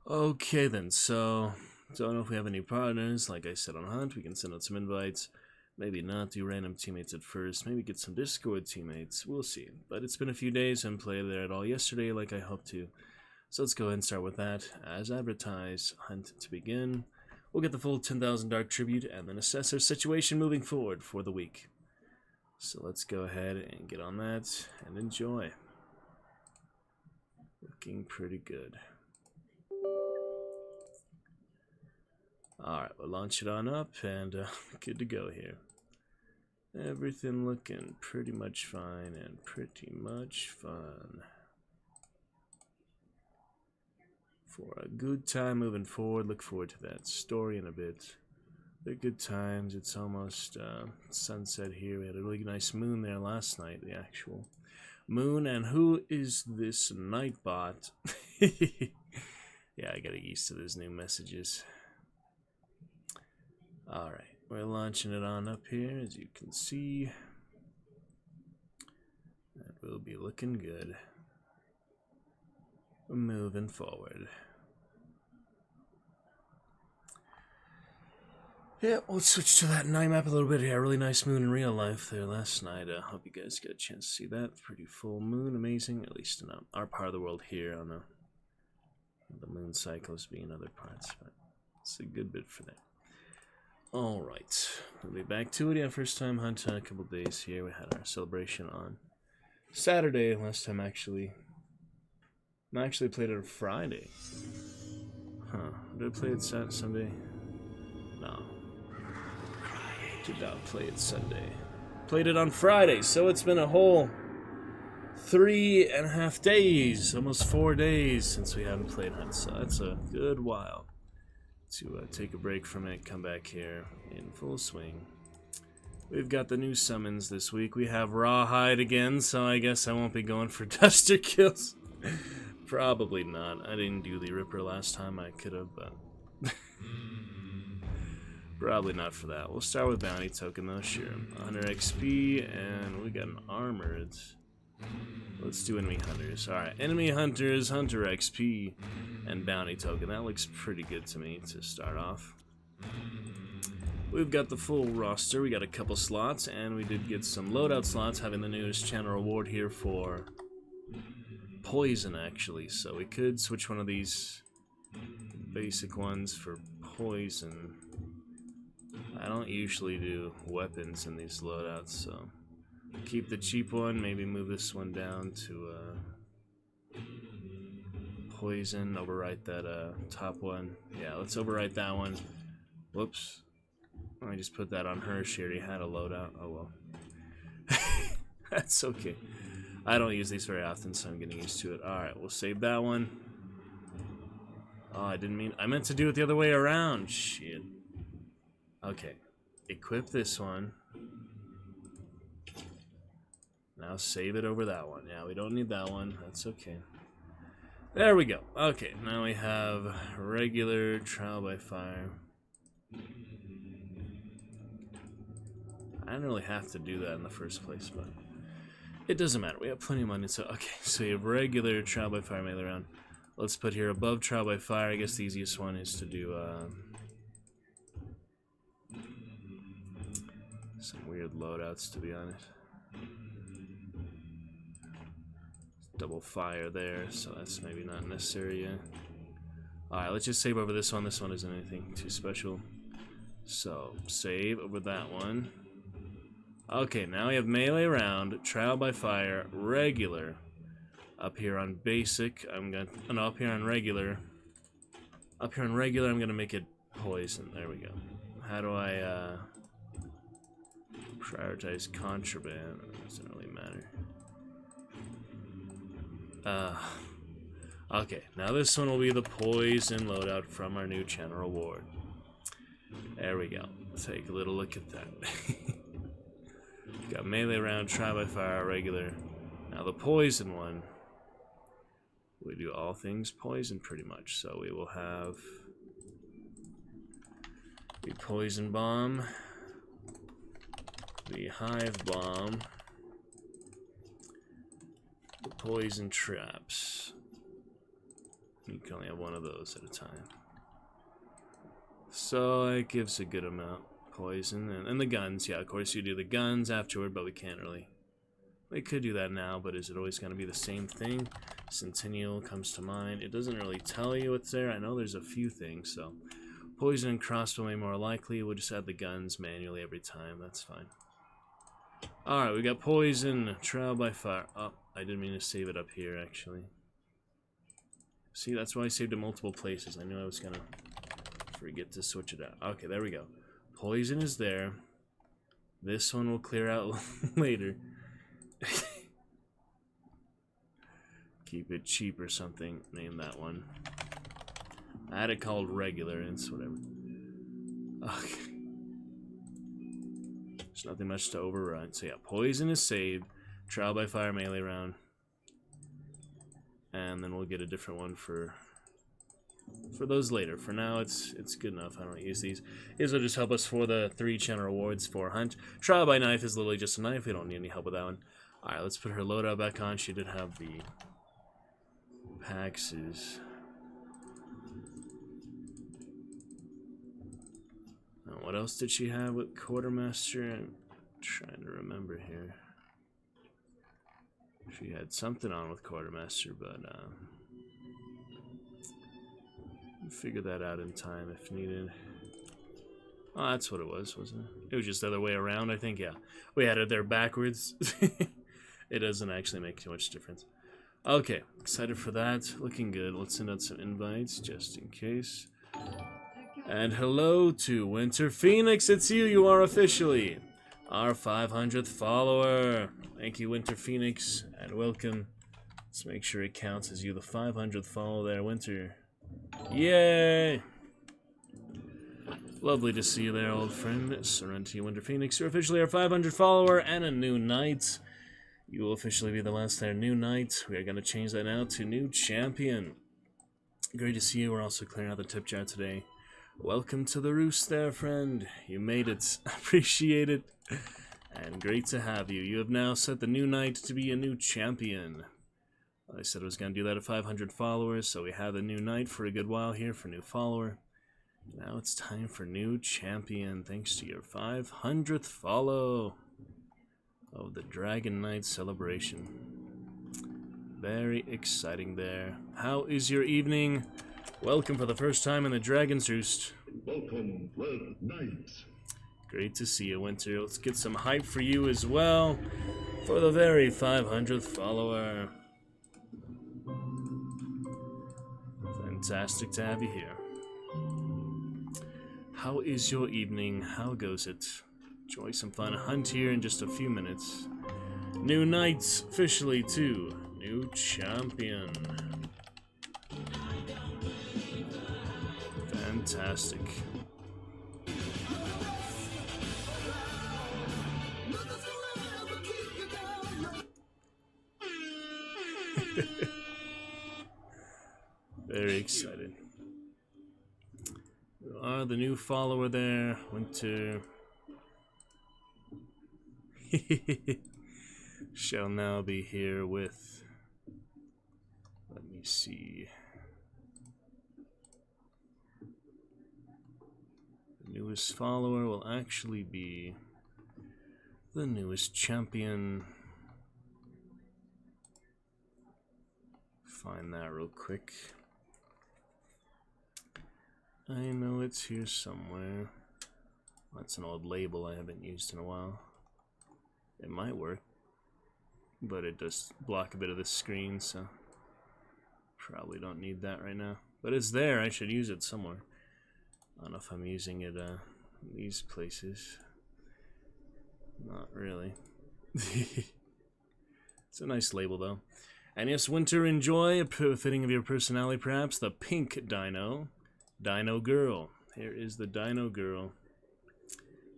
Okay then, so don't know if we have any partners. Like I said on Hunt, we can send out some invites. Maybe not do random teammates at first. Maybe get some Discord teammates. We'll see. But it's been a few days and played there at all yesterday like I hoped to. So let's go ahead and start with that. As advertised, Hunt to begin. We'll get the full 10,000 Dark Tribute and then assess our situation moving forward for the week. So let's go ahead and get on that and enjoy. Looking pretty good. Alright, we'll launch it on up and good to go here. Everything looking pretty much fine and pretty much fun. For a good time moving forward, look forward to that story in a bit. They're good times. It's almost sunset here. We had a really nice moon there last night, the actual moon. And who is this Nightbot? Yeah, I gotta get used to those new messages. Alright, we're launching it on up here, as you can see. That will be looking good. We're moving forward. Yeah, let's switch to that night map a little bit here. Really nice moon in real life there last night. Hope you guys get a chance to see that. Pretty full moon, amazing. At least in our part of the world here on the moon cycles being other parts. But it's a good bit for that. Alright, we'll be back to it. Yeah, first time Hunt on a couple days here. We had our celebration on Saturday. Last time actually. I actually played it on Friday. Huh. Did I play it Sunday? No. Did not play it Sunday. Played it on Friday, so it's been a whole 3.5 days, almost 4 days since we haven't played Hunt, so that's a good while to take a break from it, come back here in full swing. We've got the new summons this week. We have Rawhide again, so I guess I won't be going for Duster kills. Probably not. I didn't do the Ripper last time. I could have, but probably not for that. We'll start with Bounty Token though, sure. 100 XP, and we got an Armored. Let's do Enemy Hunters. Alright, Enemy Hunters, Hunter XP, and Bounty Token. That looks pretty good to me to start off. We've got the full roster. We got a couple slots, and we did get some loadout slots, having the newest channel reward here for Poison, actually. So we could switch one of these basic ones for Poison. I don't usually do weapons in these loadouts, so keep the cheap one, maybe move this one down to Poison, overwrite that top one. Yeah, let's overwrite that one. Whoops. I just put that on her. She already had a loadout. Oh well. That's okay. I don't use these very often, so I'm getting used to it. Alright, we'll save that one. Oh, I meant to do it the other way around. Shit. Okay. Equip this one. Now save it over that one. Yeah, we don't need that one. That's okay. There we go. Okay, now we have regular trial by fire. I didn't really have to do that in the first place, but it doesn't matter. We have plenty of money, so okay. So you have regular trial by fire melee round. Let's put here above trial by fire. I guess the easiest one is to do some weird loadouts, to be honest. Double fire there, so that's maybe not necessary yet. Alright, let's just save over this one. This one isn't anything too special. So, save over that one. Okay, now we have melee round, trial by fire, regular. Up here on basic, up here on regular. Up here on regular, I'm gonna make it poison. There we go. How do I prioritize contraband? It doesn't really matter. Okay, now this one will be the poison loadout from our new channel reward. There we go. Take a little look at that. Got melee round, trial by fire, regular. Now the poison one, we do all things poison pretty much. So we will have the poison bomb, the hive bomb, the poison traps, You can only have one of those at a time. So it gives a good amount. Poison and the guns. Yeah, of course you do the guns afterward, but we can't really. We could do that now, but is it always going to be the same thing? Centennial comes to mind. It doesn't really tell you what's there. I know there's a few things, so poison and crossbow may more likely. We'll just add the guns manually every time. That's fine. Alright, we got poison. Trial by fire. Oh, I didn't mean to save it up here, actually. See, that's why I saved it multiple places. I knew I was going to forget to switch it out. Okay, there we go. Poison is there. This one will clear out later. Keep it cheap or something. Name that one. I had it called regular, and it's whatever. Okay. There's nothing much to override. So yeah, poison is saved. Trial by fire melee round. And then we'll get a different one for those later. For now, it's good enough. I don't use these. These will just help us for the 3 channel rewards for Hunt. Trial by knife is literally just a knife. We don't need any help with that one. Alright, let's put her loadout back on. She did have the Paxes. What else did she have with Quartermaster? I'm trying to remember here. She had something on with Quartermaster, but we'll figure that out in time if needed. Oh, that's what it was, wasn't it? It was just the other way around, I think, yeah. We had it there backwards. It doesn't actually make too much difference. Okay, excited for that. Looking good. Let's send out some invites just in case. And hello to Winter Phoenix. It's you. You are officially our 500th follower. Thank you, Winter Phoenix, and welcome. Let's make sure it counts as you the 500th follower there, Winter. Yay! Lovely to see you there, old friend. Surrender to you, Winter Phoenix. You're officially our 500th follower and a new knight. You will officially be the last there, new knight. We are going to change that now to new champion. Great to see you. We're also clearing out the tip jar today. Welcome to the roost there, friend. You made it. Appreciate it. And great to have you. You have now set the new knight to be a new champion. I said I was going to do that at 500 followers, so we have the new knight for a good while here for new follower. Now it's time for new champion, thanks to your 500th follow of the Dragon Knight celebration. Very exciting there. How is your evening? Welcome for the first time in the Dragon's Roost. Welcome, Red Knight. Great to see you, Winter. Let's get some hype for you as well for the very 500th follower. Fantastic to have you here. How is your evening? How goes it? Enjoy some fun. Hunt here in just a few minutes. New knights officially too. New champion. Fantastic. Very excited. You are the new follower there, Winter. Shall now be here with, let me see, the newest follower will actually be the newest champion. Find that real quick. I know it's here somewhere. That's an old label I haven't used in a while. It might work, but it does block a bit of the screen, so probably don't need that right now. But it's there, I should use it somewhere. I don't know if I'm using it in these places. Not really. It's a nice label though. And yes, Winter, enjoy, a fitting of your personality perhaps, the pink dino. Dino Girl. Here is the Dino Girl.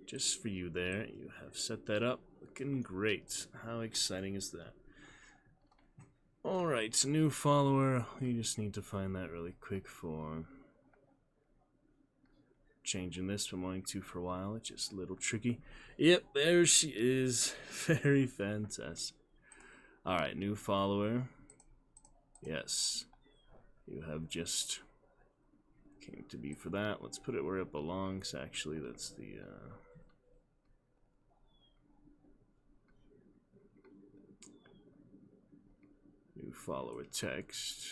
Just for you there. You have set that up. Looking great. How exciting is that? Alright, new follower. We just need to find that really quick for changing this from wanting to for a while. It's just a little tricky. Yep, there she is. Very fantastic. Alright, new follower. Yes. You have just came to be for that. Let's put it where it belongs. Actually, that's the new follower text.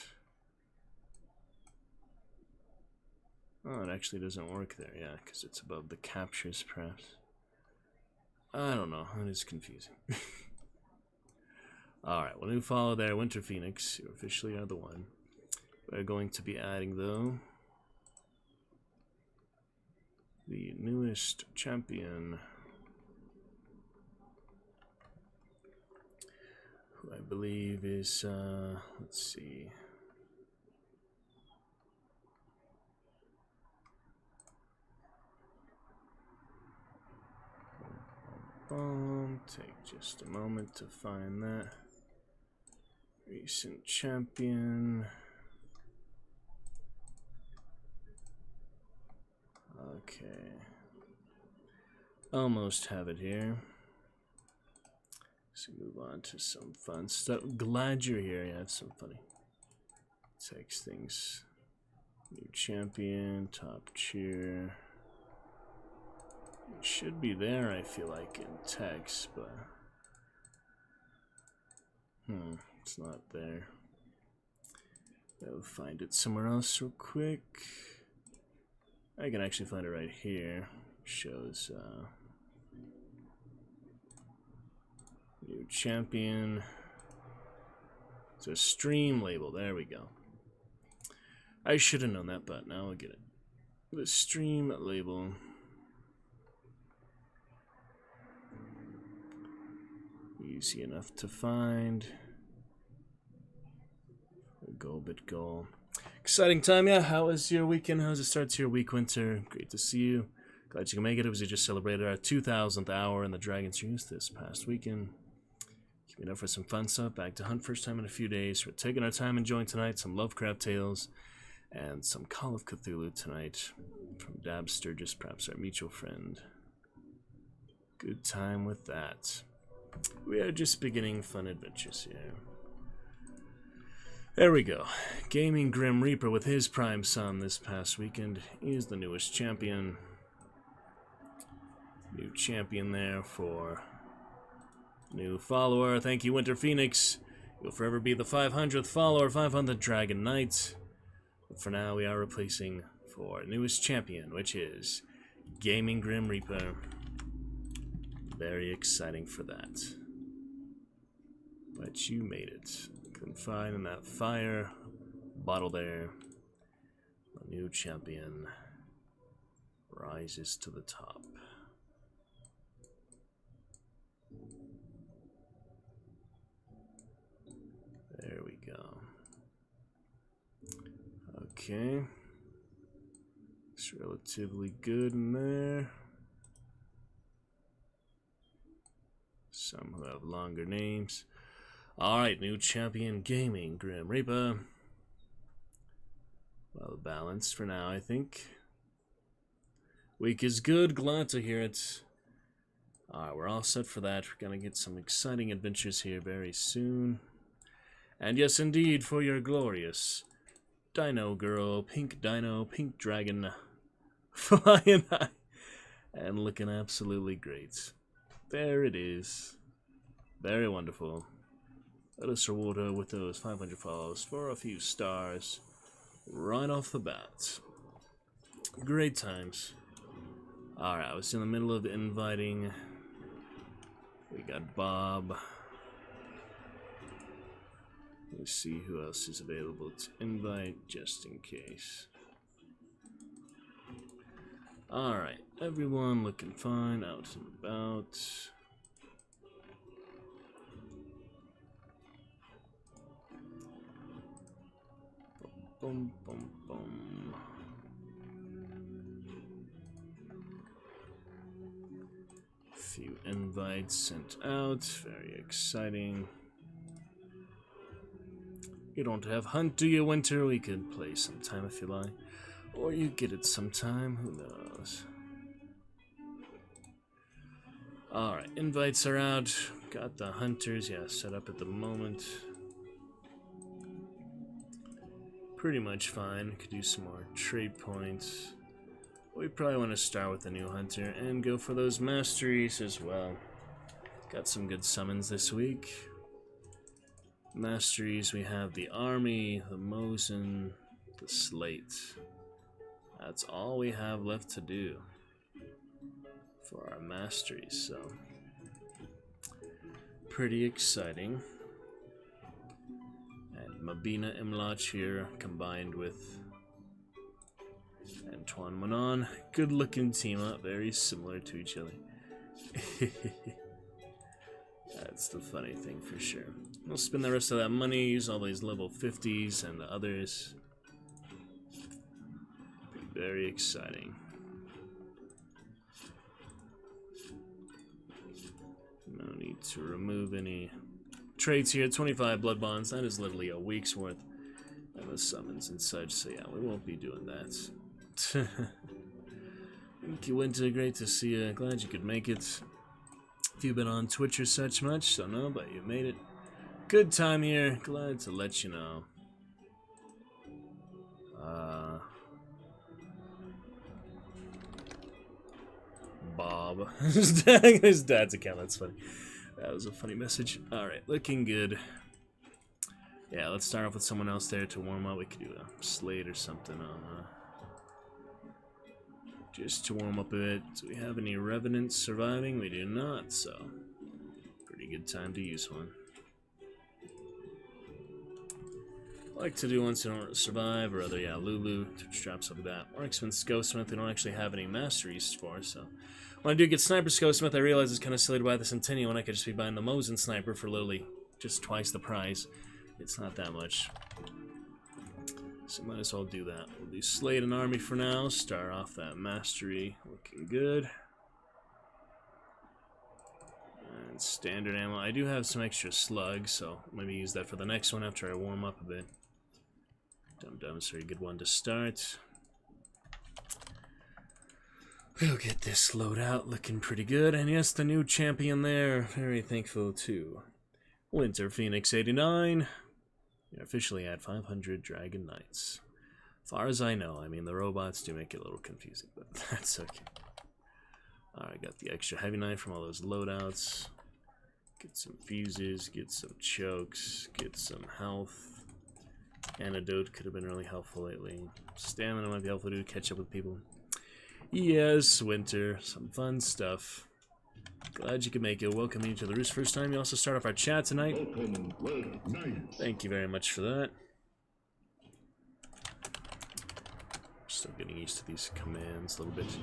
Oh, it actually doesn't work there, yeah, because it's above the captures, perhaps. I don't know, it is confusing. Alright, well, new follow there, Winter Phoenix. You officially are the one. We're going to be adding, though, the newest champion, who I believe is, let's see. Take just a moment to find that. Recent champion. Okay. Almost have it here. So move on to some fun stuff. Glad you're here. Yeah, it's so funny. Takes things. New champion, top cheer. It should be there, I feel like, in text, but it's not there. I'll find it somewhere else real quick. I can actually find it right here. Shows new champion. It's a stream label. There we go. I should have known that, but now I get it. The stream label. Easy enough to find. Goal bit goal. Exciting time, yeah. How was your weekend? How's it start to your week, Winter? Great to see you. Glad you can make it. We just celebrated our 2000th hour in the Dragon Series this past weekend. Keeping up for some fun stuff. Back to hunt first time in a few days. We're taking our time enjoying tonight. Some Lovecraft Tales and some Call of Cthulhu tonight from Dab Sturgis, perhaps our mutual friend. Good time with that. We are just beginning fun adventures here. There we go. Gaming Grim Reaper with his prime son this past weekend is the newest champion. New champion there for new follower. Thank you, Winter Phoenix. You'll forever be the 500th follower, 500th Dragon Knight. But for now, we are replacing for newest champion, which is Gaming Grim Reaper. Very exciting for that. But you made it. Confined in that fire bottle there. A new champion rises to the top. There we go. Okay. It's relatively good in there. Some who have longer names. Alright, new champion Gaming Grim Reaper. Well balanced for now, I think. Week is good, glad to hear it. Alright, we're all set for that. We're gonna get some exciting adventures here very soon. And yes, indeed, for your glorious Dino Girl, Pink Dino, Pink Dragon, flying high and looking absolutely great. There it is. Very wonderful. Let us reward her with those 500 follows for a few stars right off the bat. Great times. Alright, I was in the middle of inviting. We got Bob. Let's see who else is available to invite just in case. Alright, everyone looking fine, out and about. Boom, boom, boom. Few invites sent out, very exciting. You don't have Hunt, do you, Winter? We could play sometime if you like. Or you get it sometime, who knows. Alright, invites are out. Got the hunters, yeah, set up at the moment. pretty much fine. Could do some more trade points. We probably want to start with a new hunter and go for those masteries as well. Got some good summons this week. Masteries, we have the Army, the Mosin, the Slate. That's all we have left to do for our masteries, so pretty exciting. And Mabina Imlach here combined with Antoine Manon. Good looking team up, very similar to each other. That's the funny thing for sure. We'll spend the rest of that money, use all these level 50s and the others. Be very exciting. No need to remove any traits here. 25 blood bonds, that is literally a week's worth of the summons and such, so yeah, we won't be doing that. Thank you, Winter, great to see you. Glad you could make it. If you've been on Twitch or such much, don't know, but you made it. Good time here, glad to let you know. Bob. His dad's account, that's funny. That was a funny message. Alright, looking good. Yeah, let's start off with someone else there to warm up. We could do a Slate or something on just to warm up a bit. Do we have any Revenants surviving? We do not, so pretty good time to use one. Like to do ones in order to survive, or other, yeah, Lulu, straps up with that. Marksman Scowsmith, we don't actually have any masteries for, so when I do get Sniper Scowsmith, I realize it's kind of silly to buy the Centennial when I could just be buying the Mosin Sniper for literally just twice the price. It's not that much. So might as well do that. We'll do Slate and Army for now. Start off that mastery. Looking good. And standard ammo. I do have some extra slugs, so maybe use that for the next one after I warm up a bit. Dum-Dum's a very good one to start. We'll get this loadout looking pretty good. And yes, the new champion there. Very thankful too. Winter Phoenix 89. You're officially at 500 Dragon Knights. Far as I know, I mean, the robots do make it a little confusing, but that's okay. Alright, got the extra heavy knife from all those loadouts. Get some fuses, get some chokes, get some health. Antidote could have been really helpful lately. Stamina might be helpful to catch up with people. Yes, Winter, some fun stuff. Glad you could make it. Welcome you to the Roost. First time you also start off our chat tonight. Thank you very much for that. Still getting used to these commands a little bit.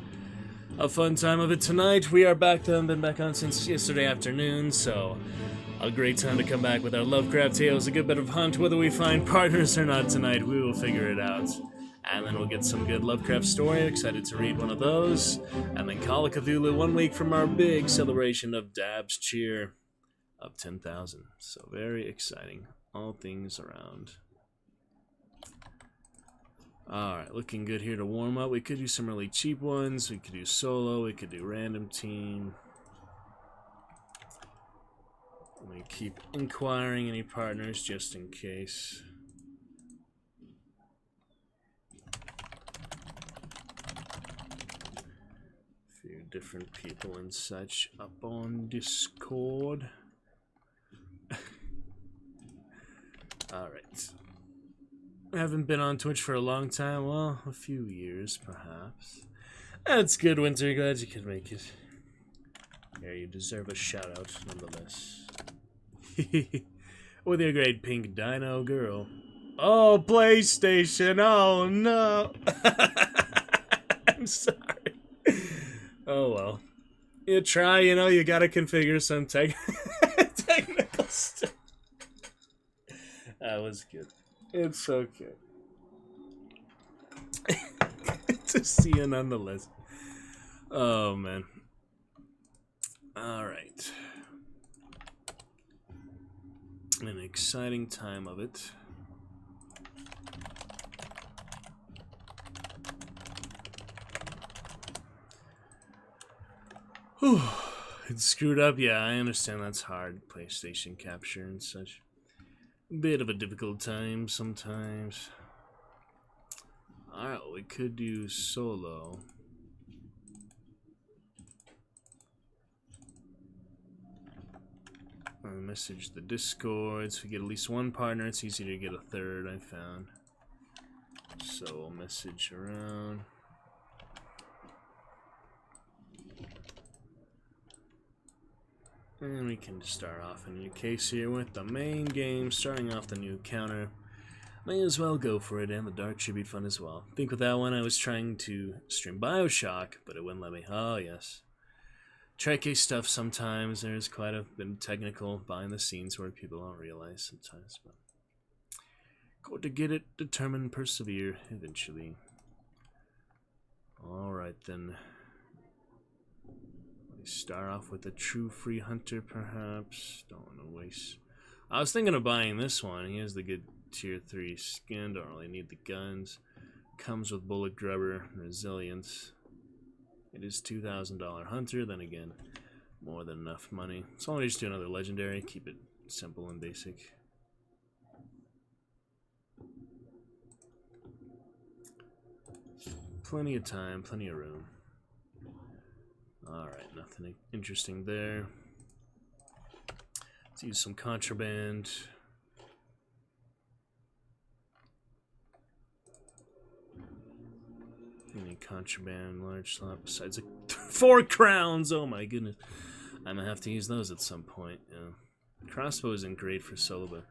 A fun time of it tonight. We are back to been back on since yesterday afternoon, so a great time to come back with our Lovecraft Tales. A good bit of hunt. Whether we find partners or not tonight, we will figure it out. And then we'll get some good Lovecraft story. Excited to read one of those. And then Call of Cthulhu 1 week from our big celebration of Dab's Cheer of 10,000. So very exciting. All things around. Alright, looking good here to warm up. We could do some really cheap ones. We could do solo. We could do random team. Let me keep inquiring any partners just in case. Different people and such up on Discord. Alright. I haven't been on Twitch for a long time. Well, a few years, perhaps. That's good, Winter. Glad you could make it. Yeah, you deserve a shout-out, nonetheless. With your great pink dino girl. Oh, PlayStation! Oh, no! I'm sorry. Oh well. You try, you know, you gotta configure some technical stuff. That was good. It's okay. Good to see you nonetheless. Oh man. Alright. An exciting time of it. Whew. It's screwed up, yeah, I understand that's hard. PlayStation capture and such. Bit of a difficult time sometimes. Alright, we could do solo. I'll message the Discord so we get at least one partner. It's easier to get a third, I found. So we'll message around. And we can start off a new case here with the main game, starting off the new counter. May as well go for it, and the dark should be fun as well. I think with that one I was trying to stream Bioshock, but it wouldn't let me. Oh yes. Tricky stuff sometimes. There's quite a bit of technical behind the scenes where people don't realize sometimes. But got to get it, determine, persevere eventually. Alright then. We start off with a true free hunter perhaps. Don't want to waste. I was thinking of buying this one. He has the good tier 3 skin. Don't really need the guns. Comes with bullet grubber, resilience. It is $2,000 hunter, then again, more than enough money. So I'll just do another legendary, keep it simple and basic. Plenty of time, plenty of room. Alright, nothing interesting there. Let's use some contraband. Any contraband, large slot besides 4 crowns. Oh my goodness, I'm gonna have to use those at some point. Yeah. Crossbow isn't great for solo, but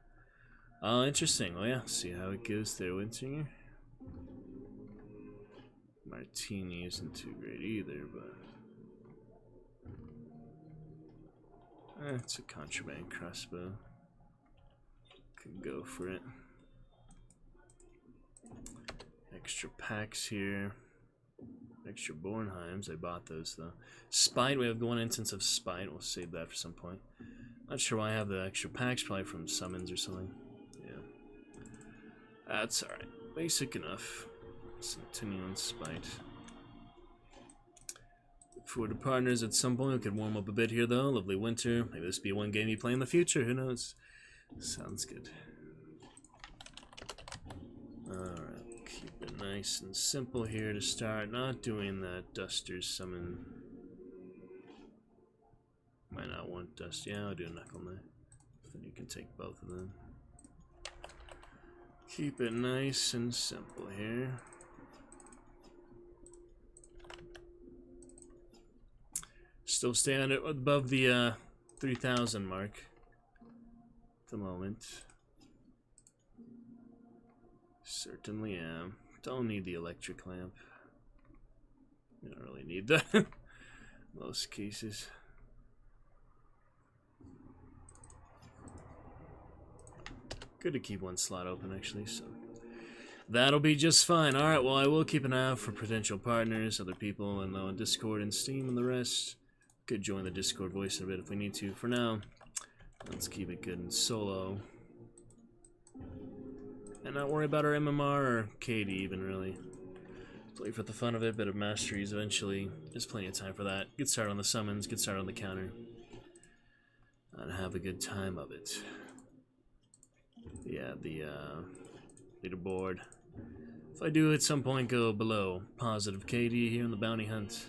oh, interesting. Oh yeah, see how it goes there, Winter. Martini isn't too great either, but it's a contraband crossbow. Could go for it. Extra packs here. Extra Bornheims. I bought those though. Spite. We have one instance of Spite. We'll save that for some point. Not sure why I have the extra packs. Probably from summons or something. Yeah. That's alright. Basic enough. Continue on Spite. Look forward to partners at some point. We could warm up a bit here though. Lovely Winter. Maybe this will be one game you play in the future. Who knows? Sounds good. Alright. Keep it nice and simple here to start. Not doing that Duster summon. Might not want Dust. Yeah, I'll do a Knuckle Knife. Then you can take both of them. Keep it nice and simple here. Still staying above the 3,000 mark at the moment. Certainly am. Don't need the electric lamp. You don't really need that. Most cases. Good to keep one slot open actually, so that'll be just fine. Alright, well I will keep an eye out for potential partners, other people, and on Discord and Steam and the rest. Could join the Discord voice in a bit if we need to. For now, let's keep it good and solo. And not worry about our MMR or KD even, really. Play for the fun of it, bit of masteries eventually. There's plenty of time for that. Get started on the summons, get started on the counter. And have a good time of it. Yeah, the leaderboard. If I do at some point go below positive KD here in the bounty hunt,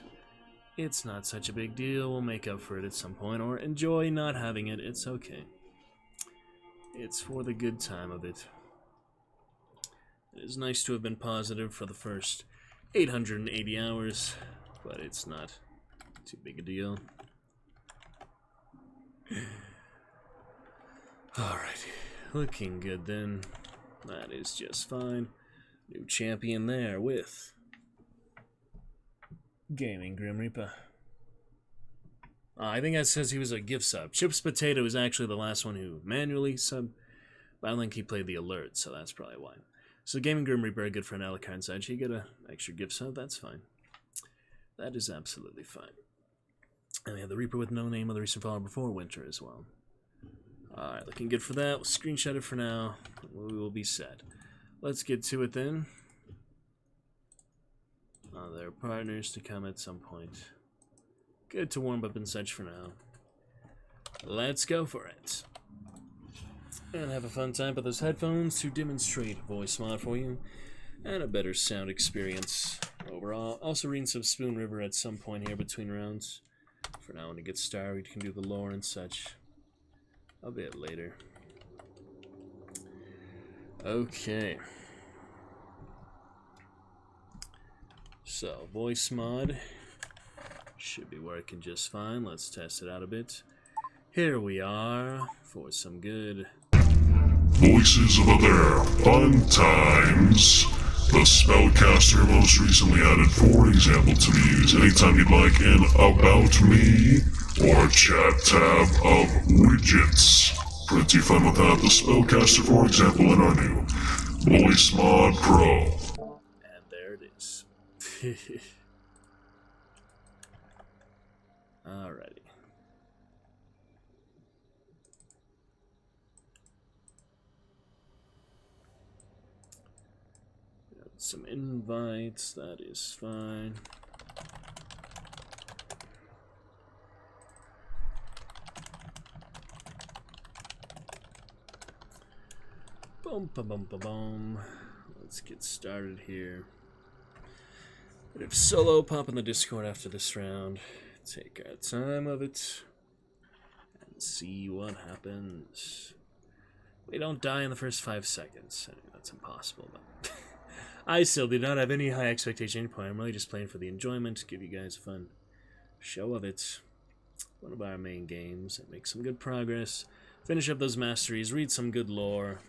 it's not such a big deal. We'll make up for it at some point, or enjoy not having it. It's okay. It's for the good time of it. It is nice to have been positive for the first 880 hours, but it's not too big a deal. Alright, looking good then. That is just fine. New champion there with Gaming Grim Reaper. I think that says he was a gift sub. Chips Potato is actually the last one who manually subbed, but I think he played the alert, so that's probably why. So Gaming Grim Reaper, a good friend, Alucard side. You get an extra gift sub, that's fine. That is absolutely fine. And we have the Reaper with no name of the recent follower before Winter as well. Alright, looking good for that. We'll screenshot it for now. We will be set. Let's get to it then. There are partners to come at some point. Good to warm up and such for now. Let's go for it. And have a fun time with those headphones to demonstrate voice mod for you. and a better sound experience overall. Also reading some Spoon River at some point here between rounds. For now, when it gets started, we can do the lore and such a bit later. Okay. So, voice mod should be working just fine. Let's test it out a bit. Here we are for some good Voices of other fun times. The Spellcaster most recently added, for example, to be used anytime you'd like in About Me or Chat tab of widgets. Pretty fun without the Spellcaster, for example, in our new Voice Mod Pro. And there it is. Alrighty. Got some invites, that is fine. Boom, ba boom, ba boom. Let's get started here. Bit of solo pop in the Discord after this round. Take our time of it and see what happens. We don't die in the first 5 seconds. I mean, that's impossible, but I still do not have any high expectation at any point. I'm really just playing for the enjoyment, to give you guys a fun show of it. One of our main games and make some good progress. Finish up those masteries, read some good lore.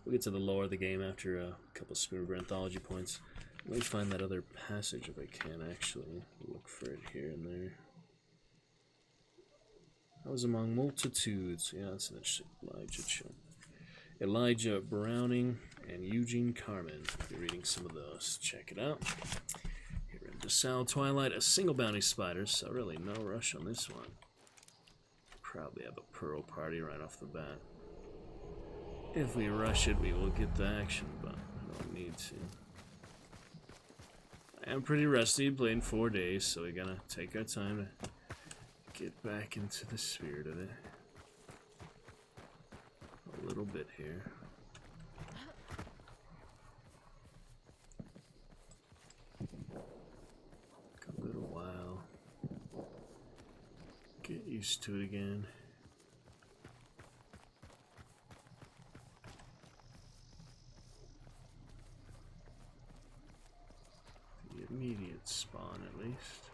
We'll get to the lore of the game after a couple Spoon River anthology points. Let me find that other passage if I can actually look for it here and there. I was among multitudes. Yeah, that's an interesting Elijah show. Elijah Browning and Eugene Carmen. I'll be reading some of those. Check it out. Here in DeSalle Twilight, a single bounty spider, so really no rush on this one. Probably have a Pearl party right off the bat. If we rush it, we will get the action, but I don't need to. I am pretty rusty, playing 4 days, so we gotta take our time to get back into the spirit of it. A little bit here. A little while. Get used to it again. Immediate spawn, at least.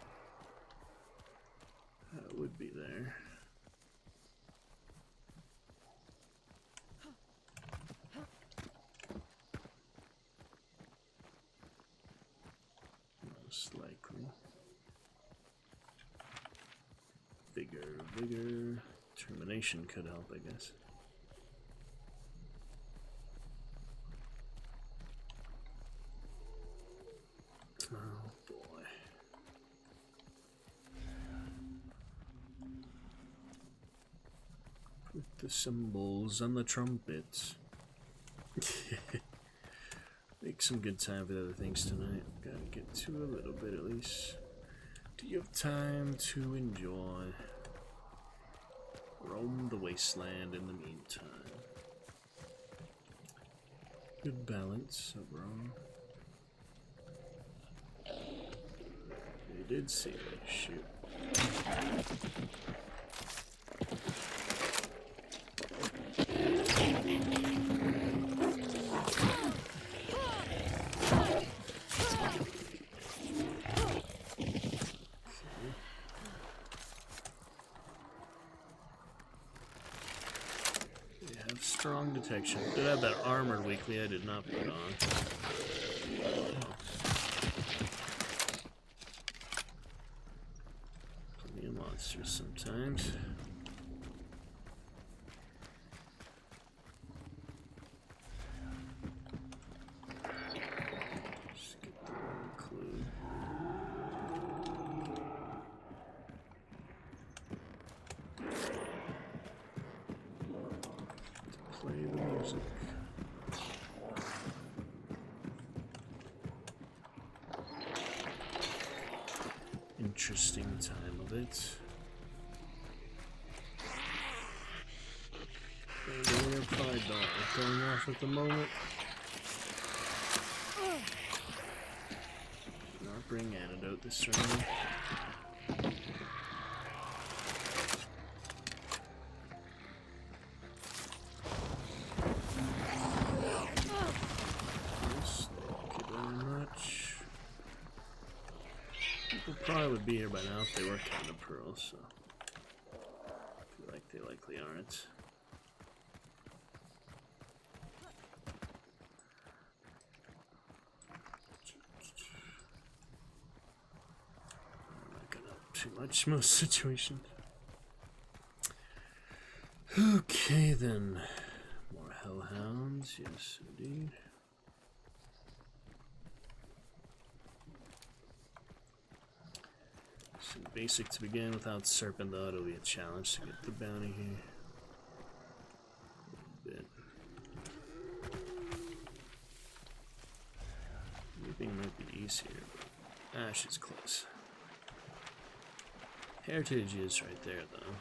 That would be there. Most likely. Vigor. Termination could help, I guess. Oh boy. Put the cymbals on the trumpets. Make some good time for the other things tonight. Gotta get to a little bit at least. Do you have time to enjoy? Roam the wasteland in the meantime. Good balance overall. They did see me shoot. We have strong detection. Did have that armored weekly I did not put on. Plenty of monsters sometimes. Just get the one clue. Play the music. Interesting time of it. And we have 5 dollars going off at the moment. bring antidote this round. Yes, thank you very much. People probably would be here by now if they were counting the pearls, so I feel like they likely aren't. Too much most situations. Okay then. More hellhounds, yes indeed. So basic to begin without serpent though, it'll be a challenge to get the bounty here. A bit. Anything might be easier, but Ash is close. Heritage is right there, though.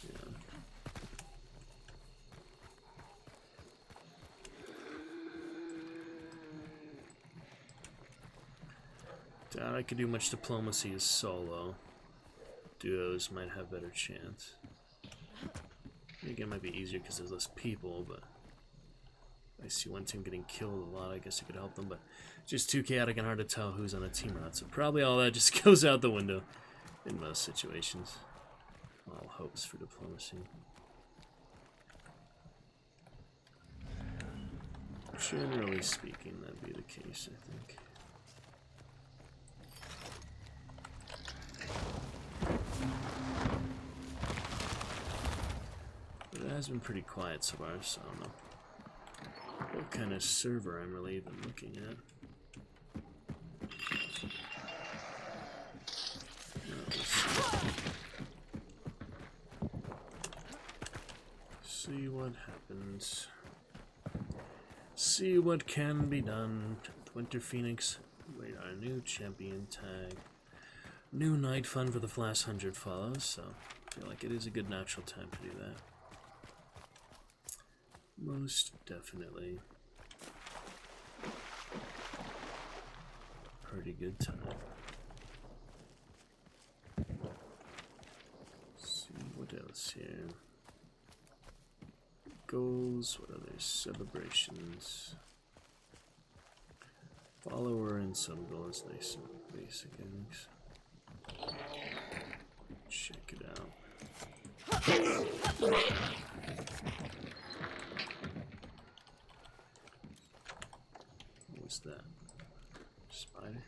Yeah. Doubt I could do much diplomacy as solo. Duos might have better chance. Again, it might be easier because there's less people, but I see one team getting killed a lot. I guess it could help them, but just too chaotic and hard to tell who's on a team or not. So probably all that just goes out the window in most situations. All hopes for diplomacy. Generally speaking, that'd be the case, I think. But it has been pretty quiet so far, so I don't know what kind of server I'm really even looking at. See what happens. See what can be done. Winter Phoenix, wait, our new champion tag. New night fun for the last 100 follows, so I feel like it is a good natural time to do that. Most definitely. Pretty good time. Let's see what else here. Goals, what other celebrations? Follower and some goals, nice and basic things. Check it out. What's that? Spider?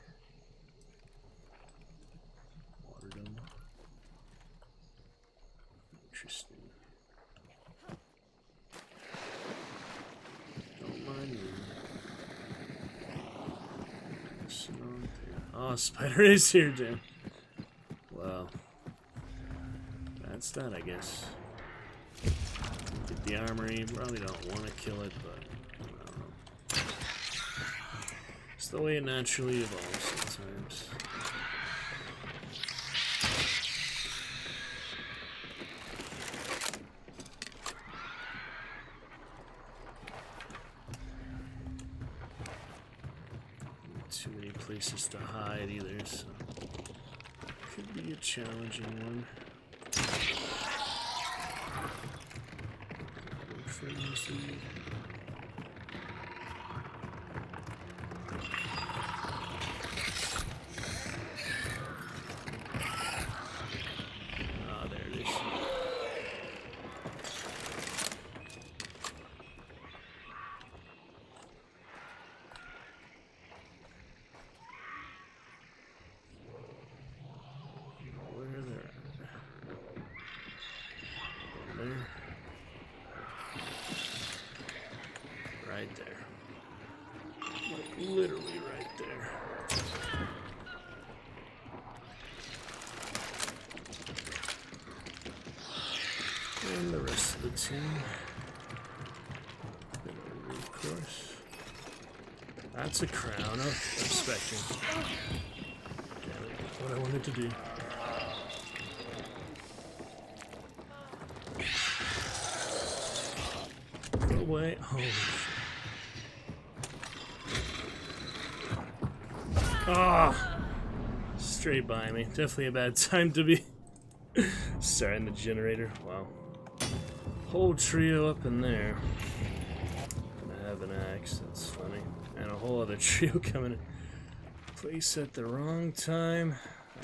Waterdome? Interesting. Don't mind me. Oh, Spider is here, Dan. Well, that's that, I guess. Get the armory. Probably don't want to kill it, but I don't know. It's the way it naturally evolves sometimes. Too many places to hide either, so could be a challenging one. Ah, there it is. Right there. Like, literally right there. And the rest of the team. Of course. That's a crown. Oh, respecting. Damn it. What I wanted to do. Away. Holy shit. Oh, straight by me. Definitely a bad time to be starting the generator. Wow. Whole trio up in there. I have an axe, that's funny. And a whole other trio coming in. Place at the wrong time.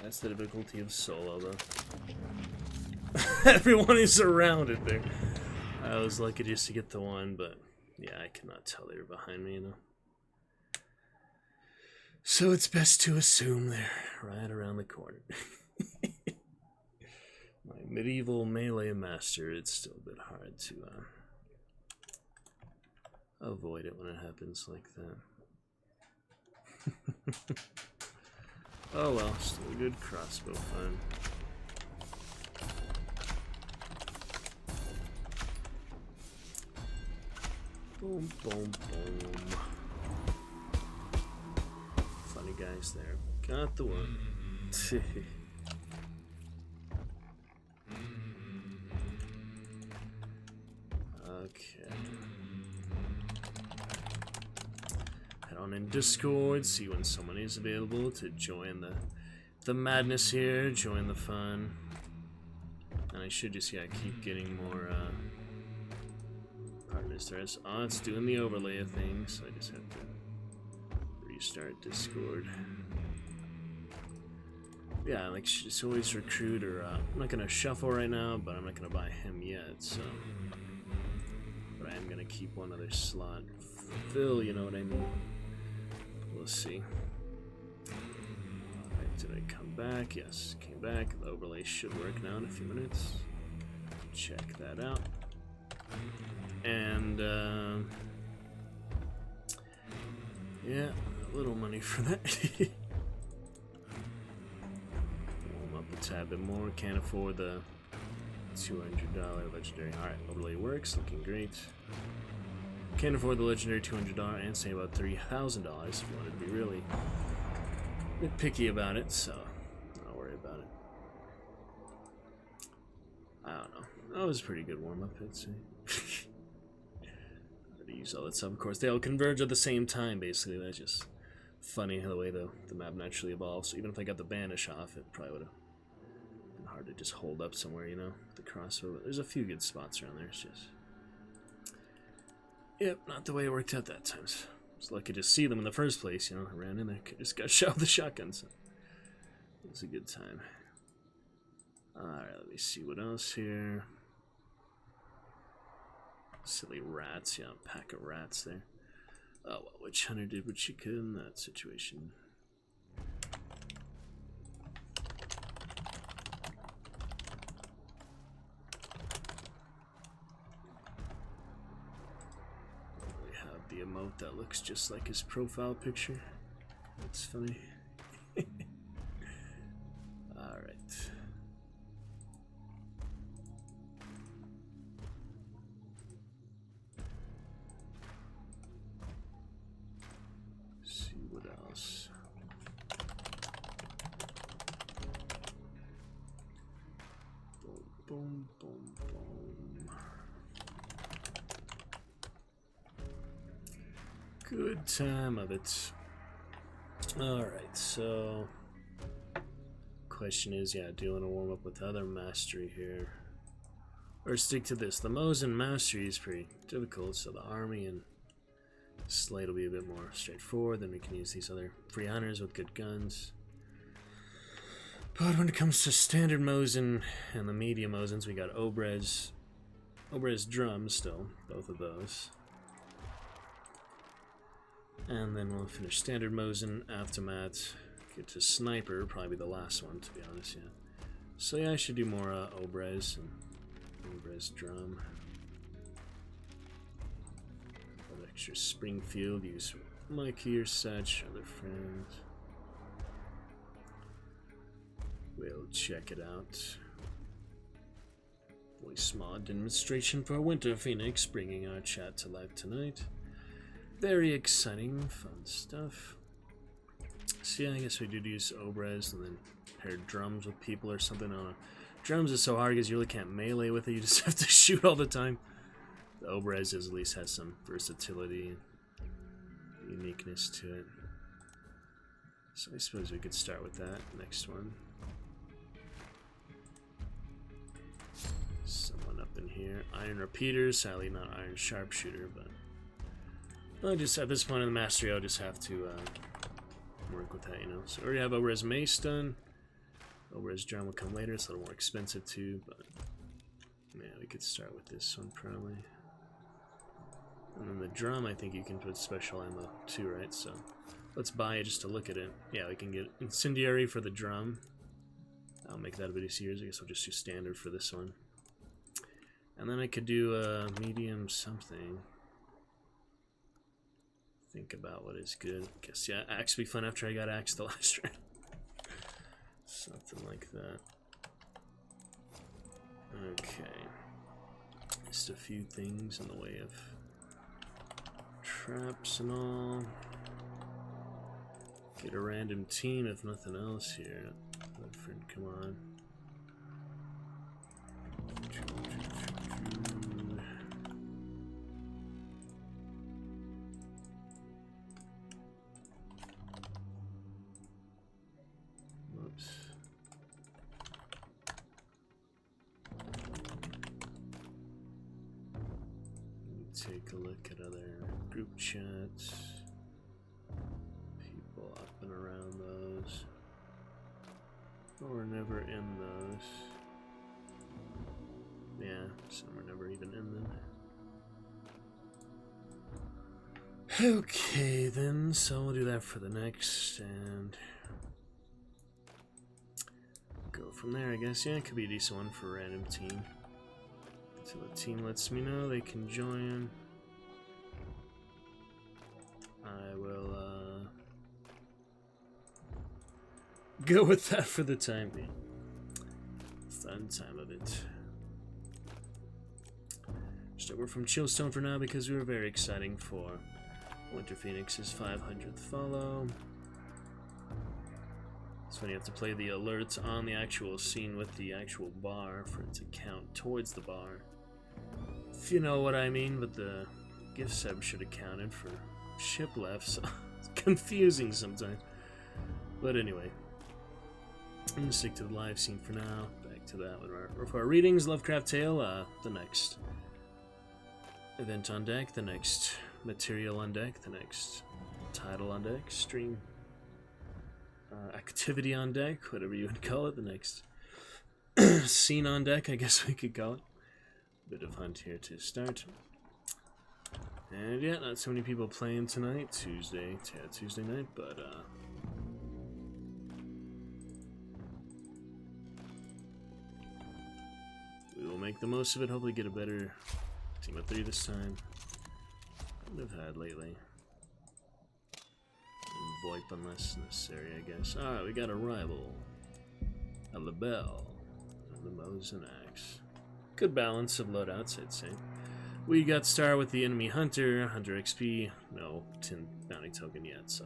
That's the difficulty of solo, though. Everyone is surrounded there. I was lucky just to get the one, but yeah, I cannot tell they were behind me, you know. So it's best to assume they're right around the corner. My medieval melee master, it's still a bit hard to avoid it when it happens like that. Oh well, still a good crossbow fun. Boom, boom, boom. Funny guys there. Got the one. Okay. Head on in Discord, see when someone is available to join the madness here, join the fun. And I should just, yeah, keep getting more partners there. Oh, it's doing the overlay of things, so I just have to restart Discord. Yeah, like, just always recruit, or I'm not gonna shuffle right now, but I'm not gonna buy him yet, so. But I am gonna keep one other slot fill, you know what I mean? We'll see. Alright, did I come back? Yes, came back. The overlay should work now in a few minutes. Check that out. And, yeah, a little money for that. Warm up a tad bit more. Can't afford the $200 legendary. Alright, overlay works. Looking great. Can't afford the legendary $200 and save about $3,000 if you wanted to be really a bit picky about it, so don't worry about it. I don't know. That was a pretty good warm-up, I'd say. To use all that stuff, of course. They all converge at the same time, basically. That's just funny how the way the map naturally evolves. So even if I got the banish off, it probably would have been hard to just hold up somewhere, you know, the crossbow. There's a few good spots around there. It's just, yep, not the way it worked out that time. So I was lucky to see them in the first place, you know. I ran in there, just got shot with the shotgun, so it was a good time. Alright, let me see what else here. Silly rats, yeah, a pack of rats there. Oh well, Witch Hunter did what she could in that situation. We have the emote that looks just like his profile picture. That's funny. Alright. Boom, boom, boom. Good time of it. Alright, so question is, yeah, do you want to warm up with other mastery here? Or stick to this? The Mosin mastery is pretty difficult, so the army and Slate will be a bit more straightforward. Then we can use these other free hunters with good guns. But when it comes to standard Mosin and the medium Mosins, we got Obrez drums still, both of those. And then we'll finish standard Mosin, Aftermath, get to Sniper, probably the last one to be honest, yeah. So yeah, I should do more Obrez and Obrez drum. Extra Springfield, use Mikey or such, other friends. We'll check it out. Voice mod demonstration for Winter Phoenix, bringing our chat to life tonight. Very exciting, fun stuff. So yeah, I guess we did use Obrez and then pair drums with people or something. I don't know. Drums is so hard because you really can't melee with it, you just have to shoot all the time. The Obrez at least has some versatility and uniqueness to it. So I suppose we could start with that next one. Someone up in here. Iron Repeater, sadly not Iron Sharpshooter, but I just at this point in the mastery I'll just have to work with that, you know. So we already have Ober's Mace done. Ober's Drum will come later, it's a little more expensive too, but yeah, we could start with this one probably. And then the drum, I think you can put special ammo too, right? So let's buy it just to look at it. Yeah, we can get Incendiary for the drum. I'll make that a bit easier. I guess I'll just do standard for this one. And then I could do a medium something. Think about what is good. Guess, yeah, axe would be fun after I got axe the last round. Something like that. Okay. Just a few things in the way of traps and all. Get a random team if nothing else here. Friend, come on. Whoops. Take a look at other group chats. People up and around those. Or never in those. Yeah, some are never even in them. Okay then, so we'll do that for the next and go from there, I guess. Yeah, it could be a decent one for a random team. Until the team lets me know they can join. I will go with that for the time being. Fun time of it. So we're from Chillstone for now because we were very exciting for Winter Phoenix's 500th follow. It's when you have to play the alerts on the actual scene with the actual bar for it to count towards the bar. If you know what I mean, but the gift sub should have counted for ship left, so it's confusing sometimes. But anyway, I'm gonna stick to the live scene for now. Back to that one. For our readings, Lovecraft Tale, the next event on deck, the next material on deck, the next title on deck, stream activity on deck, whatever you would call it, the next scene on deck, I guess we could call it. Bit of hunt here to start. And yeah, not so many people playing tonight, Tuesday night, but we will make the most of it, hopefully get a better team of 3 this time than we've had lately. And VoIP unless necessary, I guess. Alright, we got a rival. A Lebel. And the Mo's and Axe. Good balance of loadouts, I'd say. We got started with the enemy Hunter, Hunter XP, no 10 bounty token yet, so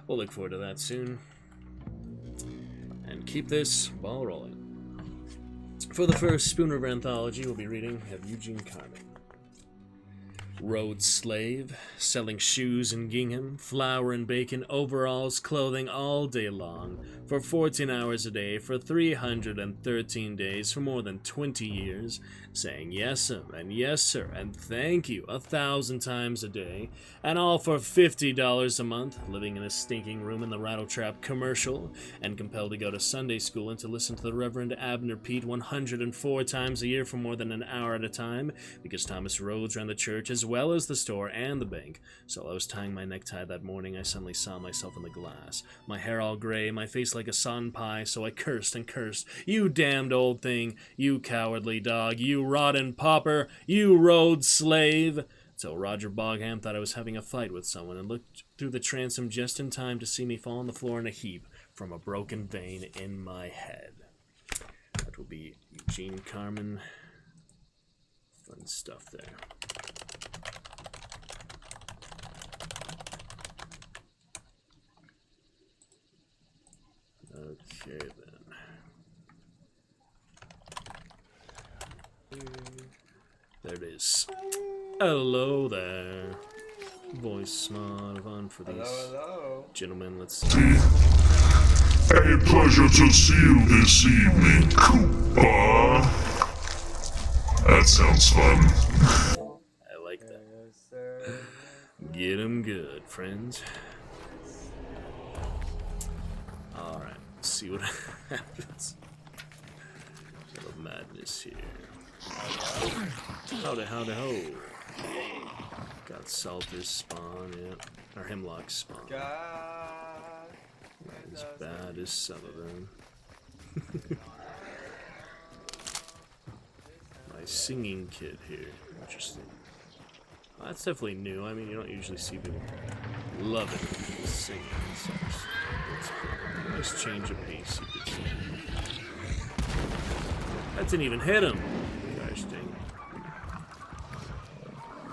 we'll look forward to that soon. And keep this ball rolling. For the first Spoon River Anthology, we'll be reading of Eugene Carmen. Road slave, selling shoes in Gingham, flour and bacon, overalls, clothing all day long, for 14 hours a day, for 313 days, for more than 20 years, saying yes sir, and thank you 1,000 times a day, and all for $50 a month, living in a stinking room in the Rattletrap commercial, and compelled to go to Sunday school and to listen to the Reverend Abner Pete 104 times a year for more than an hour at a time, because Thomas Rhodes ran the church as well as the store and the bank. So while I was tying my necktie that morning, I suddenly saw myself in the glass, my hair all gray, my face like a sun pie, so I cursed and cursed. You damned old thing, you cowardly dog, you rotten pauper, you road slave, till Roger Bogham thought I was having a fight with someone and looked through the transom just in time to see me fall on the floor in a heap from a broken vein in my head. That will be Eugene Carmen. Fun stuff there. Okay then. There it is. Hello there. Voice mod on for these Hello. gentlemen. Let's see. A pleasure to see you this evening, Koopa. That sounds fun. I like that. Yes, sir. Get 'em good, friends. Alright, let's see what happens. Little madness here. Howdy, howdy, ho. Got Salter's spawn, yeah. Or Hemlock spawn. God. As bad as some of them. My singing kid here. Interesting. Well, that's definitely new. I mean, you don't usually see people love it. Singing. That's cool. Nice change of pace, you could see. That didn't even hit him. Gosh dang.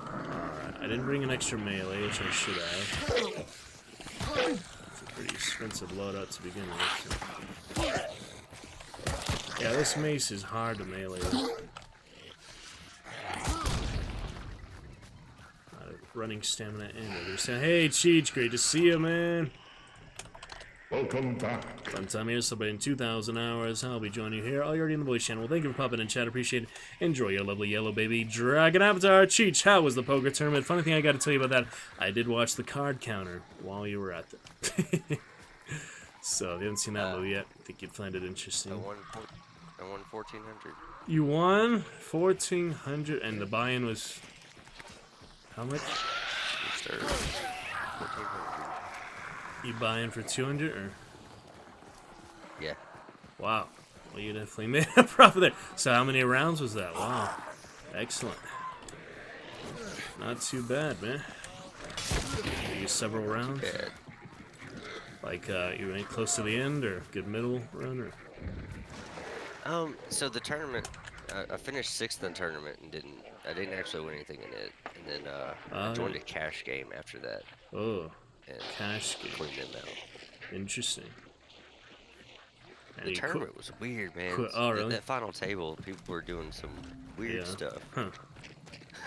Alright, I didn't bring an extra melee, which I should have. It's a pretty expensive loadout to begin with. So. Yeah, this mace is hard to melee with. Running stamina and other stamina. Hey, Cheech, great to see you, man. Welcome back. Fun time here, celebrating 2,000 hours. I'll be joining you here. Oh, you're already in the voice channel. Well, thank you for popping in chat. Appreciate it. Enjoy your lovely yellow baby dragon avatar. Cheech, how was the poker tournament? Funny thing I got to tell you about that, I did watch the card counter while you were at it. So, if you haven't seen that movie yet, I think you'd find it interesting. I won 1,400. You won 1,400, and the buy-in was how much? It's 1,400. You buy in for 200 or? Yeah. Wow. Well, you definitely made a profit there. So how many rounds was that? Wow. Excellent. Not too bad, man. Maybe several rounds. Bad. Like you went close to the end or good middle run or? So the tournament, I finished 6th in the tournament and I didn't actually win anything in it. And then I joined a cash game after that. Oh. And Cash game. cleaned them out. Interesting. And The you tournament was weird, man. Oh, really? That final table, people were doing some weird stuff. Huh.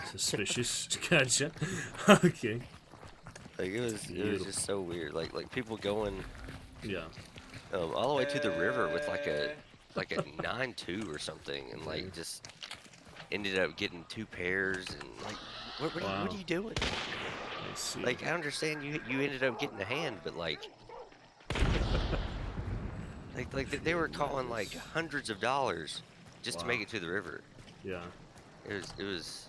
Suspicious. Gotcha. Okay. Like it was just so weird. Like people going Yeah. all the way to the river with like a 9-2 or something, and like just ended up getting 2 pairs and like what Wow. are you doing? I see. Like I understand you ended up getting a hand, but like they were calling like hundreds of dollars just to make it to the river. Yeah. It was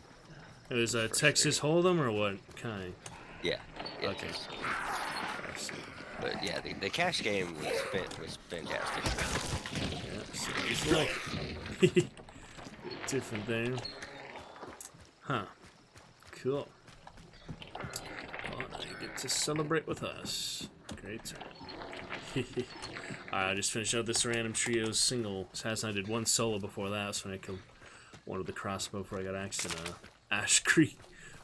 It was a Texas Hold'em or what kind? yeah. Okay. just- I see. But yeah, the cash game was fantastic. Yeah, so it's like different there. Huh. Cool. Well, now you get to celebrate with us. Great time. Alright, I just finished out this random trio single. Assassin, I did one solo before that, so when I killed one with the crossbow before I got axed in Ash Creek.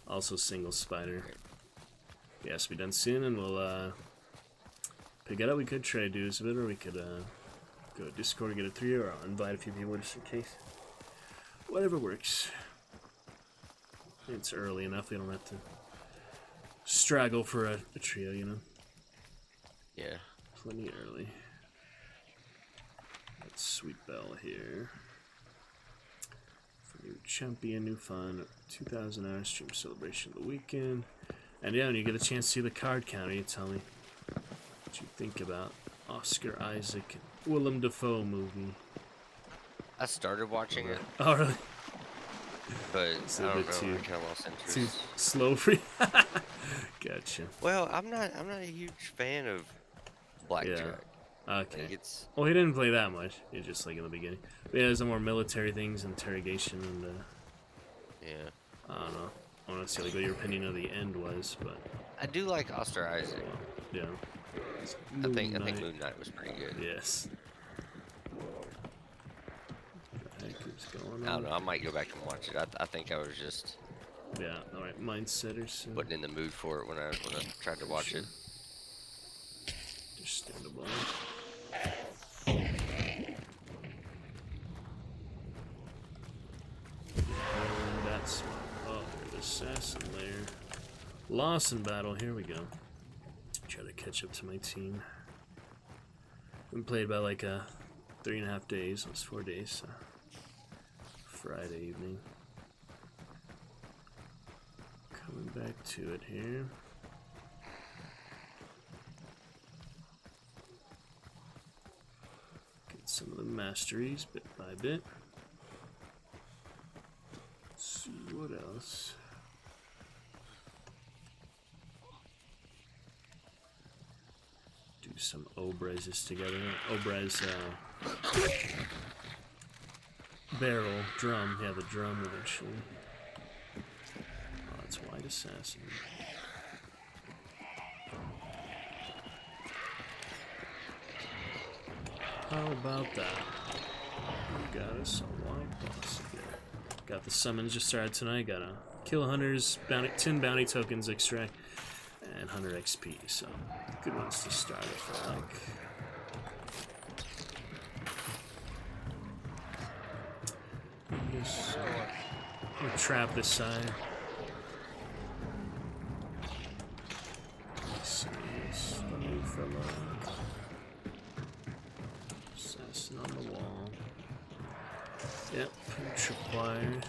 Also single spider. Yeah, it's be done soon, and we'll pick it up. We could try to do this a bit, or we could go to Discord and get a 3, or I'll invite a few people just in case. Whatever works. It's early enough, they don't have to straggle for a trio, you know? Yeah. Plenty early. Got Sweet Bell here. For new champion, new fun, 2,000 hour stream celebration of the weekend. And yeah, when you get a chance to see the card counter, you tell me what you think about Oscar Isaac, Willem Dafoe movie. I started watching it, Oh, really? but It's I a don't bit know. too- I kind of lost interest. Too slow for you? Gotcha. Well, I'm not a huge fan of Blackjack. Okay. Like it's Well, he didn't play that much. He was just like in the beginning. But yeah, there's some more military things, interrogation, and yeah. I don't know. I want to see like what your opinion of the end was, but I do like Oscar Isaac. yeah. I think Moon Knight. Moon Knight was pretty good. Yes. What the heck is going I on? don't know. I might go back and watch it. I think I was just Yeah. All right. Mindsetters. wasn't in the mood for it when I tried to watch it. Understandable. And that's the assassin lair. Lawson battle. Here we go. Try to catch up to my team. We played about like 3.5 days. It was 4 days. So Friday evening. Coming back to it here. Get some of the masteries bit by bit. Let's see what else. Do some Obrezes together. Obrez barrel, drum. Yeah, the drum eventually. Oh, it's White Assassin. How about that? We got us a white boss again. Got the summons just started tonight. Got a kill hunters, 10 bounty tokens extract, and 100 XP. So good ones to start with, I like. Just gonna trap this side. See this funny fella. Assassin on the wall. Yep, tripwire.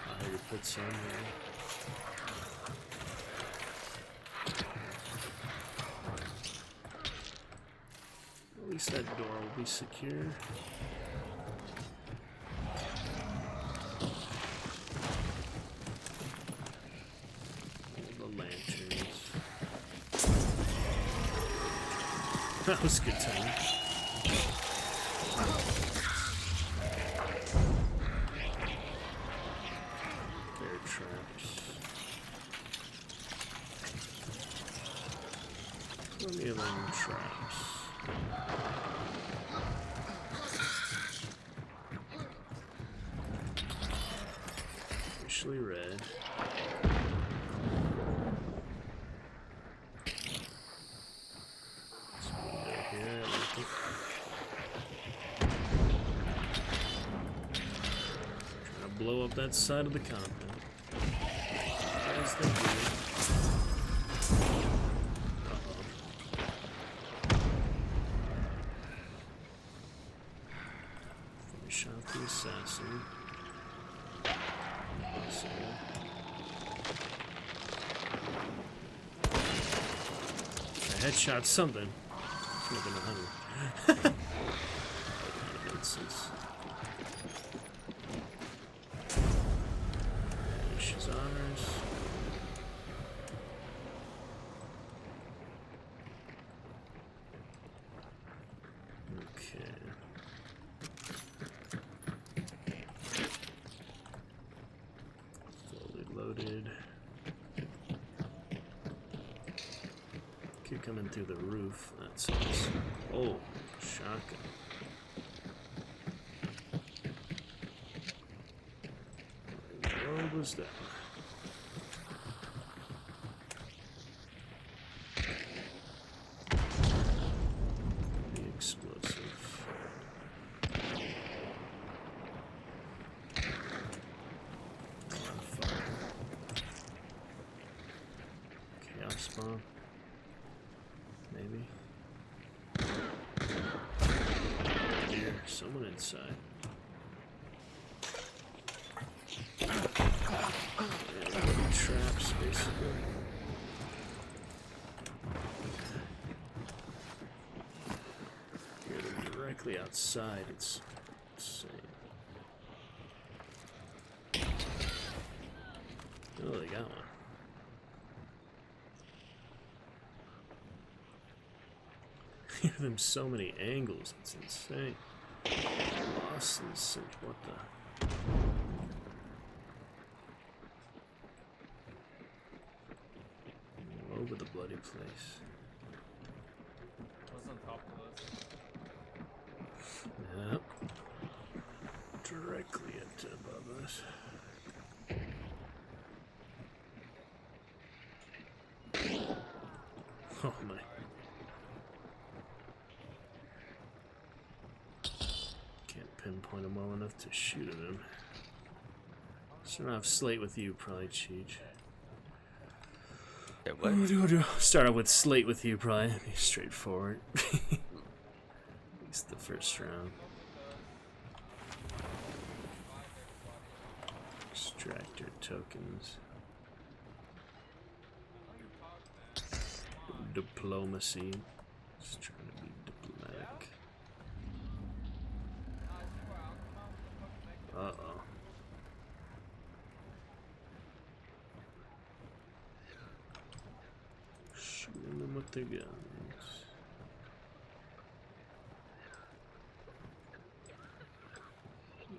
I had to put some there. At least that door will be secure. All the lanterns. That was a good time. Bear traps. Plenty of them traps. Officially red. This window here, I like it. Trying to blow up that side of the compound. As they do. Uh-oh. Finish off the assassin. I headshot something. Should have been 100. Finish honors. Okay. Fully loaded. Keep coming through the roof. That's nice. Oh, shotgun. What was that? The explosive. On fire. Chaos bomb. Maybe. Dear, someone inside. Yeah, traps, basically. Here they're directly outside. It's insane. Oh, they got one. Hear them so many angles, it's insane. Lost in sync, what the? All over the bloody place. What's on top of us? Yep. Directly above us. Oh my. Can't pinpoint him well enough to shoot at him. Starting off slate with you, probably, Cheech. Yep. what? Start off with Slate with you, probably. Be straightforward. At least the first round. Extractor tokens. Diplomacy. Just trying to be diplomatic. Uh-oh. Shooting them with their guns.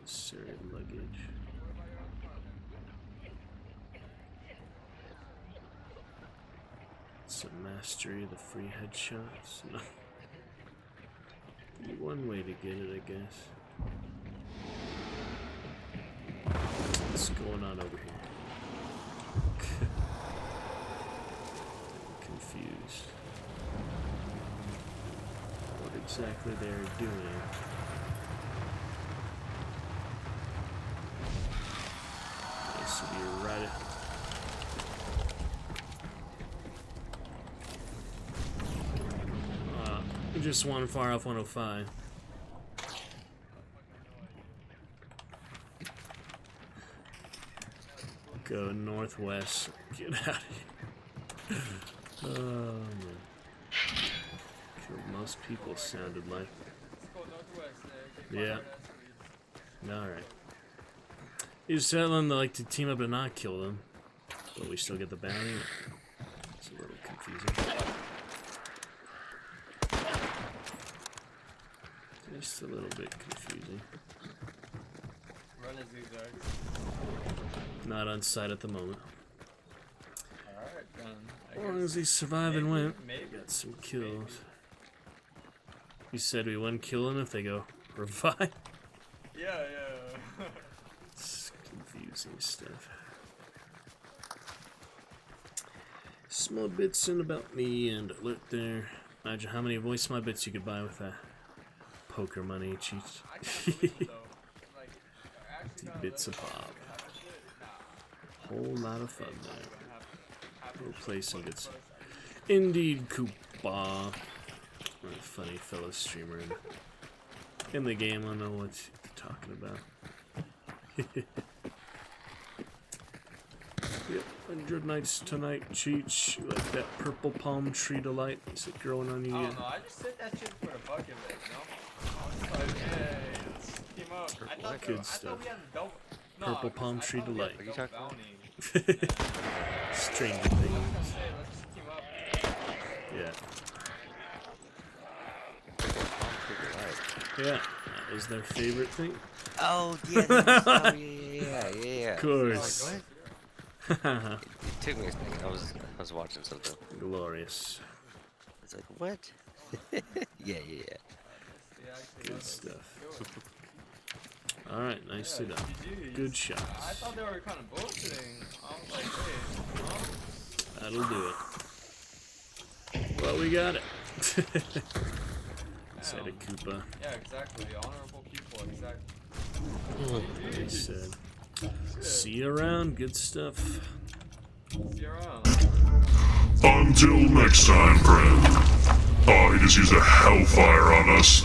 Inserted luggage. Some mastery of the free headshots. No. One way to get it, I guess. What's going on over here? I'm confused. What exactly they're doing. This will be right. Just one far off 105. Go northwest. Get out of here. Oh man. Killed most people, sounded like. Yeah. Alright. You just tell them they like to team up and not kill them. But we still get the bounty. It's a little confusing. Just a little bit confusing. Run a zigzag. Not on site at the moment. Alright, then. As long as he survived and went, Maybe. got some kills. You said we wouldn't kill them if they go revive. Yeah. It's confusing stuff. Small bits in about me and alert there. Imagine how many voice my bits you could buy with that. Poker money cheats. I can't believe it, though. Like, actually 50 bits a pop. Whole lot of fun there. We'll play some good stuff. Indeed, Koopa. What a funny fellow streamer in the game. I don't know what you're talking about. Yep, 100 nights tonight, Cheech. You like that purple palm tree delight? Is it growing on you I yet? don't know, I just said that shit for the fuck of it, you know? I was like, hey, let's team up. I thought, Good I stuff. thought we had a dope. No, Purple 'cause palm I tree thought we had delight. a What are you dope talking about? bounty. Stranger I was things. gonna say, let's just team up. Yeah. Light. Yeah. That was their favorite thing. Oh yeah, oh, yeah. Of course. Like, what? It took me a second. I was watching something. Glorious. It's like what? Yeah. Good stuff. Alright, nicely done. GG's. Good shots. I thought they were kind of bullshitting. I was like, wait, huh? That'll do it. Well, we got it. Said a Damn. Koopa. Yeah, exactly. Honorable people, exactly. They said. See you around. Good stuff. See you around. Until next time, friend. Oh, he just used a hellfire on us.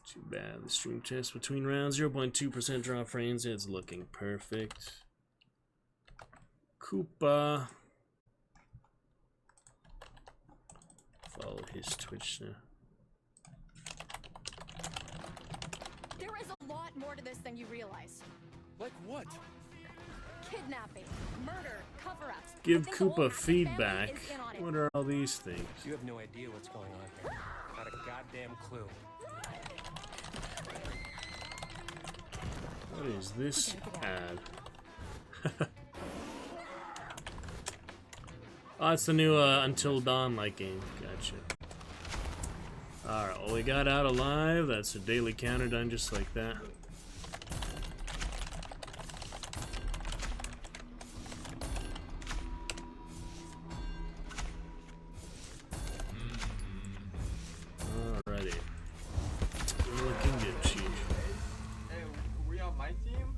Too bad. The stream test between rounds, 0.2% drop frames. It's looking perfect. Koopa. Follow his Twitch now. There is a lot more to this than you realize. Like what? Kidnapping, murder, cover-ups. Give I think the whole Koopa Aspen feedback. family is in on it. What are all these things? You have no idea what's going on here. Not a goddamn clue. What is this ad? Oh, it's the new Until Dawn like game. Gotcha. Alright, well, we got out alive. That's a daily counter done just like that. Alrighty. We're looking good, Chief. Hey, we on my team?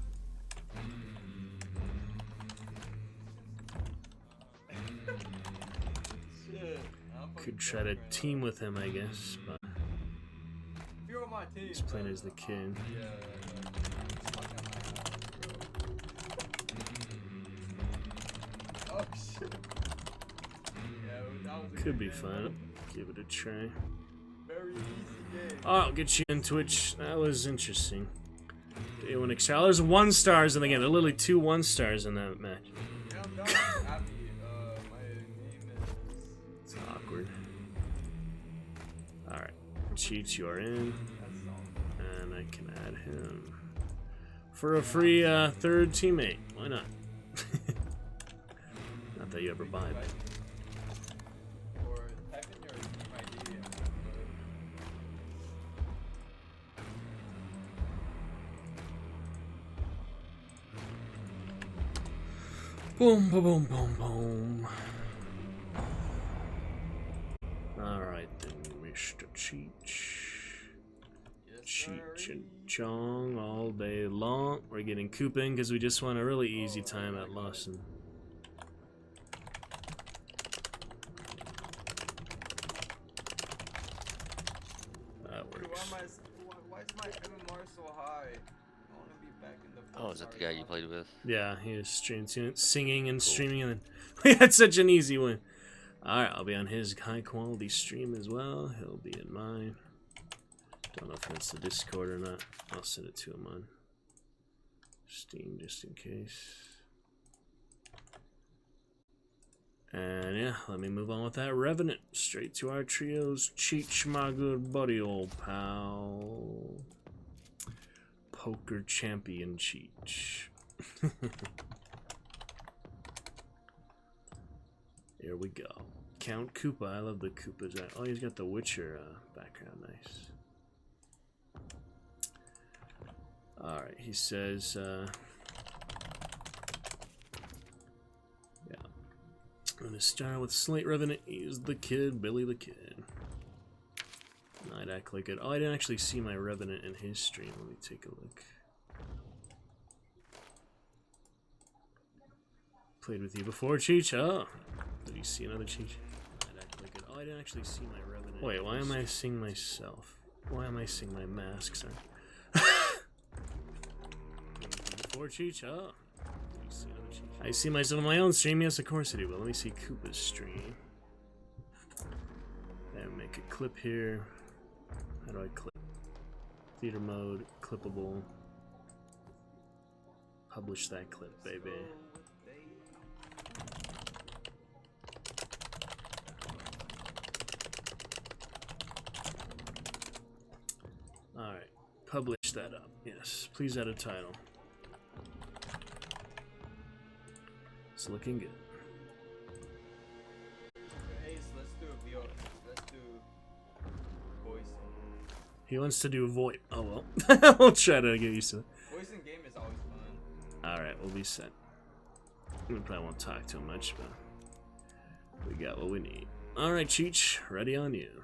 Could try to team with him, I guess, but If you're on my team, he's playing as the kid. yeah. Oh shit. Yeah, that was a Could good be game. fun. Give it a try. Very easy game. Oh, I'll get you in Twitch. That was interesting. Day 1 extra. There's 1 stars in the game. There are literally 2 1 stars in that match. Yeah, I'm done. Happy. My name is. It's awkward. Alright. Cheats, you are in. That's all. And I can add him for a free 3rd teammate. Why not? Not that you ever buy it. Or type in your team ID. Boom, boom, boom, boom, boom. Alright then, Mr. Cheech. Cheech and Chong all day long. We're getting Coop in because we just won a really easy time at Lawson. That Dude, works. why is my MMR so high? I want to be back in the. Oh, is that the guy you played with? Yeah, he was singing and streaming, and then we had such an easy win. Alright, I'll be on his high quality stream as well. He'll be in mine. Don't know if it's the Discord or not. I'll send it to him on Steam just in case. And yeah, let me move on with that Revenant. Straight to our trios. Cheech, my good buddy, old pal. Poker champion Cheech. Here we go. Count Koopa. I love the Koopas. Oh, he's got the Witcher background. Nice. Alright, he says, yeah. I'm gonna start with Slate Revenant. He's the kid, Billy the Kid. I'd act like it. Oh, I didn't actually see my Revenant in his stream. Let me take a look. Played with you before, Cheech? Oh. Did you see another Cheech? I'd act like it. Oh, I didn't actually see my Revenant. Wait, why am I seeing myself? Why am I seeing my masks on? Before Cheech? Oh. Did you see another Cheech? I see myself on my own stream? Yes, of course I do. But let me see Koopa's stream. Then make a clip here. How do I clip? Theater mode, clippable. Publish that clip, baby. Alright, publish that up. Yes, please add a title. It's looking good. Ace, let's do a VO. Let's do voice. He wants to do VoIP. Oh well. We'll try to get used to it. Voice in game is always fun. Alright, we'll be set. We probably won't talk too much, but we got what we need. Alright, Cheech, ready on you.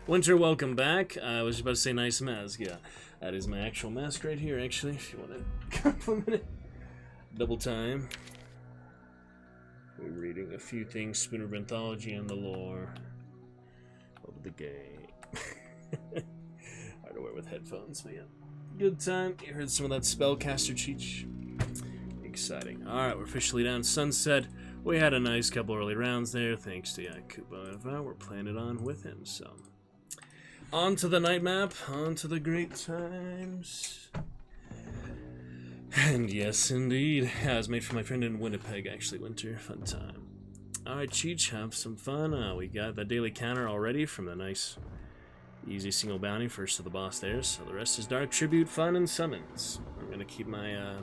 Winter, welcome back. I was about to say nice mask. Yeah, that is my actual mask right here, actually, if you want to compliment it. Double time. We're reading a few things, Spooner of Anthology and the lore of the game. Hard to wear with headphones, but yeah. Good time. You heard some of that Spellcaster Cheech. Exciting. Alright, we're officially down Sunset. We had a nice couple early rounds there, thanks to Koopa and Val. We're playing it on with him, so. On to the night map, on to the great times. And yes, indeed. Yeah, it was made for my friend in Winnipeg, actually, Winter. Fun time. Alright, Cheech, have some fun. We got the daily counter already from the nice, easy single bounty, first to the boss there. So the rest is Dark Tribute, Fun, and Summons. I'm going to keep my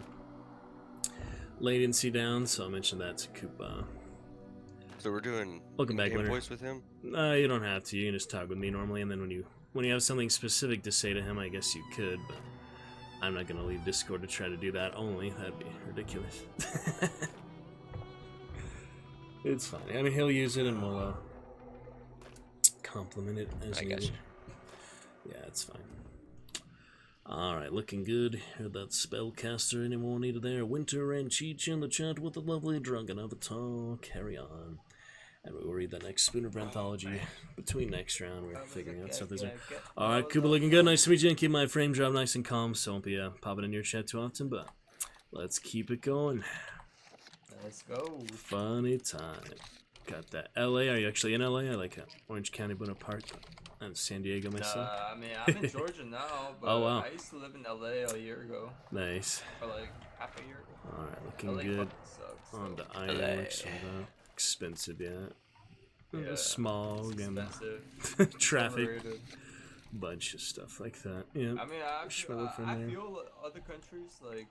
latency down, so I'll mention that to Koopa. So we're doing Welcome back, in-game Winter. voice with him? You don't have to. You can just talk with me normally, and then when you have something specific to say to him, I guess you could, but I'm not going to leave Discord to try to do that only. That'd be ridiculous. It's fine. I mean, he'll use it, and we'll compliment it as I needed. gotcha. Yeah, it's fine. Alright, looking good. Heard that spellcaster anyone needed there. Winter and Cheech in the chat with the lovely drunken avatar. Carry on. And we'll read the next Spooner anthology between next round. We're figuring out stuff. Yeah, Alright, Koopa looking good. Nice to meet you. And keep my frame drop nice and calm. So won't be popping in your chat too often. But let's keep it going. Let's go. Funny time. Got that. LA. Are you actually in LA? I like Orange County, Buena Park. And San Diego myself. I mean, I'm in Georgia now, but Oh, wow. I used to live in LA a year ago. Nice. Or like half a year ago. Alright, looking LA good. fucking sucks. On so- the ironworks, all that. Expensive, yeah. Yeah, Smog and expensive. traffic. Overrated. Bunch of stuff like that. Yeah. I mean, Schmiller from I there. feel other countries like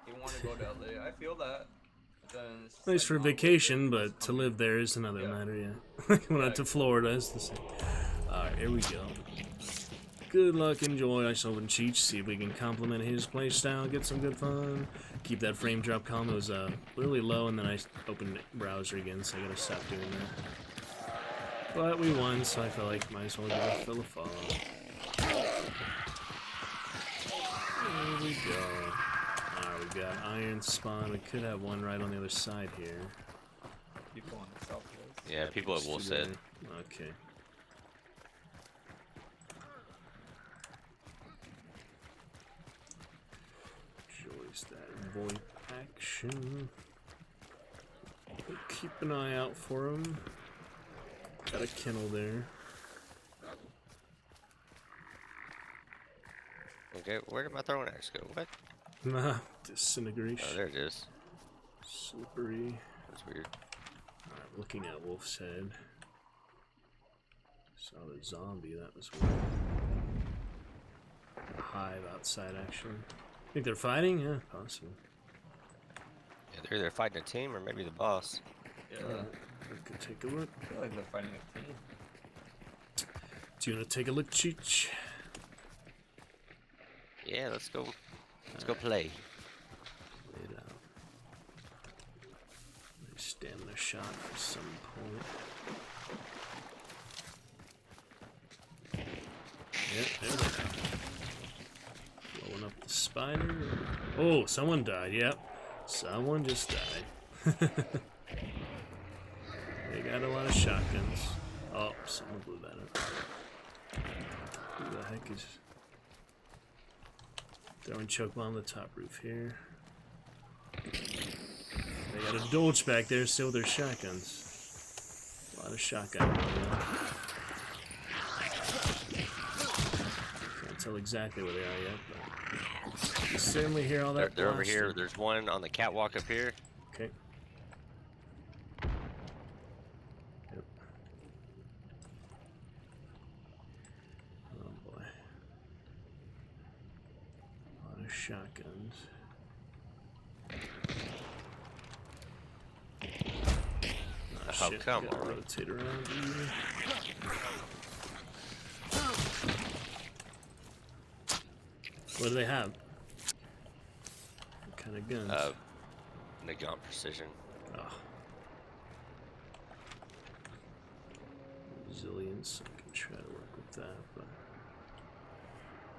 they want to go to LA. I feel that. Then it's just, Nice like, for not worth vacation, it. but Just to come live there is another Yeah. matter, yeah. Going out to Florida is the same. Alright, here we go. Good luck, enjoy. I shall open Cheech, see if we can complement his playstyle, get some good fun. Keep that frame drop calm. It was really low, and then I opened browser again, so I gotta stop doing that. But we won, so I felt like might as well go fill a fall. There we go. Alright, we got Iron Spawn. We could have one right on the other side here. People on the southwest. Yeah, people have Wolf said. Okay. Enjoys that VoIP action. We'll keep an eye out for him. Got a kennel there. Okay, where did my throwing axe go? What? Nah, Oh, disintegration. there it is. Slippery. That's weird. Alright, looking at Wolf's head. Saw the zombie, that was weird. A hive outside, actually. Think they're fighting? Yeah, possible. Yeah, they're either fighting a team or maybe the boss. Yeah. We could take a look. I feel like they're fighting a team. Do you want to take a look, Cheech? Yeah, let's go. Let's go play. Lay it out. Nice stamina shot at some point. Yep, there we go. Blowing up the spider. Oh, someone died. Yep. Someone just died. They got a lot of shotguns. Oh, someone blew that up. Who the heck is throwing choke bomb on the top roof here? They got a Dolch back there still with their shotguns. A lot of shotgun going on. Can't tell exactly where they are yet, but you certainly hear all that. They're over here. blasting. There's one on the catwalk up here. Okay. Yep. Oh boy. A lot of shotguns. Oh, come gotta on. rotate around here. What do they have? What kind of guns? Nagant Precision. Oh. Resilience. I can try to work with that, but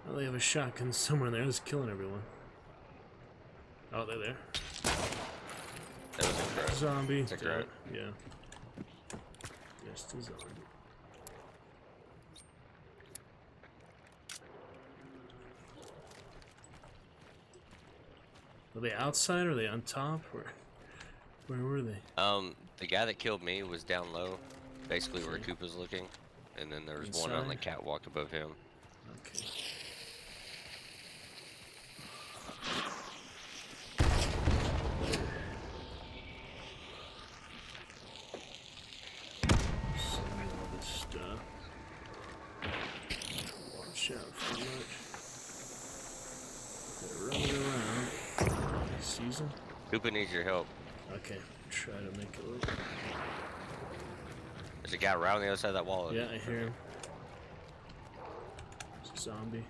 well, they have a shotgun somewhere in there that's killing everyone. Oh, they're there. That was a crow. Zombie. It's a crow. Yeah. Just a zombie. Are they outside or are they on top? Where were they? The guy that killed me was down low, basically where Koopa's looking, and then there was one on the Inside? catwalk above him. Okay. Selling all this stuff. Watch out for much. They're running around. Season? Koopa needs your help. Okay, try to make it look. There's a guy right on the other side of that wall. Yeah, I hear him. There's a zombie.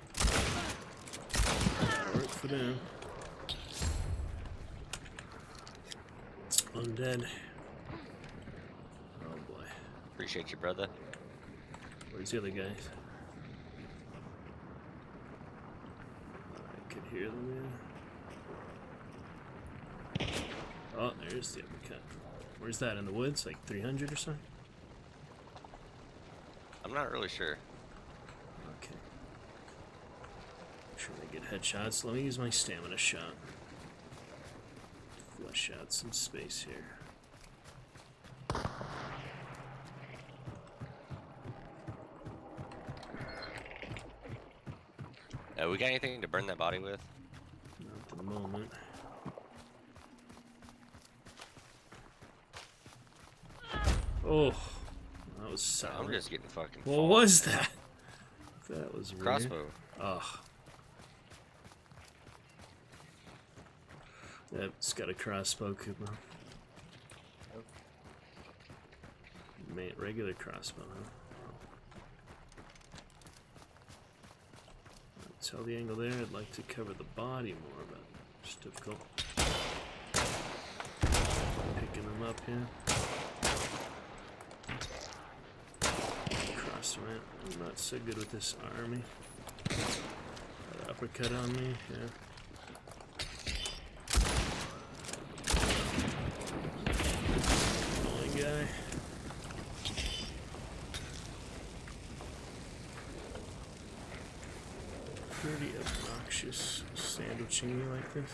Work for them. Undead. Oh boy. Appreciate you, brother. Where's the other guys? I could hear them there. Oh, there's the uppercut. Where's that? In the woods? Like 300 or something? I'm not really sure. Okay. Trying to get headshots. Let me use my stamina shot. Flush out some space here. We got anything to burn that body with? Not at the moment. Oh, that was solid. I'm just getting fucking. What fucked, was man. that? That was weird. Crossbow. Oh. Yep, it's got a crossbow, Koopa. Regular crossbow, huh? Tell the angle there. I'd like to cover the body more, but it's difficult. Picking them up here. Crossman. I'm not so good with this army. Got an uppercut on me. Yeah. Only guy. Pretty obnoxious sandwiching me like this.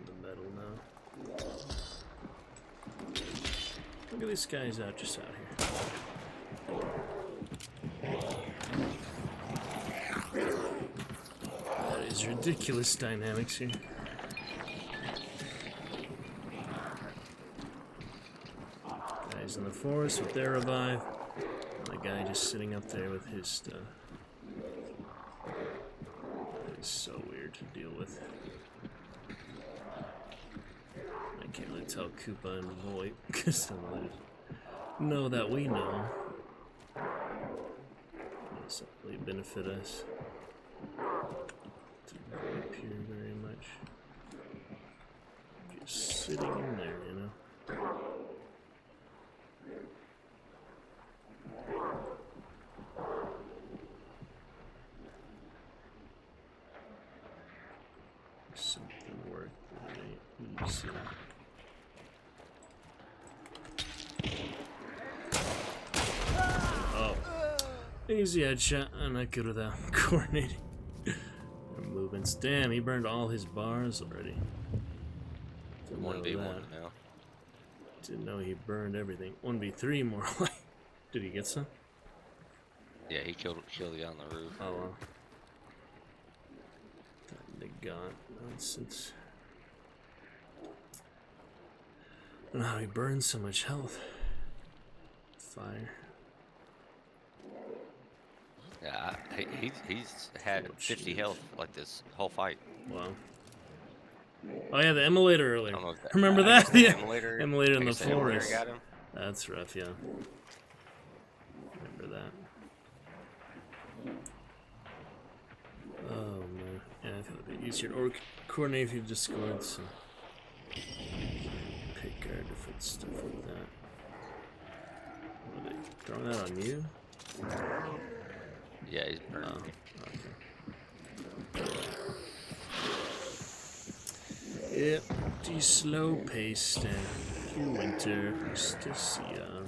The metal now. Look at these guys out just out here. That is ridiculous dynamics here. In the forest with their revive, and the guy just sitting up there with his stuff. It's so weird to deal with. I can't really tell Koopa and Void because they know that we know. Doesn't really benefit us. Didn't really appear very much. Just sitting in there, you know. Something worth it ain't easy. Oh. Easy headshot. I'm not good without coordinating. Movements. Damn, he burned all his bars already. Didn't know 1v1 that. now. Didn't know he burned everything. 1v3 more like. Did he get some? Yeah, he killed the guy on the roof. Oh well. They got nonsense. I don't know how he burns so much health. Fire. Yeah, he's had 50 health like this whole fight. Wow. Oh yeah, the emulator earlier. I don't know if that, Remember I that? guess the Yeah. Emulator, Emulator in I the guess emulator forest. got him. That's rough, yeah. Remember that. Oh man. Yeah, I thought it'd be easier to coordinate if you Discord, so pick our different stuff like that. What, are they throwing that on you? Yeah, he's burning. Oh, okay. Yep, the slow paced and winter. Still see I'll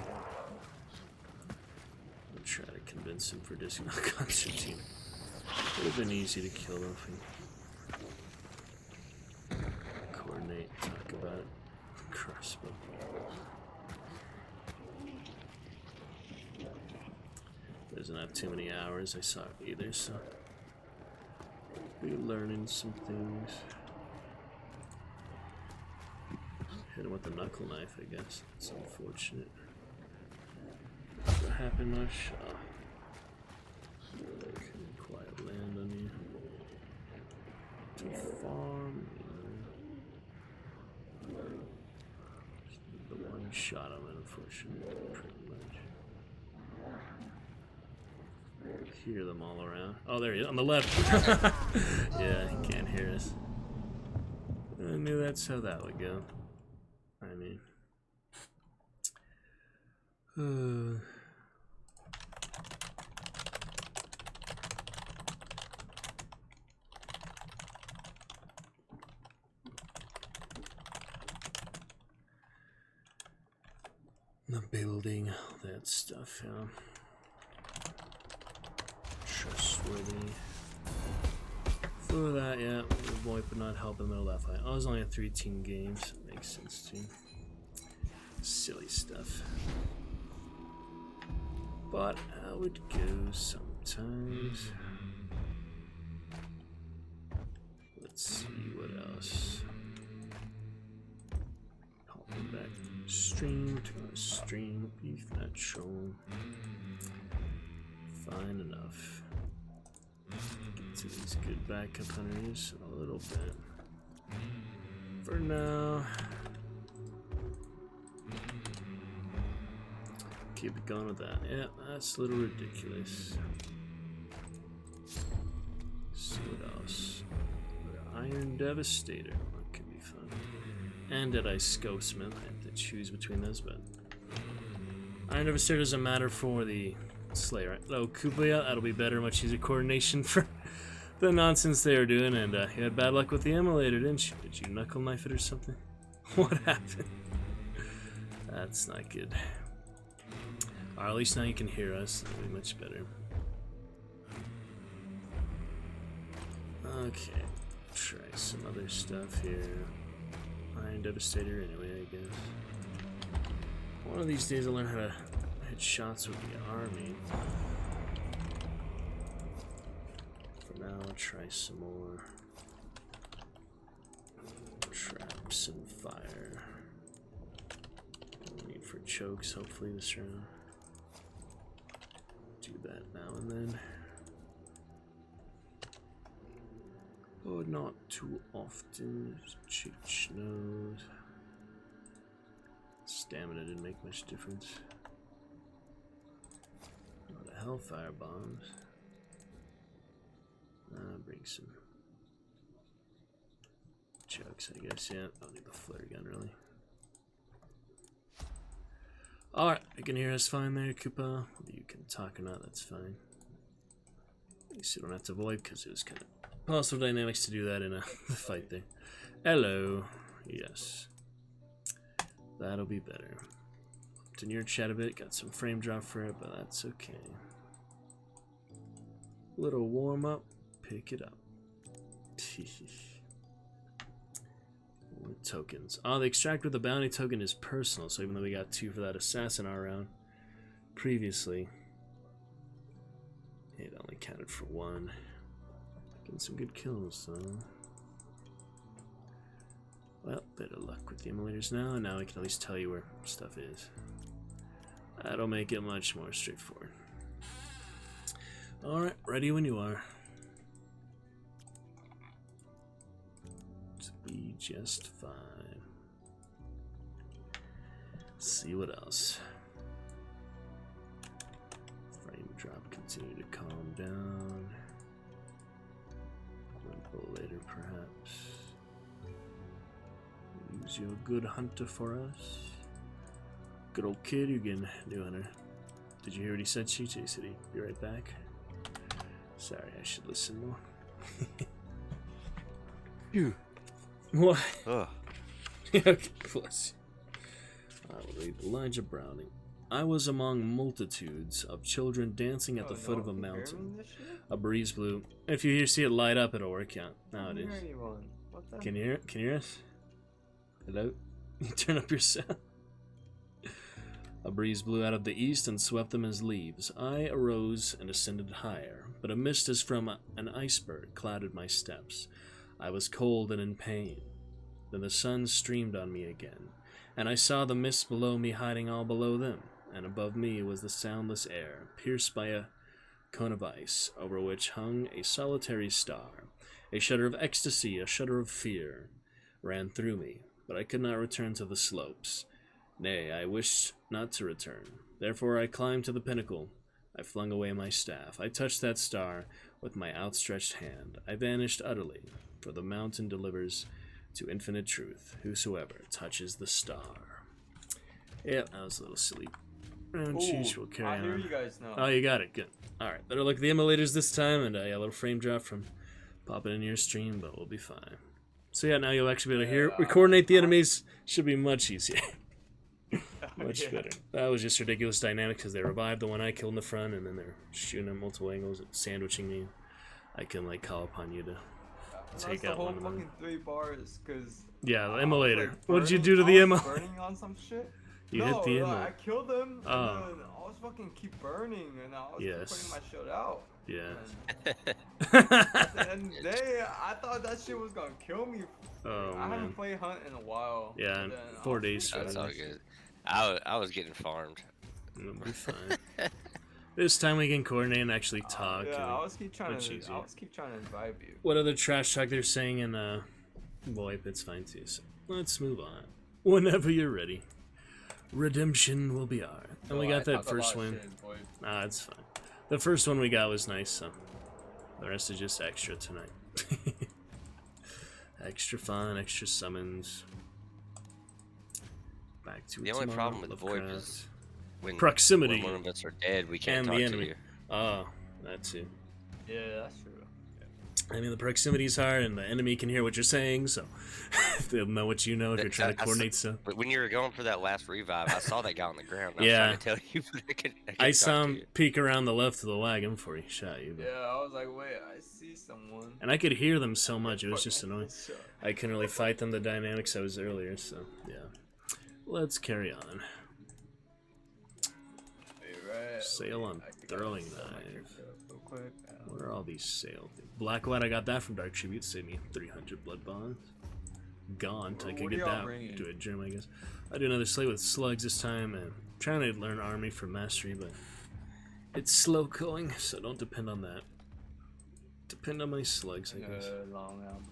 try to convince him for disc Constantine. Would have been easy to kill though if we coordinate, talk about it. Crossbow. Doesn't have too many hours, I saw it either, so be learning some things. Hit him with the knuckle knife, I guess. It's unfortunate. What happened much? Oh. Okay, quiet land on you. To farm. The one shot him, unfortunately, pretty much. Hear them all around. Oh, there he is, on the left. Yeah, he can't hear us. I knew that's how that would go. I mean, The building, all that stuff, yeah. Trustworthy. For that, yeah, the boy would not help in the middle of that fight. Oh, it was only a 3-team game, so it makes sense too. Silly stuff. But how it goes sometimes. Let's see what else. Hopping back stream to our stream, beef natural. Fine enough. Get to these good backup hunters in a little bit. For now, keep it going with that. Yeah, that's a little ridiculous. See what else? Iron Devastator. That could be fun. And Deadeye Scopesmith. I have to choose between those, but Iron Devastator doesn't matter for the Slayer. Right? Oh, Kublaya, that'll be better. Much easier coordination for the nonsense they were doing. And you had bad luck with the emulator, didn't you? Did you knuckle knife it or something? What happened? That's not good. Or at least now you can hear us. That'll be much better. Okay. Try some other stuff here. Iron Devastator anyway, I guess. One of these days I'll learn how to hit shots with the army. For now, I'll try some more traps and fire. No need for chokes, hopefully, this round. Do that now and then. But not too often. Cheech nose. Stamina didn't make much difference. A lot of Hellfire bombs. Bring some chucks, I guess. Yeah, don't need the flare gun really. Alright, you can hear us fine there, Koopa. Whether you can talk or not, that's fine. At least you don't have to avoid because it was kind of possible dynamics to do that in a fight there. Hello. Yes. That'll be better. Upped in your chat a bit, got some frame drop for it, but that's okay. Little warm up, pick it up. More tokens. Oh, the extract with the bounty token is personal, so even though we got 2 for that assassin our round previously, it only counted for 1. Getting some good kills though. Well, bit of luck with the emulators now, and now I can at least tell you where stuff is. That'll make it much more straightforward. Alright, ready when you are. To be just fine. See what else. Frame drop, continue to calm down. Grumble later, perhaps. Use your good hunter for us. Good old kid, you getting new hunter. Did you hear what he said, Chiche? Said he'd be right back. Sorry, I should listen more. You. What? Ugh. Okay, bless you. I will read Elijah Browning. I was among multitudes of children dancing at the foot of a mountain. A breeze blew. If you see it light up, it'll work out. Now it is. Can you hear it? Can you hear us? Hello? You turn up your sound. A breeze blew out of the east and swept them as leaves. I arose and ascended higher, but a mist as from an iceberg clouded my steps. I was cold and in pain. Then the sun streamed on me again, and I saw the mist below me hiding all below them, and above me was the soundless air, pierced by a cone of ice, over which hung a solitary star. A shudder of ecstasy, a shudder of fear, ran through me, but I could not return to the slopes. Nay, I wished not to return. Therefore I climbed to the pinnacle. I flung away my staff. I touched that star with my outstretched hand. I vanished utterly, for the mountain delivers to infinite truth whosoever touches the star. Yeah, that was a little silly. Round cheese will carry on. I hear you guys now. Oh, you got it. Good. Alright, better look at the emulators this time, and a little frame drop from popping in your stream, but we'll be fine. So yeah, now you'll actually be able to hear. We coordinate the enemies. Should be much easier. Much Much Yeah. better. That was just ridiculous dynamic because they revived the one I killed in the front, and then they're shooting at multiple angles, sandwiching me. I can like call upon you to take the out whole one of them. fucking 3 bars, cause Yeah, the I was, immolator. like, What did you burning- do to I the was immo? Burning on some shit. You no, hit the no, immo. I killed them. Oh. And then I was fucking keep burning, and I was Yes. putting my shield out. Yeah. And at the end of the day, I thought that shit was gonna kill me. Oh I man. haven't played Hunt in a while. Yeah, but in then I 4 was days like, That's straight. all good. I was getting farmed. It'll be fine. This time we can coordinate and actually talk. Yeah, and I was keep trying much to. easier. I was keep trying to revive you. what other trash talk they're saying in VoIP, it's fine too. So let's move on. Whenever you're ready. Redemption will be ours. And we Oh, I got that talk a first lot of win. shit, boy. Nah, it's fine. The first one we got was nice, so the rest is just extra tonight. Extra fun, extra summons. Back to The only tomorrow, problem with VoIP Lovecraft. is when Proximity. when one of us are dead, we can't And talk the to enemy. you. Oh, that too. Yeah, that's true. I mean, the proximity's hard, and the enemy can hear what you're saying, so they'll know what you know if you're trying to coordinate stuff. But when you were going for that last revive, I saw that guy on the ground. I Yeah. was trying to tell you, but I couldn't I talk saw to him you. peek around the left of the wagon before he shot you. But... Yeah, I was like, wait, I see someone. And I could hear them so much, it was just Fucking annoying. shot. I couldn't really fight them, the dynamics I was earlier, so yeah. Let's carry on. Right. Sail on I think I throwing set my knife. character up real quick. Where are all these sail? Black White, I got that from Dark Tribute, saved me 300 blood bonds. Gaunt, I What could are get y'all that bringing? to a gym, I guess. I do another slate with slugs this time, and I'm trying to learn army for mastery, but it's slow going, so don't depend on that. Depend on my slugs, I guess. Long album.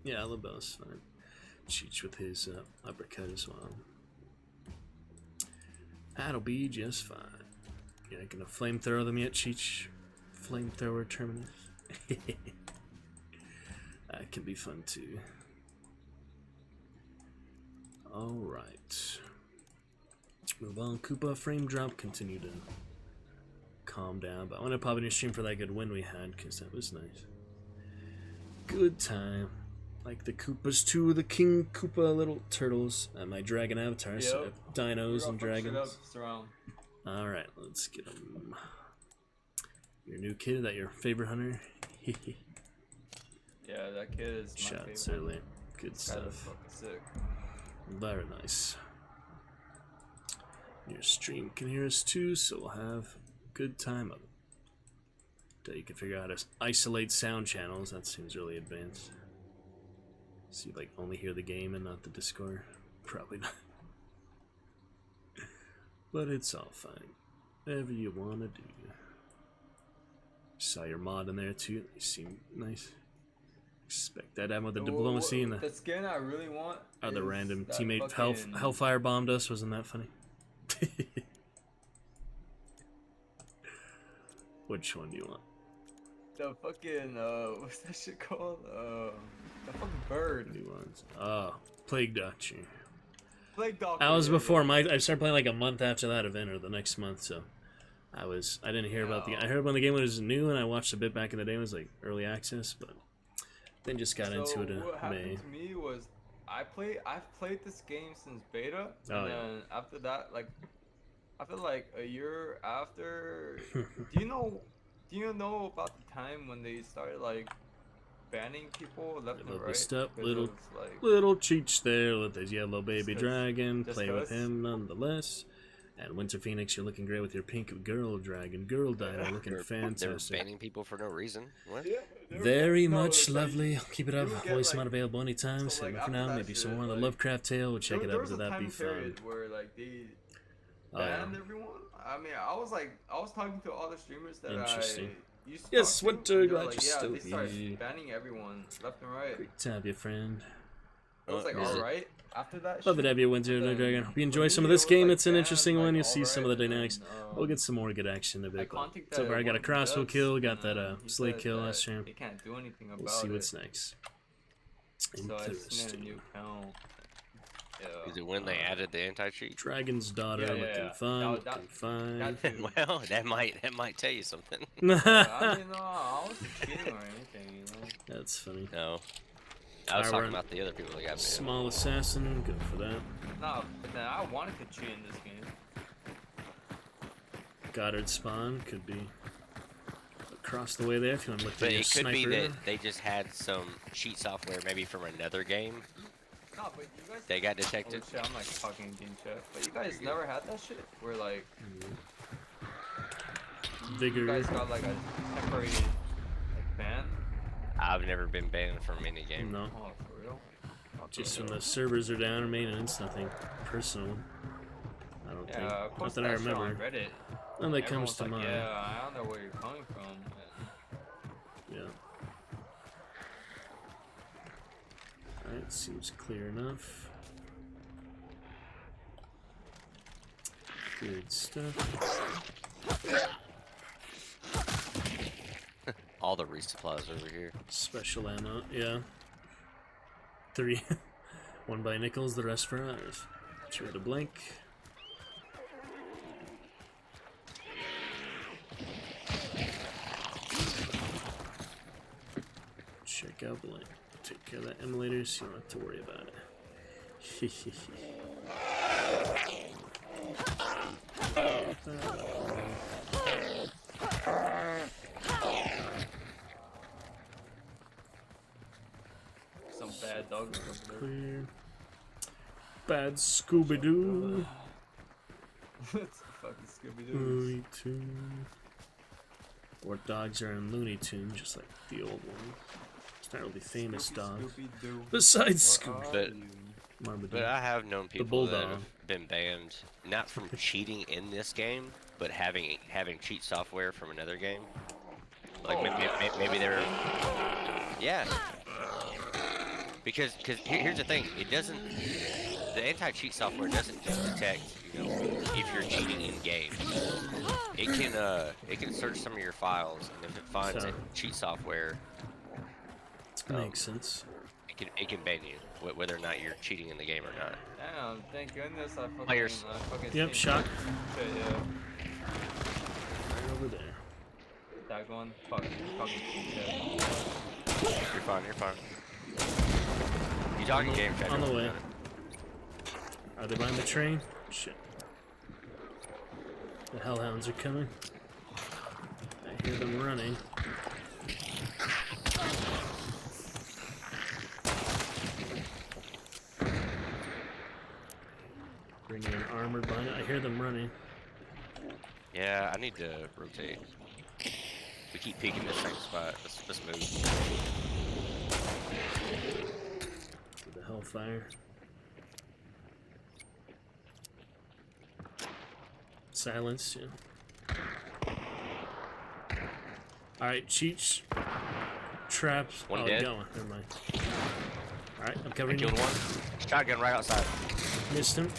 Yeah, LaBelle's fine. Cheech with his uppercut as well. That'll be just fine. You're not gonna flamethrower them yet, Cheech? Flamethrower Terminus? That can be fun too. Alright. Move on. Koopa frame drop. Continue to calm down. But I want to pop in your stream for that good win we had, because that was nice. Good time. Like the Koopas too, the King Koopa little turtles. My dragon avatar, so I have dinos and dragons. Alright, let's get them. Your new kid, that your favorite hunter? Yeah, that kid is my Shots favorite. earlier. Good That is stuff. fucking sick. Very nice. Your stream can hear us too, so we'll have a good time of it. That you can figure out how to isolate sound channels, that seems really advanced. So you like only hear the game and not the Discord? Probably not. But it's all fine. Whatever you wanna do. Saw your mod in there too. You seem nice. Expect that to happen with the diplomacy and The skin I really want. the is random that teammate fucking- Hellfire bombed us. Wasn't that funny? Which one do you want? The fucking what's that shit called? The fucking bird. New ones. Oh, Plague Doctor. Plague Doctor. That was yeah, before yeah. I started playing like a month after that event or the next month, so I didn't hear about I heard when the game was new and I watched a bit back in the day. It was like early access, but then just got into it in what happened May. to me was I've played this game since beta, Oh, and yeah. then after that, like after like a year after, do you know about the time when they started like banning people left and Little right? step, 'Cause little- it was, like, Little Cheech there with his yellow baby Just 'cause- dragon. just Play with 'cause. him nonetheless. And Winter Phoenix, you're looking great with your pink girl dragon, girl dino, looking They're fantastic. banning people for no reason. What? yeah, they were- Very no, much it's like- lovely. Keep it up. you would get, Voice like- not available anytime. so, So like, for after now, that maybe some shit, more on the like, Lovecraft tale. We'll check it there out. was So a that'd be time fun. period where like they Oh, yeah. banned everyone. I mean, I was talking to all the streamers that Interesting. I used to Yes, talk to, Winter, and they were glad like, you're yeah, still they started here. banning everyone left and right. Great to have you, friend. I was like, Is it- alright. After that, Love it, shit, have you, Winter then Dragon. Hope you for enjoy me, some of it this was, game. like, It's an banned, interesting like, one. You'll see some of the alright, and dynamics. then, We'll get some more good action in a I bit. but contacted So far, I got one a of the crossbow devs, kill. Got and, that he slate said kill that last stream. They can't do anything about We'll see it. what's next. So I just made a Interesting. new account. Yeah. Is it when they added the anti-cheat? Dragon's daughter Yeah, yeah, looking yeah. fine. That- Looking fine. that too. Well, that might tell you something. I mean, no, I wasn't cheating or anything, you know. That's funny. No. I was Alright, talking we're about the other people that got banned. Small assassin, good for that. No, but then I wanted to cheat in this game. Goddard spawn could be across the way there if you want to look But at your it could be sniper. that they just had some cheat software, maybe from another game. No, but you guys. They got Oh detected. shit, I'm like talking in chat. But you guys never had that shit where like you Vigor. guys got like a temporary like ban. I've never been banned from any game. No, Oh, for real? Oh, just for when real. the servers are down or maintenance, nothing personal. I don't Yeah, think. of Not course that I that shit on remember. Reddit. None that comes Everyone's to like, mind. yeah, I don't know where you're coming from. Yeah. Alright, seems clear enough. Good stuff. All the resupplies over here. Special ammo, yeah. 3. 1 by Nichols, the rest for ours. Sure to blink. Check out Blink. Take care of that emulator so you don't have to worry about it. Some bad dogs over Clear. Bad Scooby-Doo. there. It's fucking Scooby Doo. Looney Tune. Or dogs are in Looney Tune, just like the old one. It's not really famous dog. Scooby Doo. Besides Scooby. But Marmaduke. but I have known people that bulldog. have been banned not from cheating in this game, but having cheat software from another game. Like maybe they're because here's the thing, it doesn't, the anti-cheat software doesn't just detect, you know, if you're cheating in game. It can search some of your files, and if it finds So- a cheat software, Makes sense. it can ban you whether or not you're cheating in the game or not. Damn, thank goodness I fucking, Players. fucking Yep, seen shot. Shit, yeah. Right over there. That one, fucking shit. You're fine. You talking game chat? On the don't way. worry about it. Are they behind the train? Shit. The hellhounds are coming. I hear them running. Bringing an armored bind. I hear them running. Yeah, I need to rotate. We keep peeking this same spot. Let's move. To the hellfire. Silence, yeah. Alright, cheats. Traps. One oh, dead. you got one. Never mind. Alright, I'm I covering you. killed one. Shotgun right outside. Missed him.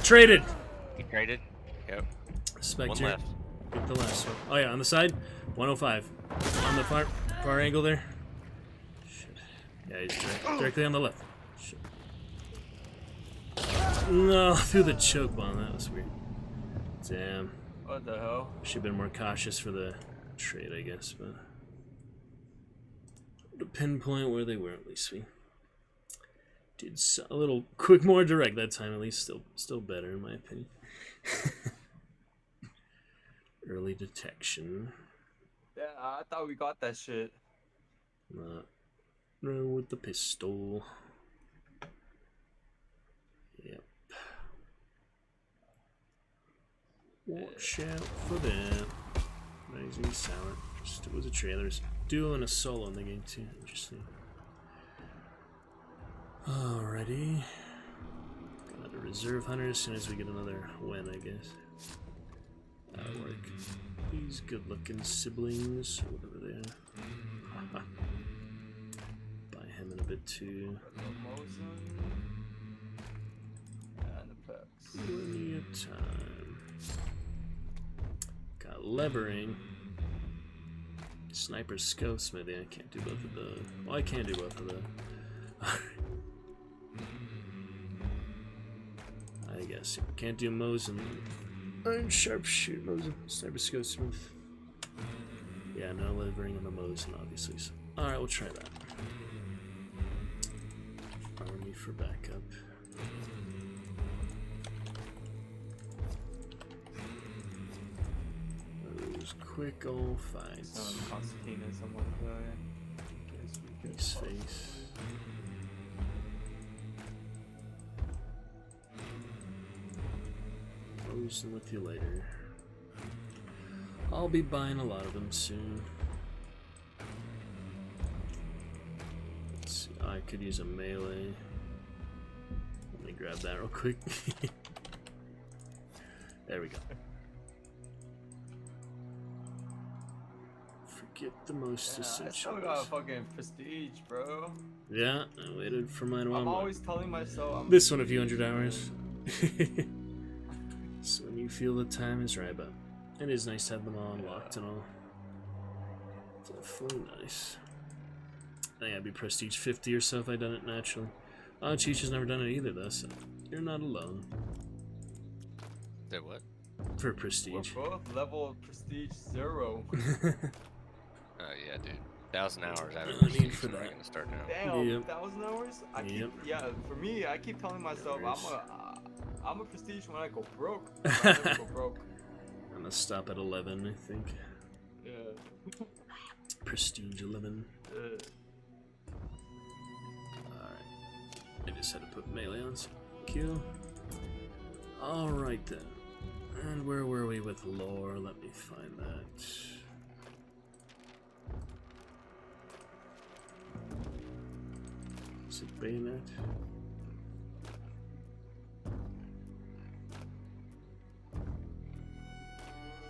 Traded! He traded. Yep. Spectre. One left. Get the last one. Oh yeah, on the side. 105. On the far angle there. Shit. Yeah, he's directly on the left. Shit. No, through the choke bomb. That was weird. Damn. What the hell? Should've been more cautious for the trade, I guess, but to pinpoint where they were, at least we did a little quick, more direct that time. At least, still better in my opinion. Early detection. Yeah, I thought we got that shit. Not run with the pistol. Yep. Watch out for that. Rising Sour. Just was a trailer. There's a duo and a solo in the game too. Interesting. Alrighty. Got a reserve hunter as soon as we get another win, I guess. That'll work. These good-looking siblings, or whatever they are. Buy him in a bit too. And the pecs. Plenty of time. Got levering. Sniper scope smithy. I can't do both of those. Well, I can do both of those. I guess can't do Mosin. I'm sharpshoot Mosin. Sniper scope smith. Yeah, no levering on the Mosin, obviously. So. All right, we'll try that. for backup. Those quick old fights. Constantine and someone. Guess we could His fuck. face. Closing with you later. I'll be buying a lot of them soon. Let's see. I could use a melee. Let me grab that real quick. There we go. Forget the most Yeah, I essential. still got fucking prestige, bro. Yeah, I waited for mine I'm one. always telling myself I'm This one a few hundred hours. So when you feel the time is right, but it is nice to have them all unlocked and all. Definitely nice. I think I'd be prestige 50 or so if I'd done it naturally. Oh, Cheech has never done it either though, so you're not alone. Say what? For we're prestige. both level prestige 0. Oh yeah, dude. 1,000 hours out of No need prestige. for I'm that. gonna start now. Damn, Yep. 1,000 hours? Yep. Yeah, for me, I keep telling myself Hours. I'm a prestige when I go broke. But I never go broke. I'm gonna stop at 11, I think. Yeah. Prestige 11. Uh, Alright. I just had to put melee on. So kill. Alright then. And where were we with lore? Let me find that. Is it Bayonet?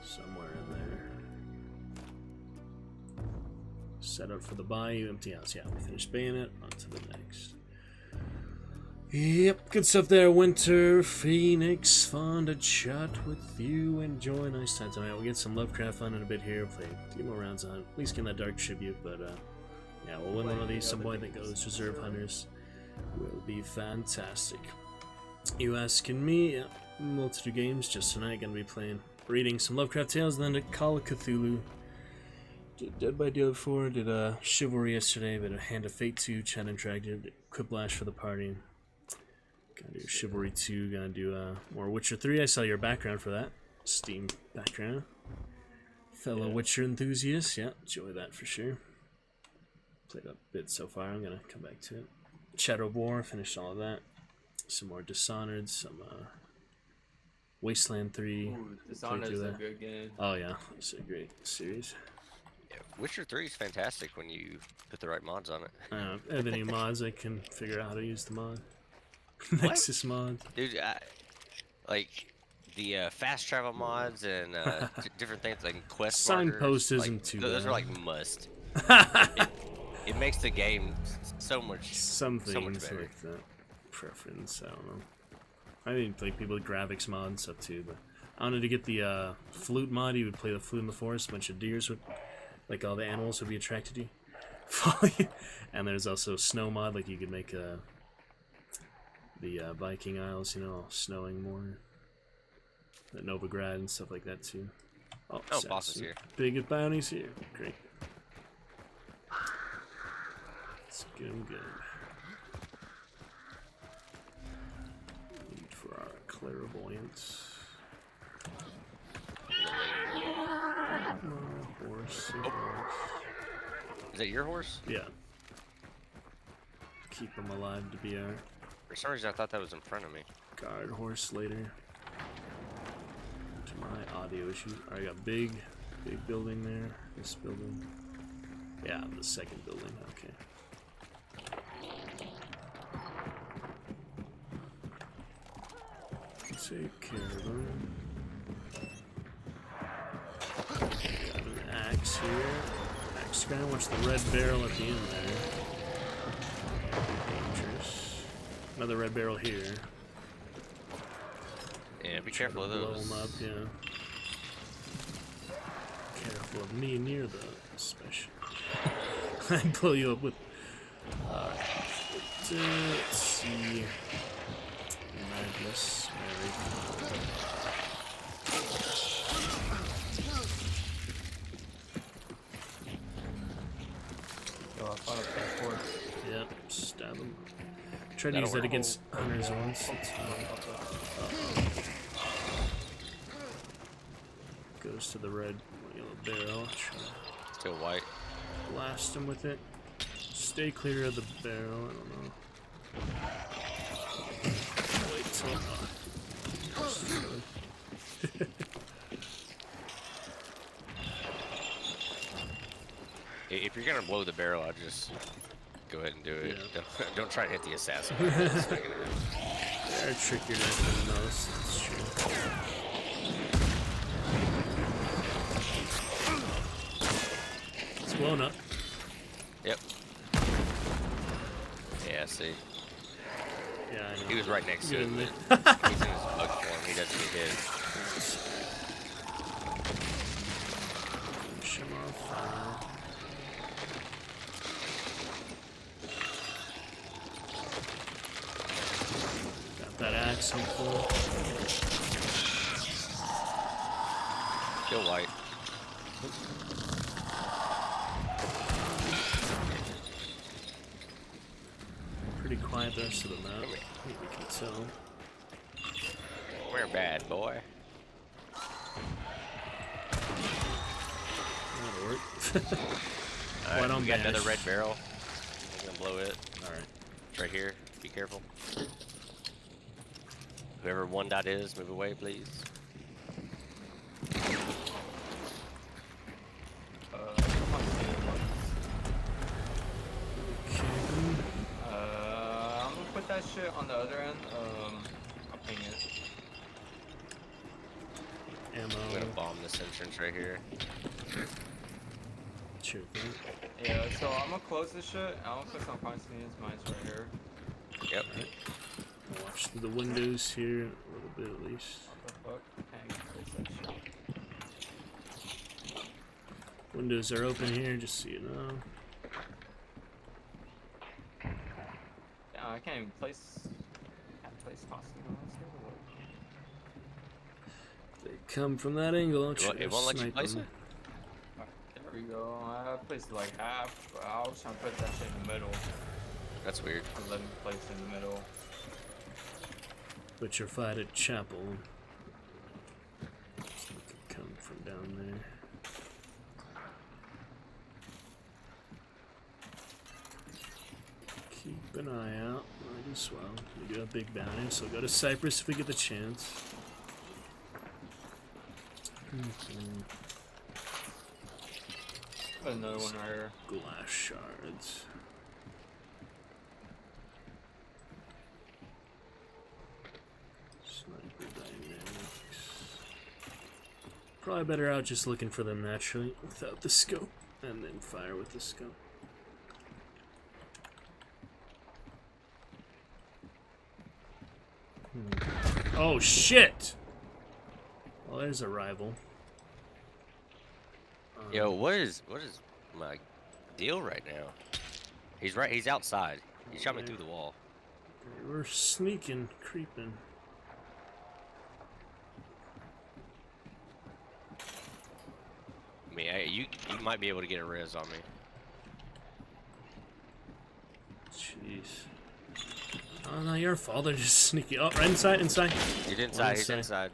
Somewhere in there. Set up for the bayou, empty house. Yeah, we finished Bayonet. On to the next. Yep, good stuff there, Winter Phoenix. Fun to chat with you. Enjoy. Nice time tonight. We'll get some Lovecraft fun in a bit here. Play a few more rounds on it. At least get that Dark Tribute, but yeah, we'll win one of these. Some boy that goes Reserve Hunters will be fantastic. You asking me? Yeah, multitude games just tonight. Gonna be playing, reading some Lovecraft Tales, and then to Call of Cthulhu. Did Dead by Daylight 4, did Chivalry yesterday, but a Hand of Fate 2, Chat Interactive, Quiplash for the party. Gonna do Chivalry 2, gonna do more Witcher 3. I saw your background for that. Steam background. Fellow Witcher enthusiast, yeah, enjoy that for sure. Played a bit so far, I'm gonna come back to it. Shadow of War, finished all of that. Some more Dishonored, some Wasteland 3. ooh, played Dishonored through is a that. good game. Oh yeah, it's a great series. Yeah, Witcher 3 is fantastic when you put the right mods on it. I have any mods I can figure out how to use the mod. Nexus mod. Dude, like the fast travel mods and different things like quest Signpost markers, isn't like, too those bad. are like must. It makes the game so much Some so much things better. like that. Preference, I don't know. I think like people with graphics mod and stuff too, but I wanted to get the flute mod. You would play the flute in the forest, a bunch of deers would, like all the animals would be attracted to you. And there's also snow mod, like you could make the Viking Isles, you know, all snowing more. The Novigrad and stuff like that too. Oh, boss is Assassin. here. Biggest bounties here. Great. It's good. Need for our clairvoyance. Horse. Is that your horse? Yeah. Keep them alive to be our For some reason, I thought that was in front of me. guard horse later. To my audio issue. I got big building there. This building. Yeah, the second building. Okay. Take care of them. Got an axe here. Axe guy. Watch the red barrel at the end there. Dangerous. Another red barrel here. Yeah, be careful of Blow those. them up, yeah. Careful of me near the special. I blow you up with. Alright. Let's see. Madness. Mary. So I found a passport. Yep, stab him. Tried to That'll use that work. against hunters once. It's fine. Goes to the red yellow barrel. Try to Still white. blast him with it. Stay clear of the barrel. I don't know. Wait till. If you're gonna blow the barrel, I'd just go ahead and do it. Yeah. Don't try to hit the assassin. It's not gonna hurt. They're trickier than most. That's true. It's blown up. Yep. Yeah, see. Yeah, I know. He was right next to Get it. in there. But he's in his bug form. He doesn't get hit. Finish him off. Got that axe hopefully. Still white. Pretty quiet the rest of the map. We can tell. We're bad, boy. That'll work. Alright, White on we got another banish. red barrel. I'm gonna blow it. Alright. It's right here. Be careful. Whoever 1 dot is, move away, please. I'm gonna put that shit on the other end. I'll ping it. I'm Ammo. gonna bomb this entrance right here. Sure thing. Yeah, so I'm gonna close this shit. I'm gonna put some Constantine's mines right here. Yep. I'll watch through the windows here a little bit at least. What the fuck? Can't close that shit. Windows are open here, just so you know. Yeah, I can't even place. Can't place Constantine. They come from that angle. I'll try It to won't let you snipe place them. it? There we go. I placed like half. But I was trying to put that shit in the middle. That's weird. I let me place it in the middle. But your fight at chapel. So it could come from down there. Keep an eye out. Might as well. We do have big bounty, so go to Cyprus if we get the chance. Put another one right here. Glass shards. Sniper dynamics. Probably better out just looking for them naturally without the scope, and then fire with the scope. Oh shit! Well, there's a rival. Yo, what is my deal right now? He's outside. He shot me through the wall. We're sneaking, creeping. I mean, you might be able to get a res on me. Jeez. Oh, not your fault. They're just sneaky. Oh, right inside, inside. He's inside. He's inside.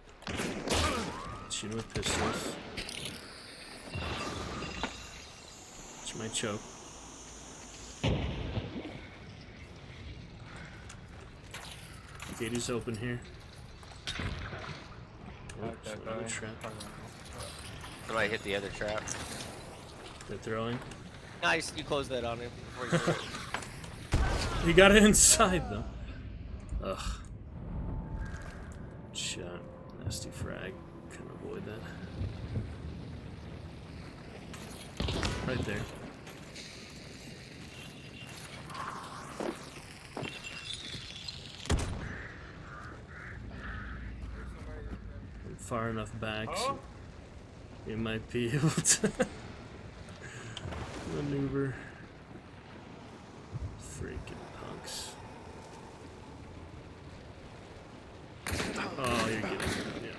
Shooting with pistols. Which might choke. Gate is open here. Oh, Got that another guy. trap. Somebody hit the other trap. They're throwing. Nice. You closed that on him before you threw it. He got it inside though. Ugh. Shot. Nasty frag. Can avoid that. Right there. I'm far enough back so you might be able to maneuver. Freaking punks. Oh, you're getting it, yeah.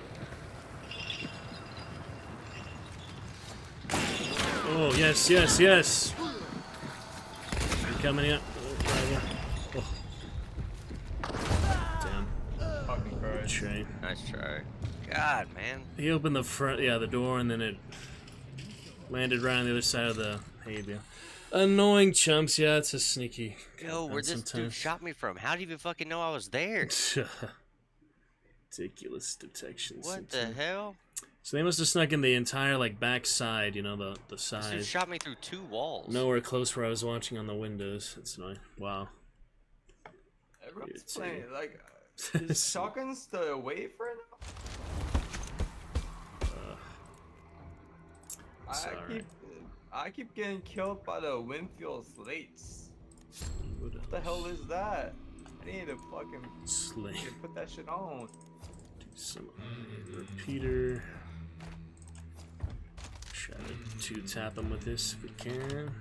Oh, yes, yes, yes! You're coming in. Oh, Good try. Nice try. God, man. He opened the front, yeah, the door, and then it landed right on the other side of the hay bale. Annoying chumps, yeah, it's a sneaky. Yo, where this dude sometimes. shot me from? How did he even fucking know I was there? Ridiculous detection. What the hell? So they must have snuck in the entire like back side, you know, the This side. dude shot me through 2 walls. Nowhere close where I was watching on the windows. It's annoying. Wow. Everyone's It's playing like. Is shotguns the wave right now? Sorry. I keep getting killed by the Winfield slates. What the hell is that? I need to fucking Slay. put that shit on. Do some repeater. Try to tap him with this if we can.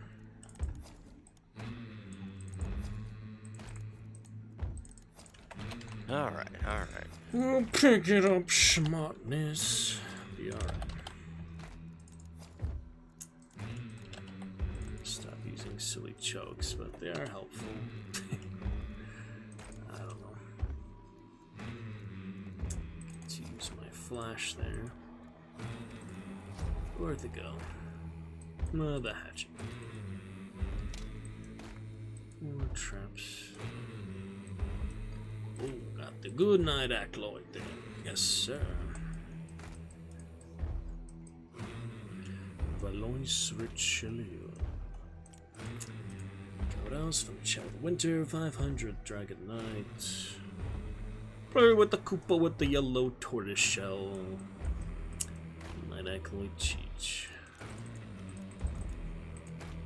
Alright. We'll pick it up, smartness. Be alright. Stop using silly chokes, but they are helpful. I don't know. Let's use my flash there. Where'd it go? No, the hatchet. More traps. Oh, got the good night acolyte there. Yes, sir. Valois Richelieu. What else from Child of Winter? 500 Dragon Knight. Play with the Koopa with the yellow tortoise shell. Night acolyte Cheech.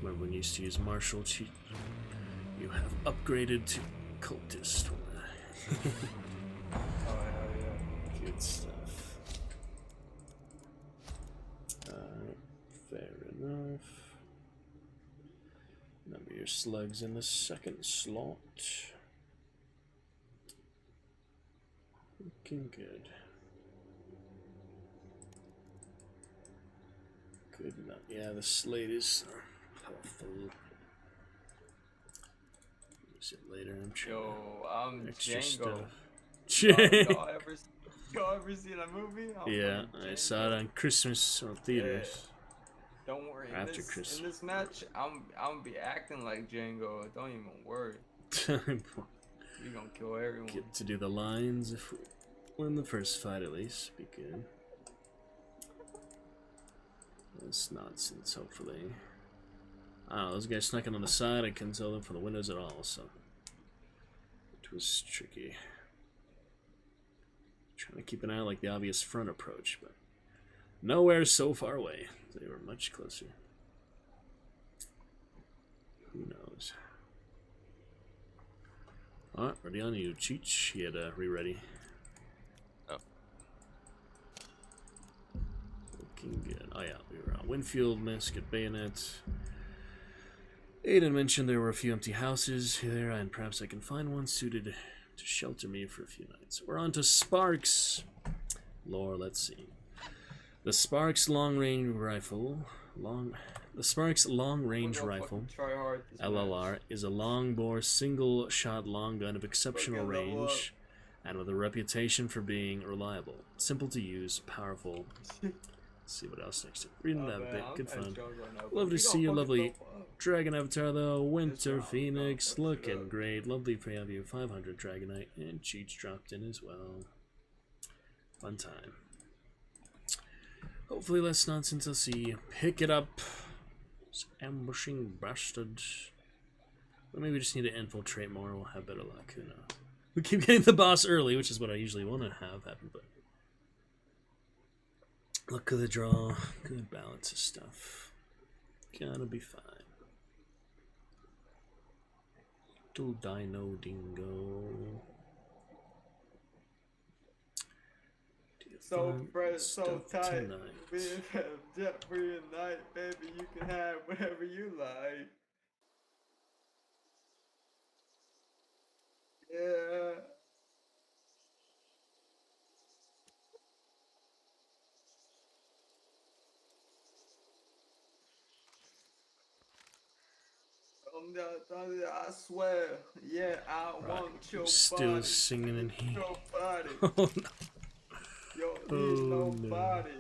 Remember when you used to use martial Cheech? You have upgraded to cultist. Oh hell yeah. Good stuff. Fair enough. Number your slugs in the second slot. Looking good. Good enough. Yeah, the slate is helpful. Use it later, I'm sure. Yo, I'm Extra Django. stuff. Y'all ever see that movie? Yeah, I Django. saw it on Christmas on theaters. Don't worry. After Christmas. In this match, I'm gonna be acting like Django. Don't even worry. We gonna kill everyone. Get to do the lines if we win the first fight at least. Be good. That's nonsense, hopefully. I don't know, those guys snuck in on the side, I couldn't tell them from the windows at all, so it was tricky. Trying to keep an eye on like the obvious front approach, but nowhere so far away. They were much closer. Who knows? Alright, ready on you, Cheech. He had re-ready. Oh. Looking good. Oh yeah, we were on Winfield, Musket, Bayonet. Aiden mentioned there were a few empty houses here, and perhaps I can find one suited to shelter me for a few nights. We're on to Sparks. Lore, let's see. The Sparks long-range rifle, the Sparks long-range rifle, LLR, is a long-bore, single-shot long gun of exceptional range, and with a reputation for being reliable, simple to use, powerful. Let's see what else next to reading that bit. Good fun. Love to see your lovely Dragon Avatar though. Winter Phoenix looking great. Lovely to have you. 500 Dragonite and Cheech dropped in as well. Fun time. Hopefully less nonsense. I'll see you pick it up. It's ambushing bastards. But maybe we just need to infiltrate more. We'll have better luck. Who knows? We keep getting the boss early, which is what I usually want to have happen, but luck of the draw, good balance of stuff. Gonna be fine. Little Dino Dingo. So fresh, so Stuff tight. tonight. We have jet for your night, baby. You can have whatever you like. Yeah. I swear, yeah, I want your Still body. singing in here. Your body. Oh no. Yo, Oh, leave no. nobody.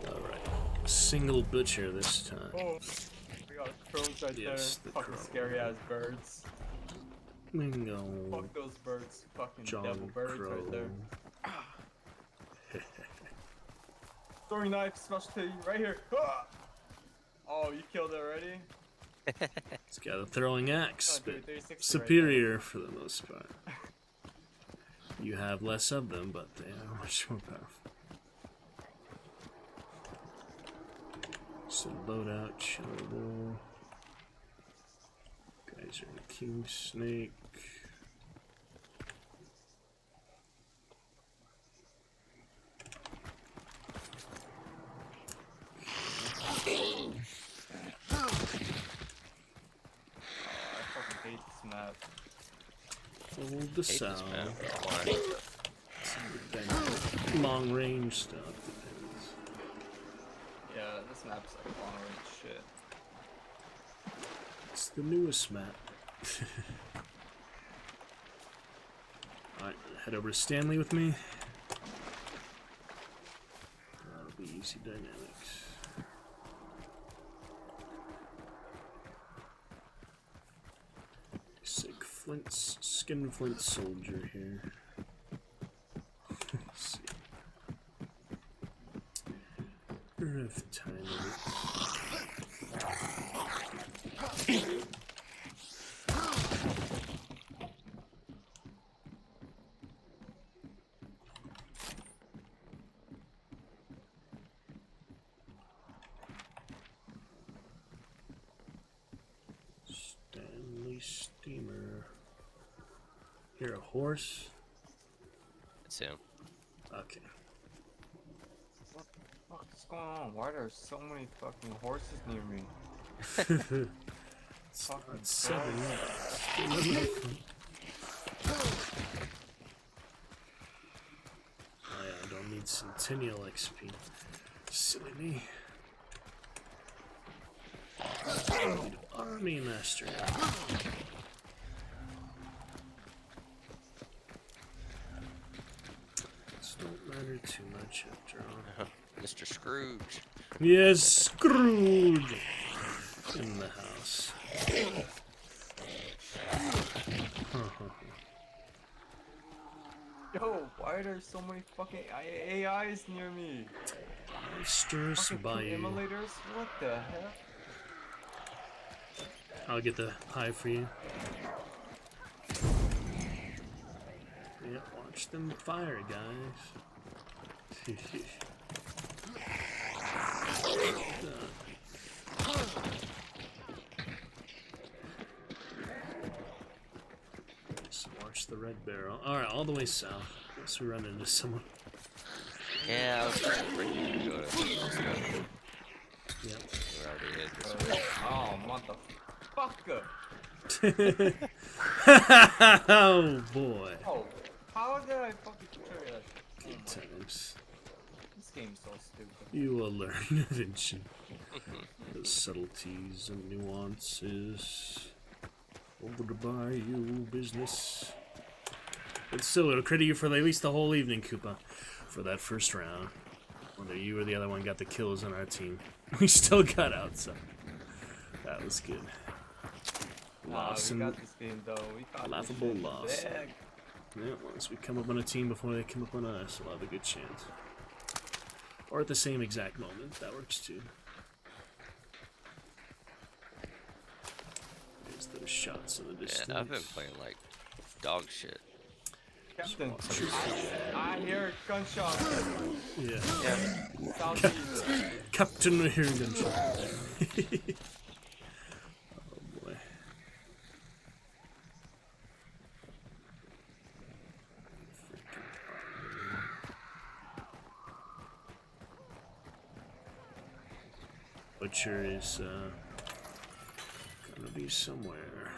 Alright. Single butcher this time. Oh, we got crows right Yes, there. the Fucking crow. scary ass birds. Bingo. Fuck those birds. Fucking John devil birds Crow. right there. Throwing knife, smash to you right here. Ah! Oh, you killed it already? It's got a throwing axe, Oh, dude, but 360 right superior for the most part. You have less of them, but they are much more powerful. So loadout, chillable. Guys are in King Snake. I fucking hate this map. Hold the Hate this sound. map. Why? Long range stuff depends. Yeah, this map's like long range shit. It's the newest map. Alright, head over to Stanley with me. That'll be easy dynamics. Sick Flint's Skinflint soldier here. Let's see. Rough time of it. Stanley Steamer. You're a horse? It's him. Okay. What the fuck is going on? Why are there so many fucking horses near me? It's Fucking not 7 Christ. yet. Still enough. Oh yeah, I don't need Centennial XP. Silly me. I need Army Master. This don't matter too much after all. Mr. Scrooge. Yes, Scrooge in the house. Yo, why are there so many fucking AIs near me? Stirs Fucking by two you. immolators? What the heck? I'll get the high for you. Yeah, watch them fire, guys. Just watch the red barrel. Alright, all the way south. Unless we run into someone. Yeah, I was trying to bring you to go to. Yep. We're already in this way. Oh, motherfucker! Oh boy. Oh, how did I fucking betray that? Oh Good my, times. this game's so stupid. You will learn eventually. The subtleties and nuances. Over the bayou business. But still, it'll credit you for at least the whole evening, Koopa. For that first round. Whether you or the other one got the kills on our team. We still got out, so. That was good. Lost we and got this game though. We got laughable this shit loss. bag. yeah, once we come up on a team before they come up on us, we'll have a good chance. Or at the same exact moment, that works too. There's those shots in the distance. Yeah, I've been playing like dog shit. Captain, Swatch. I hear gunshots. Yeah. Southeast. Captain here gunshot. Oh boy. Butcher is gonna be somewhere.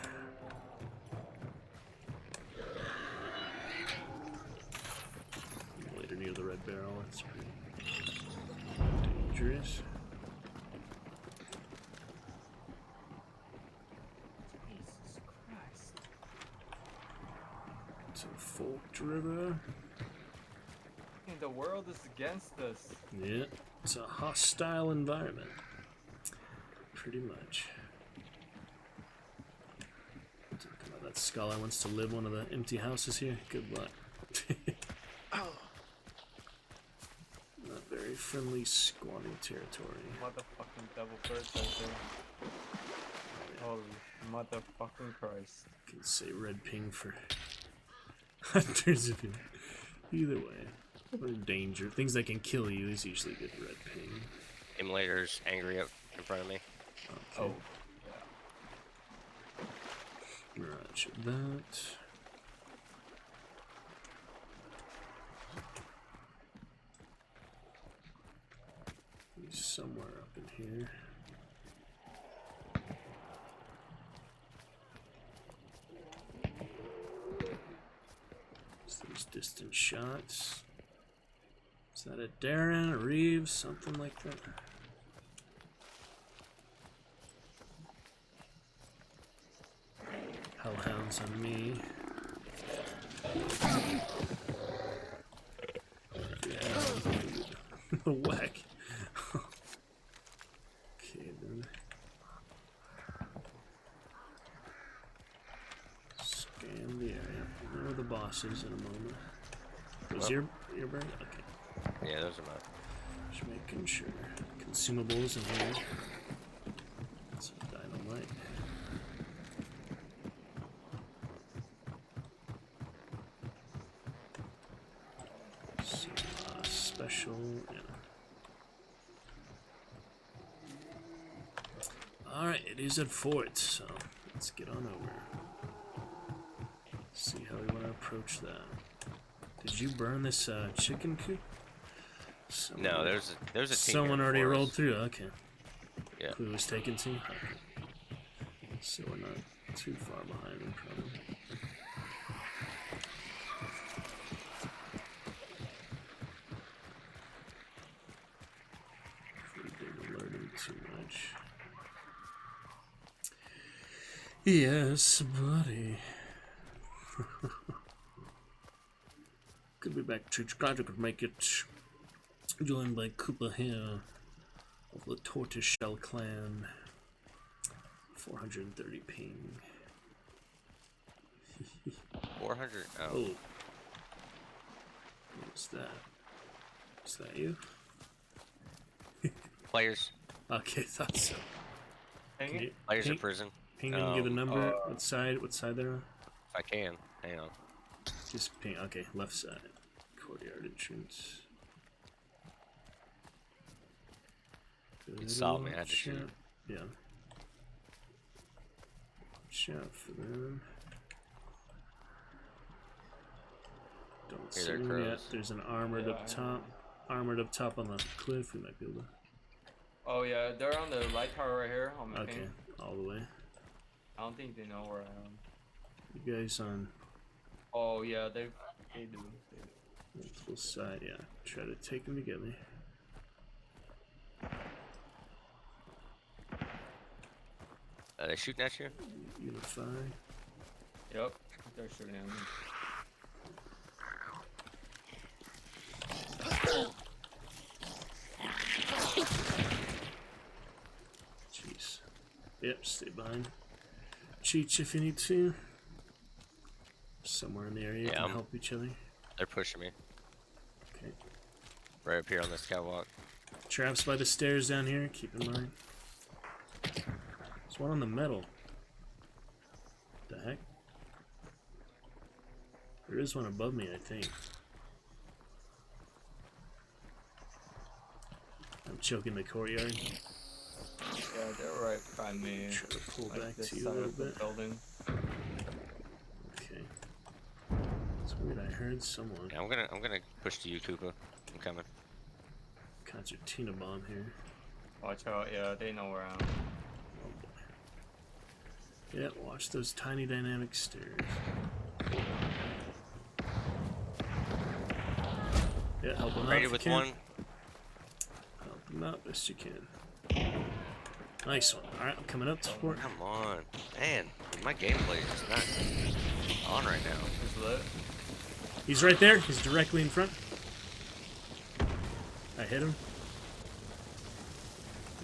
Later near the red barrel, that's pretty dangerous. Jesus Christ. So Forked River. Hey, the world is against us. Yeah, it's a hostile environment. Pretty much. Talking about that scholar wants to live one of the empty houses here. Good luck. Not very friendly squatting territory. Motherfucking double birds out there. Holy motherfucking Christ. Can say red ping for hunters if you. Either way. Or danger. Things that can kill you is usually good red ping. Emulator's angry up in front of me. Okay. Oh. Roger that. He's somewhere up in here. So these distant shots. Is that a Darren, a Reeves, something like that? Hellhounds on me. Whack. Okay then. Scan the area. Know where the boss is in a moment. Was your burn? Okay. Yeah, those are mine. Just making sure. Consumables in here. Some dynamite. Some special, yeah. Alright, it is at fort, so let's get on over. See how we want to approach that. Did you burn this chicken coop? No, there's a team Someone here already for rolled us. through. Okay. Yeah. Clue was taken to. Okay. So we're not too far behind him, probably. If we didn't alert him too much. Yes, buddy. Could be back to glad you could make it. Joined by Koopa here of the Tortoiseshell Clan. 430 ping. 400. Oh. Oh. What was that? Is that you? Players. Okay, thought so. Hang Can it. you Players in ping, prison. ping and give a number? uh, What side they're on? If I can. Hang on. Just ping. Okay, left side. Courtyard entrance. You saw me, I had to Watch shoot. out. Yeah. Watch out for them. Don't Here, see there them yet. crows. There's an armored Yeah, up I top. Armored up top on the cliff. We might be able to. Oh yeah, they're on the light tower right here on my Okay, ping. all the way. I don't think they know where I am. You guys on Oh yeah, they do. multiple side. Yeah, try to take them together. Are they shooting at you? Unify. Yep, they're shooting at me. Jeez. Yep, stay behind. Cheech if you need to. Somewhere in the area you Yeah, can I'm- help each other. They're pushing me. Okay. Right up here on the skywalk. Traps by the stairs down here, keep in mind. There's one on the metal. The heck? There is one above me, I think. I'm choking the courtyard. Yeah, they're right behind me. Try to pull Like back this to you a side little of the bit. building. Okay. It's weird, I heard someone. Yeah, I'm gonna push to you, Koopa. I'm coming. Concertina bomb here. Watch out, yeah, they know where I am. Oh boy. Yeah, watch those tiny dynamic stairs. Yeah, help them out. Raided if with you can. one. Help them out best you can. Nice one. Alright, I'm coming up to support. Come on. Man, my gameplay is just not on right now. It's lit. He's right there. He's directly in front. I hit him.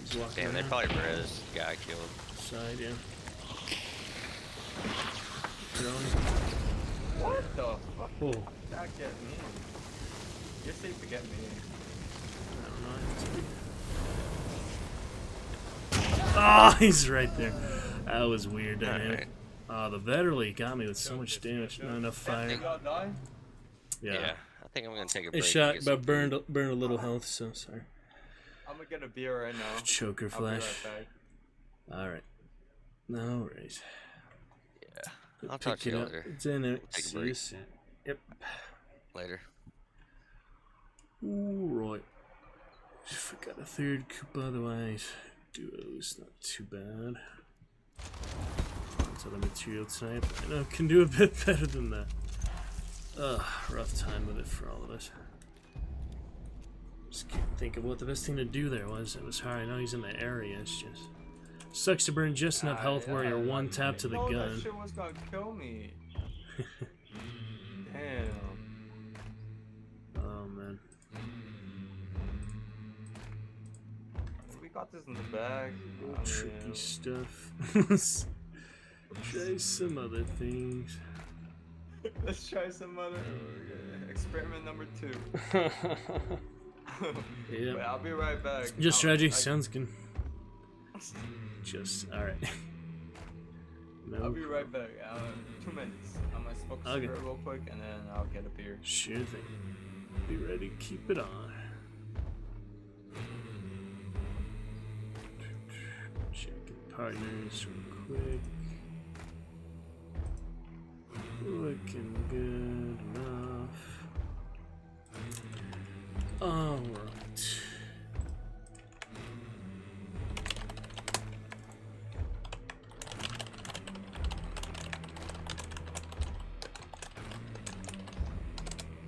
He's walking Damn, they around. probably res the guy I killed. Side, yeah. Throwing. What the fuck? Oh, How did that get me? You're safe to get me. I don't know. Ah, he's right there. That was weird. That hit. Alright. The Vetterly got me with so much damage. Not enough You fire. got die? Yeah. I think I'm gonna take a I break. and shot, get some but burned a little health. So sorry. I'm gonna get a beer right now. Choker I'll be right flash. back. All right. No worries. Yeah. I'll talk to you later. It's in it. Take a See break. you soon. Yep. Later. All right. Forgot a third coup, otherwise duo's not too bad. Lots of material tonight, but I know can do a bit better than that. Rough time with it for all of us. Just can't think of what the best thing to do there was. It was hard. I know he's in the area. It's just sucks to burn just enough health where you're one tap to the No, gun. that shit was gonna kill me. Damn. Oh man. We got this in the bag. Tricky stuff. Try some other things. Let's try some other experiment number 2. Yeah. Wait, I'll be right back. Just I'll- strategy I- sounds good. Just alright. I'll No. be right back. 2 minutes. I'm gonna smoke a Okay. cigarette real quick and then I'll get a beer. Sure thing. Be ready. Keep it on. Checking partners real quick. Looking good enough. Alright.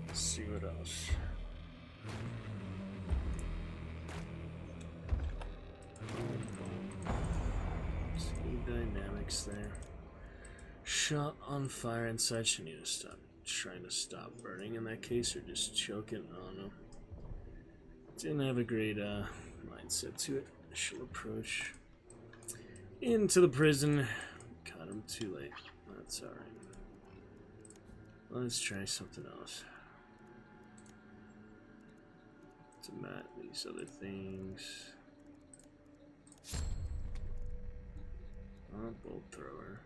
Let's see what else. See dynamics there. Shot on fire and such. I need to stop trying to stop burning in that case or just choke it. I don't know. Didn't have a great mindset to it. Initial approach into the prison. Caught him too late. That's alright. Let's try something else. To mat these other things. Bolt thrower.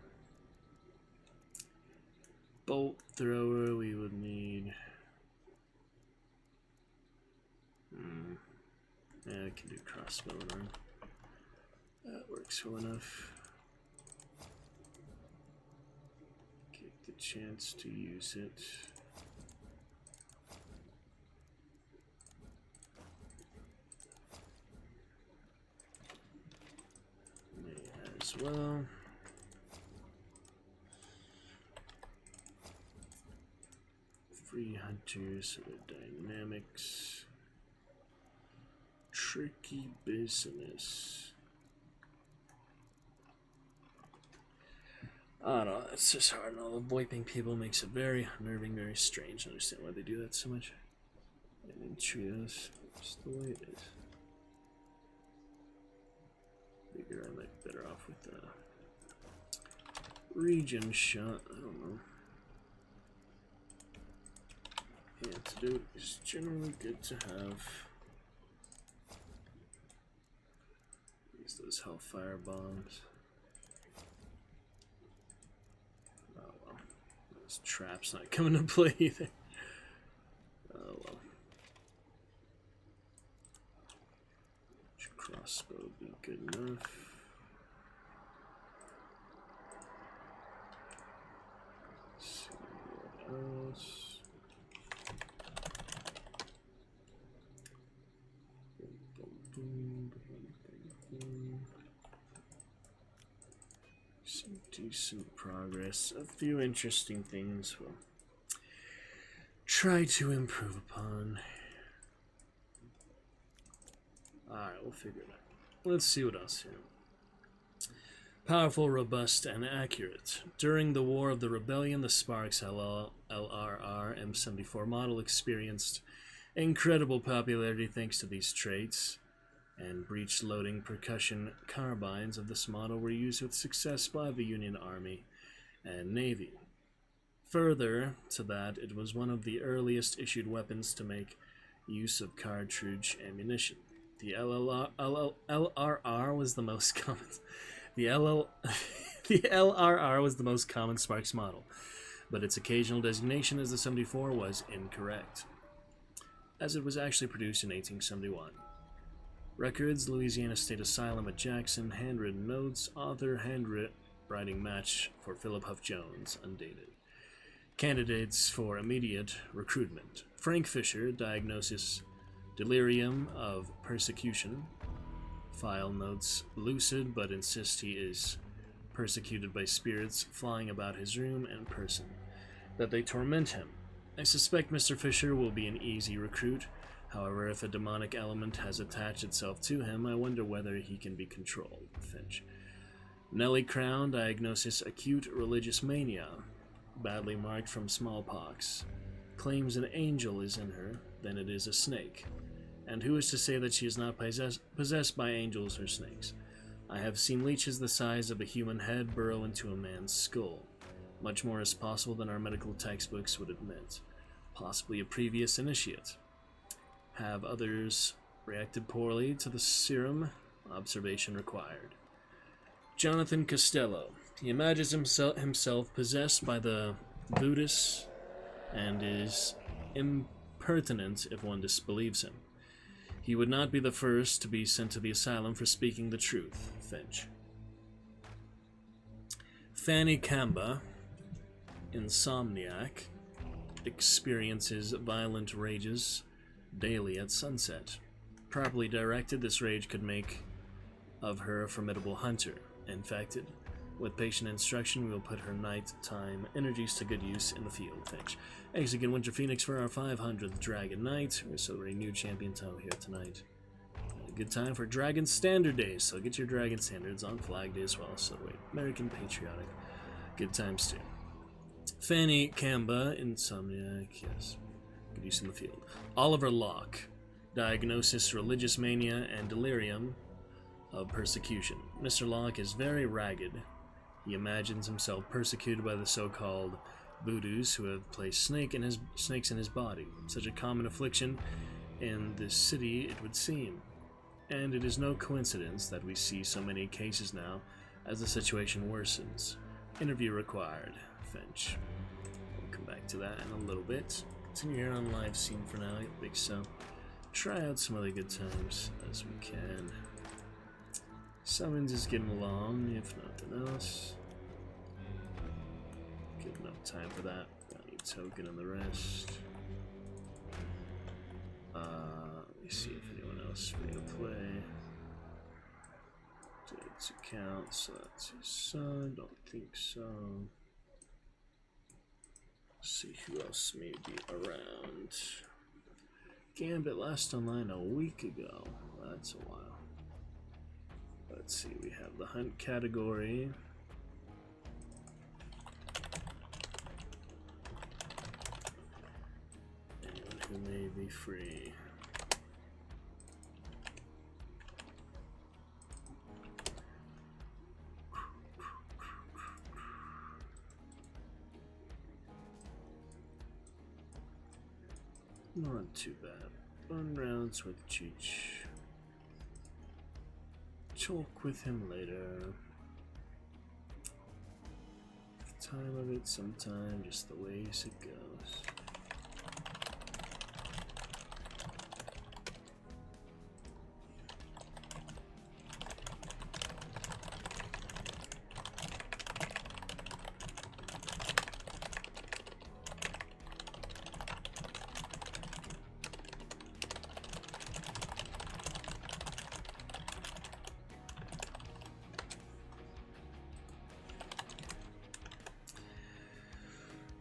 Bolt thrower we would need. Yeah, I can do crossbow and arm. That works well enough. Get the chance to use it. May as well. Free hunters of the dynamics. Tricky business. I don't know, it's just hard. And all the VoIPing people makes it very unnerving, very strange. I understand why they do that so much. They didn't treat us just the way it is. Figure I might be better off with the regen shot. I don't know. Antidote is generally good to have. Use those hellfire bombs. Oh well. Those traps not coming to play either. Oh well. Crossbow would be good enough. Let's see what else. Some decent progress. A few interesting things we'll try to improve upon. Alright, we'll figure it out. Let's see what else here. Powerful, robust, and accurate. During the War of the Rebellion, the Sparks LRR M74 model experienced incredible popularity thanks to these traits, and breech-loading percussion carbines of this model were used with success by the Union Army and Navy. Further to that, it was one of the earliest issued weapons to make use of cartridge ammunition. The LRR was the most common. The LRR was the most common Sparks model, but its occasional designation as the 74 was incorrect, as it was actually produced in 1871. Records, Louisiana State Asylum at Jackson, handwritten notes, author, handwriting match for Philip Huff Jones, undated. Candidates for immediate recruitment. Frank Fisher, diagnosis, delirium of persecution. File notes, lucid, but insists he is persecuted by spirits flying about his room and person, that they torment him. I suspect Mr. Fisher will be an easy recruit. However, if a demonic element has attached itself to him, I wonder whether he can be controlled. Finch. Nellie Crown, diagnosis, acute religious mania, badly marked from smallpox. Claims an angel is in her, then it is a snake. And who is to say that she is not possessed by angels or snakes? I have seen leeches the size of a human head burrow into a man's skull. Much more is possible than our medical textbooks would admit. Possibly a previous initiate. Have others reacted poorly to the serum? Observation required. Jonathan Costello. He imagines himself possessed by the Buddhists and is impertinent if one disbelieves him. He would not be the first to be sent to the asylum for speaking the truth. Finch. Fanny Kamba, insomniac, experiences violent rages daily at sunset. Properly directed, this rage could make of her a formidable hunter. Infected. With patient instruction, we will put her nighttime energies to good use in the field. Finch. Execute Winter Phoenix for our 500th Dragon Night. We're celebrating new champion time here tonight. A good time for Dragon Standard Days, so get your Dragon Standards on Flag Day as well. Celebrate American Patriotic. Good times too. Fanny Kamba, insomniac, yes. Good use in the field. Oliver Locke, diagnosis, religious mania, and delirium of persecution. Mr. Locke is very ragged. He imagines himself persecuted by the so-called voodoos who have placed snakes in his body. Such a common affliction in this city, it would seem. And it is no coincidence that we see so many cases now as the situation worsens. Interview required. Finch. We'll come back to that in a little bit. Continue here on live scene for now, I think so. Try out some other good times as we can. Summons is getting along, if nothing else. Good enough time for that. Bounty token and the rest. Let me see if anyone else is free to play. Date's account, so that's his son. Don't think so. Let's see who else may be around. Gambit last online a week ago. That's a while. Let's see, we have the hunt category. Anyone who may be free. Not too bad. Fun rounds with Cheech. Talk with him later. The time of it sometime, just the ways it goes.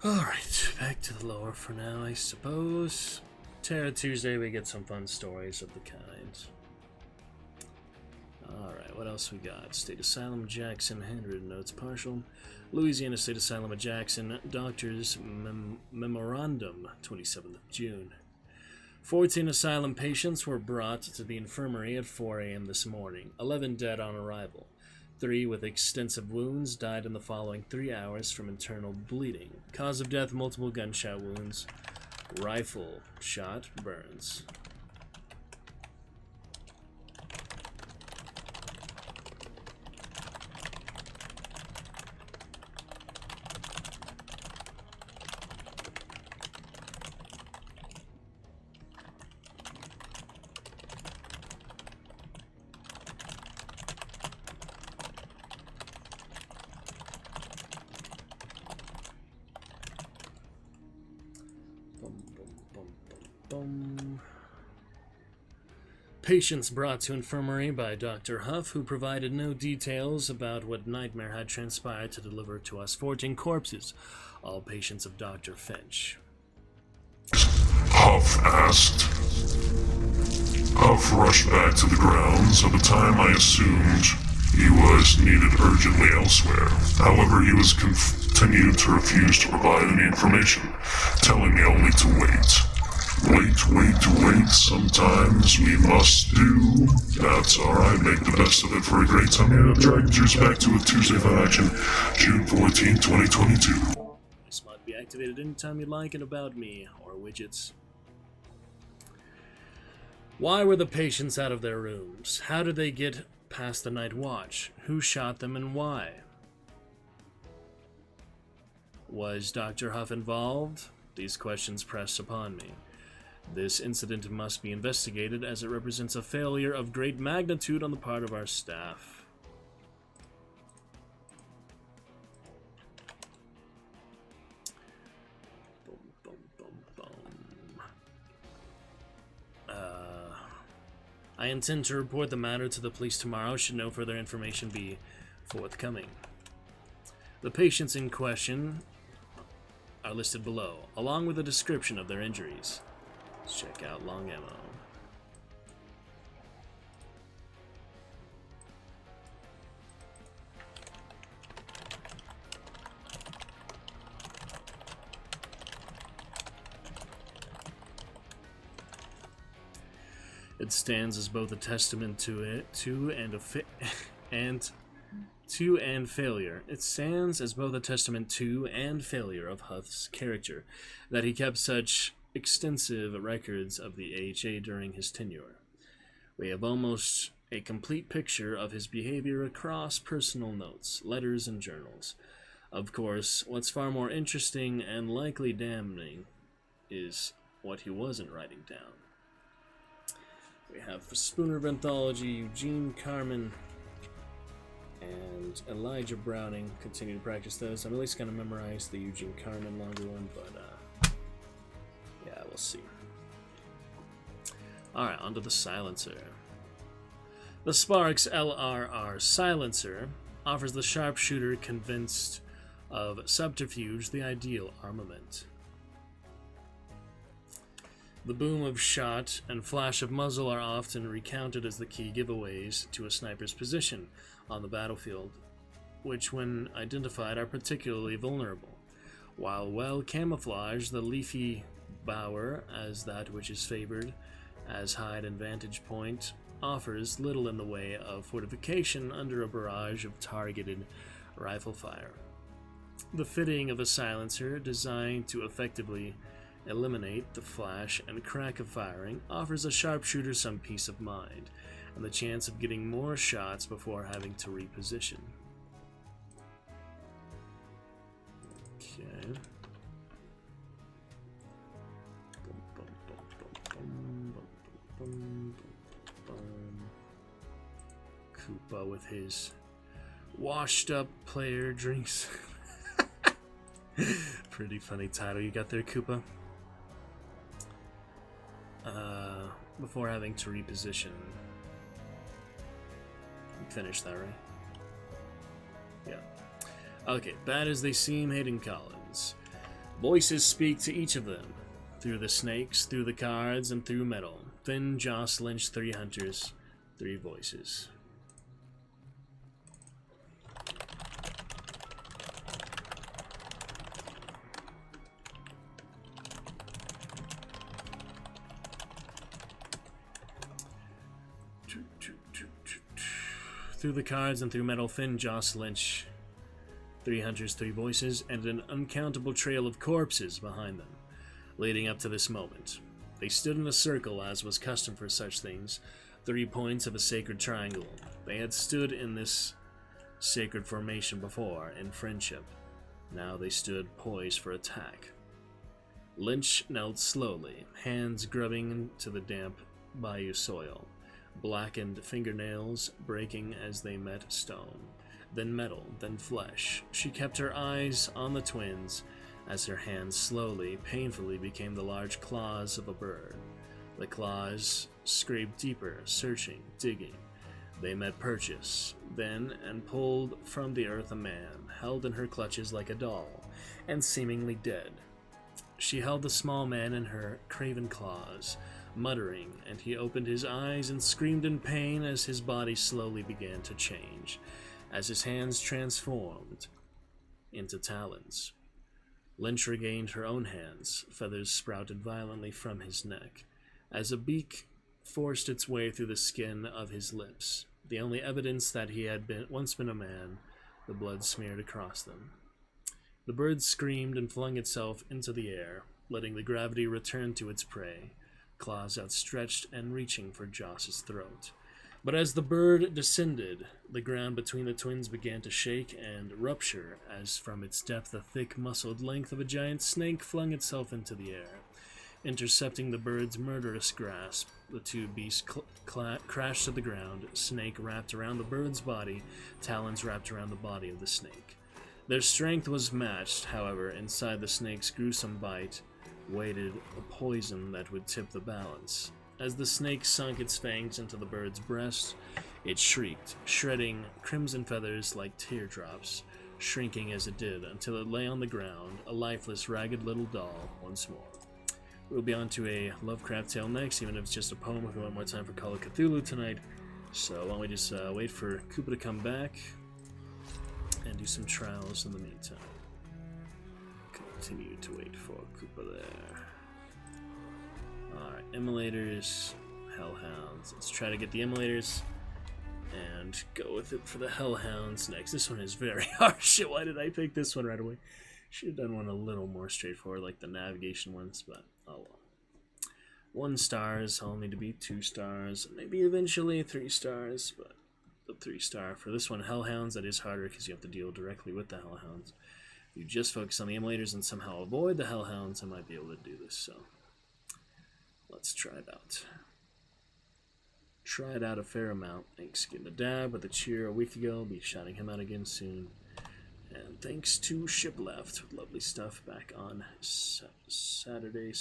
Alright, back to the lower for now, I suppose. Terra Tuesday, we get some fun stories of the kind. Alright, what else we got? State Asylum, Jackson, handwritten notes, partial. Louisiana State Asylum at Jackson, Doctor's Memorandum, 27th of June. 14 asylum patients were brought to the infirmary at 4 a.m. this morning, 11 dead on arrival. 3 with extensive wounds died in the following 3 hours from internal bleeding. Cause of death, multiple gunshot wounds. Rifle shot, burns. Patients brought to infirmary by Dr. Huff, who provided no details about what nightmare had transpired to deliver to us 14 corpses, all patients of Dr. Finch. Huff asked. Huff rushed back to the grounds. At the time, I assumed he was needed urgently elsewhere. However, he was continued to refuse to provide any information, telling me only to wait. Wait. Sometimes we must do. That's alright, make the best of it for a great time. Here, Dragon Juice back to a Tuesday Fun Action, June 14, 2022. This might be activated anytime you like and about me, or widgets. Why were the patients out of their rooms? How did they get past the night watch? Who shot them and why? Was Dr. Huff involved? These questions press upon me. This incident must be investigated as it represents a failure of great magnitude on the part of our staff. I intend to report the matter to the police tomorrow should no further information be forthcoming. The patients in question are listed below, along with a description of their injuries. Let's check out long ammo. It stands as both a testament to failure. It stands as both a testament to and failure of Huff's character, that he kept such extensive records of the AHA during his tenure. We have almost a complete picture of his behavior across personal notes, letters, and journals. Of course, what's far more interesting and likely damning is what he wasn't writing down. We have for Spooner of Anthology, Eugene Carmen, and Elijah Browning. Continue to practice those. I'm at least going to memorize the Eugene Carmen longer one, but yeah, we'll see. Alright, onto the silencer. The Sparks LRR silencer offers the sharpshooter convinced of subterfuge the ideal armament. The boom of shot and flash of muzzle are often recounted as the key giveaways to a sniper's position on the battlefield, which when identified are particularly vulnerable. While well camouflaged, the leafy bower, as that which is favored as hide and vantage point, offers little in the way of fortification under a barrage of targeted rifle fire. The fitting of a silencer designed to effectively eliminate the flash and crack of firing offers a sharpshooter some peace of mind and the chance of getting more shots before having to reposition. Okay. Koopa with his washed up player drinks. Pretty funny title you got there, Koopa. Before having to reposition. Finish that, right? Yeah. Okay, bad as they seem, Hayden Collins. Voices speak to each of them. Through the snakes, through the cards, and through metal. Finn, Joss, Lynch, 3 hunters, 3 voices. Through the cards and through Metal Finn, Joss Lynch. 3 hunters, 3 voices, and an uncountable trail of corpses behind them, leading up to this moment. They stood in a circle, as was custom for such things, 3 points of a sacred triangle. They had stood in this sacred formation before, in friendship. Now they stood poised for attack. Lynch knelt slowly, hands grubbing into the damp bayou soil, blackened fingernails breaking as they met stone, then metal, then flesh. She kept her eyes on the twins as her hands slowly, painfully became the large claws of a bird. The claws scraped deeper, searching, digging. They met purchase, then, and pulled from the earth a man, held in her clutches like a doll, and seemingly dead. She held the small man in her craven claws, muttering, and he opened his eyes and screamed in pain as his body slowly began to change, as his hands transformed into talons. Lynch regained her own hands. Feathers sprouted violently from his neck, as a beak forced its way through the skin of his lips. The only evidence that he had once been a man, the blood smeared across them. The bird screamed and flung itself into the air, letting the gravity return to its prey, claws outstretched and reaching for Joss's throat. But as the bird descended, the ground between the twins began to shake and rupture, as from its depth the thick, muscled length of a giant snake flung itself into the air. Intercepting the bird's murderous grasp, the 2 beasts crashed to the ground, snake wrapped around the bird's body, talons wrapped around the body of the snake. Their strength was matched, however. Inside the snake's gruesome bite waited a poison that would tip the balance. As the snake sunk its fangs into the bird's breast, it shrieked, shredding crimson feathers like teardrops, shrinking as it did until it lay on the ground, a lifeless, ragged little doll once more. We'll be on to a Lovecraft tale next, even if it's just a poem if we want more time for Call of Cthulhu tonight. So why don't we just wait for Koopa to come back and do some trials in the meantime. Continue to wait for Koopa there. Alright, Immolators, Hellhounds. Let's try to get the Immolators and go with it for the Hellhounds next. This one is very hard. Shit, why did I pick this one right away? Should have done one a little more straightforward, like the navigation ones, but oh well. 1 stars, I'll need to be 2 stars, maybe eventually 3 stars, but the 3-star for this one, Hellhounds, that is harder because you have to deal directly with the Hellhounds. If you just focus on the Immolators and somehow avoid the Hellhounds, I might be able to do this, so let's try it out. Tried out a fair amount. Thanks getting a dab with a cheer a week ago. I'll be shouting him out again soon. And thanks to Shipleft, lovely stuff back on Sunday.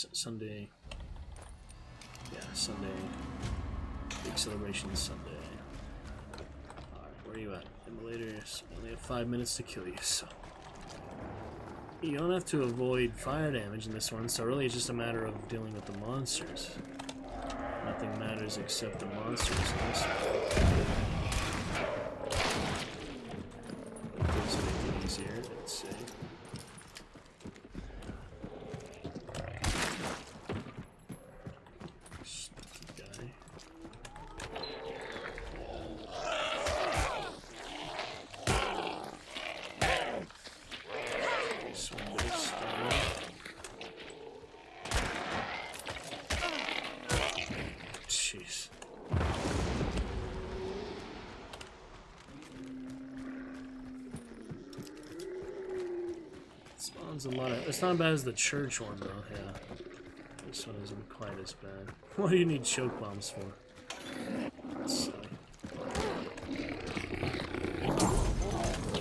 Yeah, Sunday. Big celebration Sunday. Alright, where are you at? Immolators, only have 5 minutes to kill you, so. You don't have to avoid fire damage in this one, so really it's just a matter of dealing with the monsters. Nothing matters except the monsters in this one. Does make it easier, let's see. Sneaky guy. This one bit of stone. Jeez. Spawns a lot of. It's not as bad as the church one, though. Yeah, this one isn't quite as bad. What do you need choke bombs for? That's silly.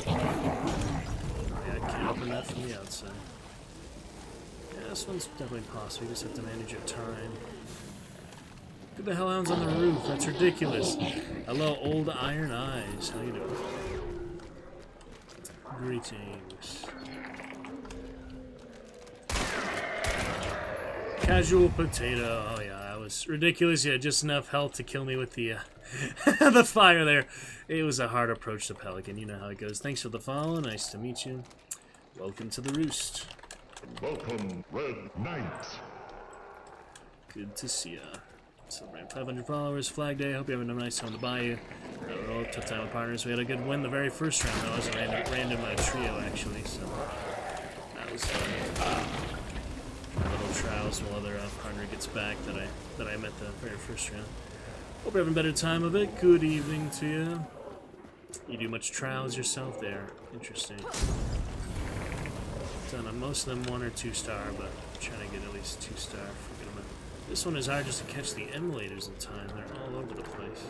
Yeah, I can't open that from the outside. Yeah, this one's definitely possible. You just have to manage your time. Look at the Hellhounds on the roof. That's ridiculous. Hello, old Iron Eyes. How you doing? Greetings. Casual potato. Oh yeah, that was ridiculous. Yeah, just enough health to kill me with the the fire there. It was a hard approach to Pelican. You know how it goes. Thanks for the follow. Nice to meet you. Welcome to the Roost. Welcome, Red Knight. Good to see ya. Celebrating 500 followers, Flag Day. Hope you're having a nice time to buy you. both took time with partners. We had a good win the very first round. That was a random trio, actually, so that was fun. Little trials while other partner gets back that I met the very first round. Hope you're having a better time of it. Good evening to you. You do much trials yourself there. Interesting. Done on most of them 1 or 2 star, but I'm trying to get at least 2 star. Forget about it. This one is hard just to catch the emulators in time. They're all over the place.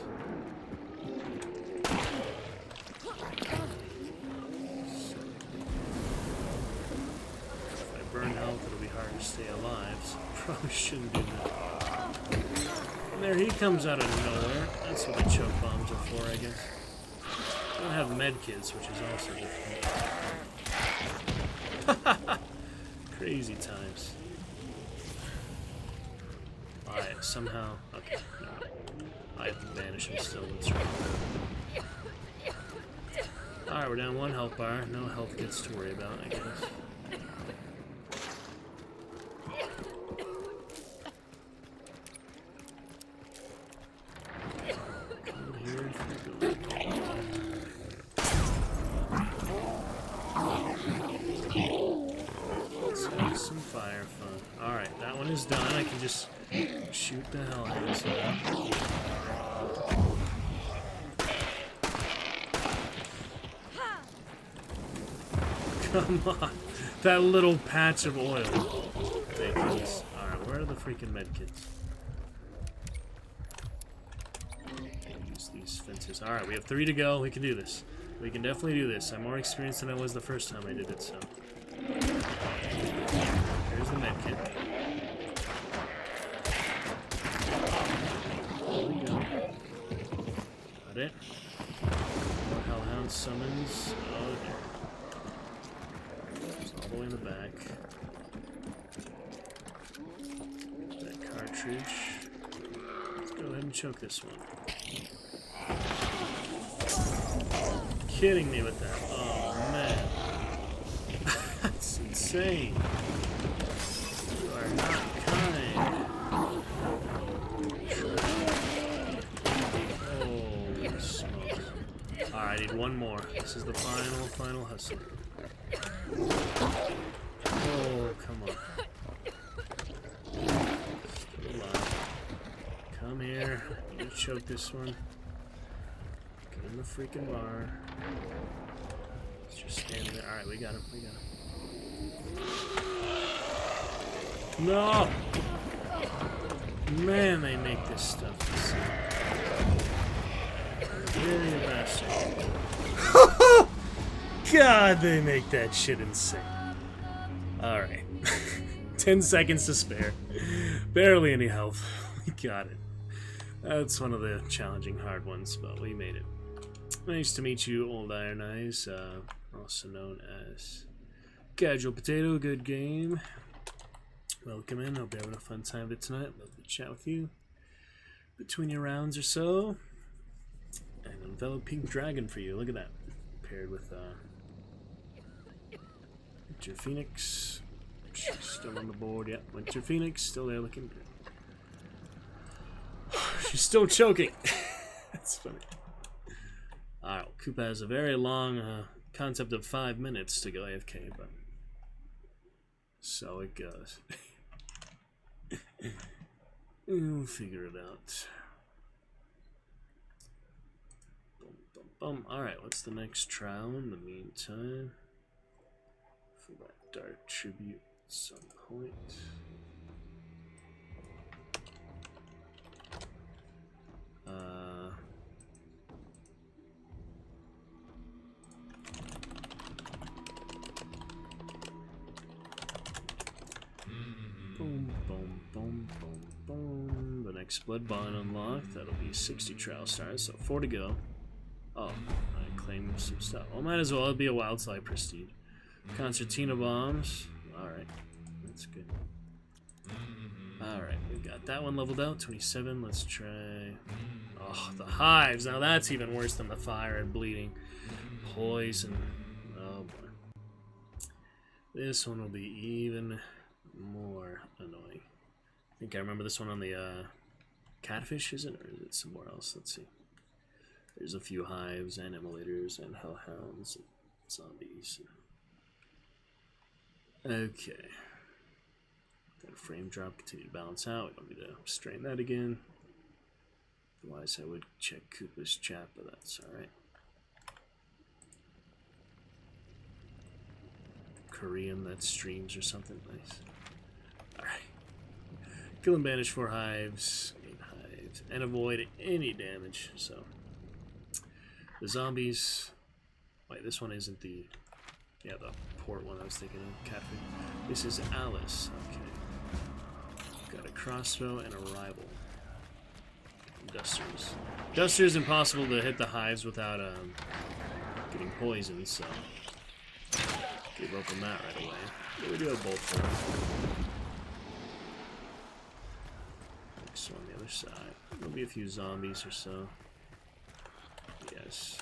If I burn health, it'll be hard to stay alive, so I probably shouldn't do that. And there he comes out of nowhere. That's what the choke bombs are for, I guess. I don't have medkits, which is also different. Crazy times. Alright, somehow. Okay, no. I have to banish him still, that's right. Alright, we're down 1 health bar. No health kits to worry about, I guess. Come here if you're going. Let's have some fire fun. Alright, that one is done. I can just shoot the hell out of this guy. Come on. That little patch of oil. Ridiculous. Alright, where are the freaking medkits? Use these fences. Alright, we have 3 to go. We can do this. We can definitely do this. I'm more experienced than I was the first time I did it, so. Here's the medkit. There we go. Got it. More Hellhound summons. Oh dear. It's all the way in the back. That cartridge. Let's go ahead and choke this one. Kidding me with that. Oh man. That's insane. You are not kind. Holy smokes. Alright, I need 1 more. This is the final hustle. Oh, come on. Still alive. Come here. I need to choke this one. Get in the freaking bar. Let's just stand there. Alright, we got him. We got him. No! Man, they make this stuff insane. Really a bastard. God, they make that shit insane. Alright. 10 seconds to spare. Barely any health. We got it. That's one of the challenging hard ones, but we made it. Nice to meet you, Old Iron Eyes, also known as Casual Potato. Good game. Welcome in. Hope you're having a fun time of it tonight. Love to chat with you between your rounds or so. And enveloping dragon for you. Look at that. Paired with Winter Phoenix. She's still on the board. Yep, Winter Phoenix still there looking good. She's still choking. That's funny. Alright, Koopa has a very long concept of 5 minutes to go AFK, but so it goes. We'll figure it out. Alright, what's the next trial in the meantime? For that Dark Tribute at some point. Boom, boom, boom, boom, boom. The next Blood Bond unlocked. That'll be 60 trial stars, so 4 to go. Oh, I claimed some stuff. Well, might as well. It'll be a while till I prestige. Concertina bombs. Alright, that's good. Alright, we got that one leveled out. 27. Let's try. Oh, the hives. Now that's even worse than the fire and bleeding. Poison. Oh boy. This one will be even more annoying. I think I remember this one on the catfish, is it? Or is it somewhere else? Let's see. There's a few hives and immolators and hellhounds and zombies. Okay. Got a frame drop, continue to balance out. We don't need to strain that again. Otherwise, I would check Koopa's chat, but that's alright. Korean that streams or something. Nice. Alright. Kill and banish 4 hives, 8 hives, and avoid any damage. So, the zombies. Wait, this one isn't the. Yeah, the port one I was thinking of. Catherine. This is Alice. Okay. Got a crossbow and a rival. Dusters. Dusters impossible to hit the hives without getting poisoned, so give up on that right away. Yeah, we do have both for them. Next one on the other side. There'll be a few zombies or so. Yes.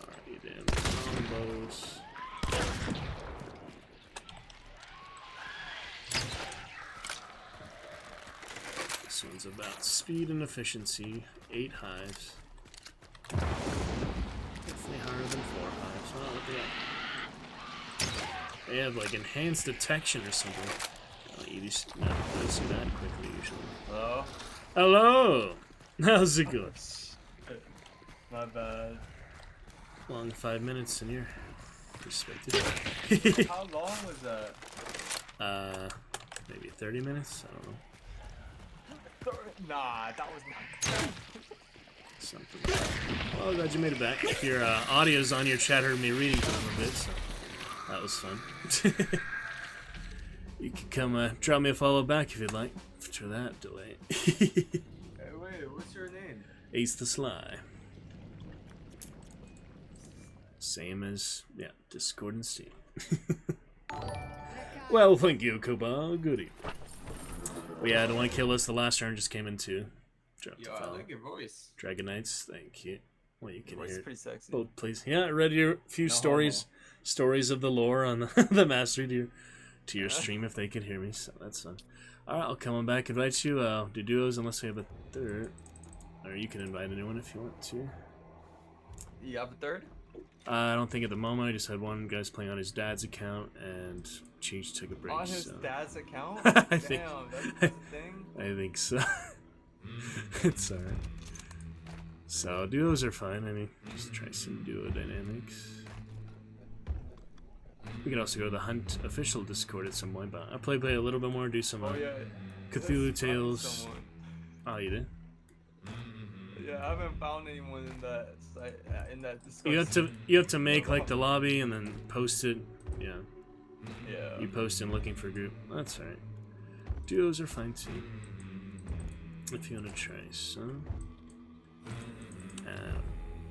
Alright, then combos. This one's about speed and efficiency. 8 hives. Definitely higher than 4 hives. Oh, look at that. They have like enhanced detection or something. Oh, you just no, I see that quickly usually. Hello? Hello! How's it going? My bad. Long 5 minutes in your perspective. How long was that? Maybe 30 minutes? I don't know. Nah, that was not. Something like that. Well, glad you made it back. Your audio's on your chat, heard me reading for them a bit, so that was fun. You can come drop me a follow back if you'd like. After that delay. Hey, wait, what's your name? Ace the Sly. Same as, yeah, Discord and Steam. Well, thank you, Koba. Good evening. Well, yeah, the one kill list, the last turn just came in too. Drop the Yo, I follow. like your voice. Dragon Knights, thank you. Well, you Your can voice hear is it. pretty sexy. Both, please. Yeah, I read your few No stories of the lore on the mastery to your stream if they could hear me, so that's fun. Alright, I'll come on back, invite you. Do duos unless we have a third. Or you can invite anyone if you want to. You have a third? I don't think at the moment. I just had one guy's playing on his dad's account, and Cheech took a break. On his so. dad's account? I think. Damn, that's a thing? I think so. It's alright. So duos are fine. I mean, just try some duo dynamics. We could also go to the Hunt official Discord at some point, but I'll play a little bit more, do some Oh, yeah. Cthulhu Let's find Tales. someone. Oh, you did? Yeah, I haven't found anyone in that site, in that Discord. You have to make like the lobby and then post it. Yeah. Yeah. You post in looking for a group. That's alright. Duos are fine too. If you want to try some.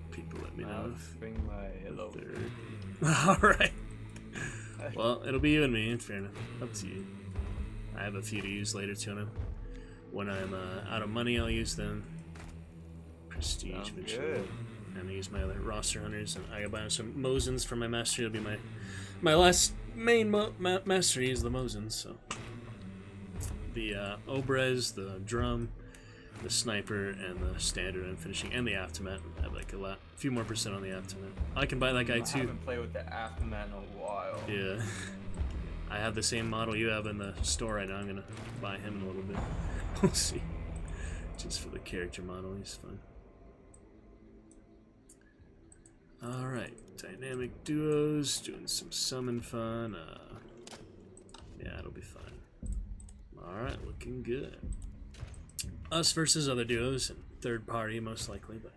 People let me know I'll if bring my hello. Alright. Well, it'll be you and me, in fairness. Up to you. I have a few to use later too. When I'm out of money, I'll use them. Prestige Sounds eventually. good. And I use my other roster hunters, and I gotta buy some Mosins for my mastery. It'll be my last main mastery is the Mosins, so. The Obrez, the drum, the sniper, and the standard I'm finishing, and the aftermath. I have like a few more percent on the aftermath. I can buy that guy I too. haven't played with the Afterman in a while. Yeah. I have the same model you have in the store right now. I'm gonna buy him in a little bit. We'll see. Just for the character model, he's fun. Alright, dynamic duos, doing some summon fun. Yeah, it'll be fun. Alright, looking good. Us versus other duos and third party most likely, but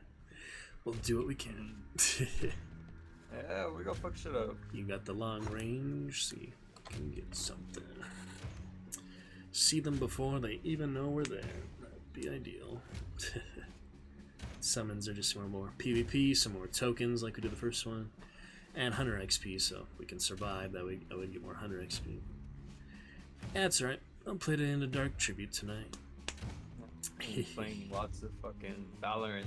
we'll do what we can. Yeah, we gonna fuck shit up. You got the long range, see if we can get something. See them before they even know we're there. That'd be ideal. Summons are just some more PvP, some more tokens like we did the first one, and Hunter XP, so we can survive. That way I would get more Hunter XP. That's right. I'll play it in a Dark Tribute tonight. I'm playing lots of fucking Valorant.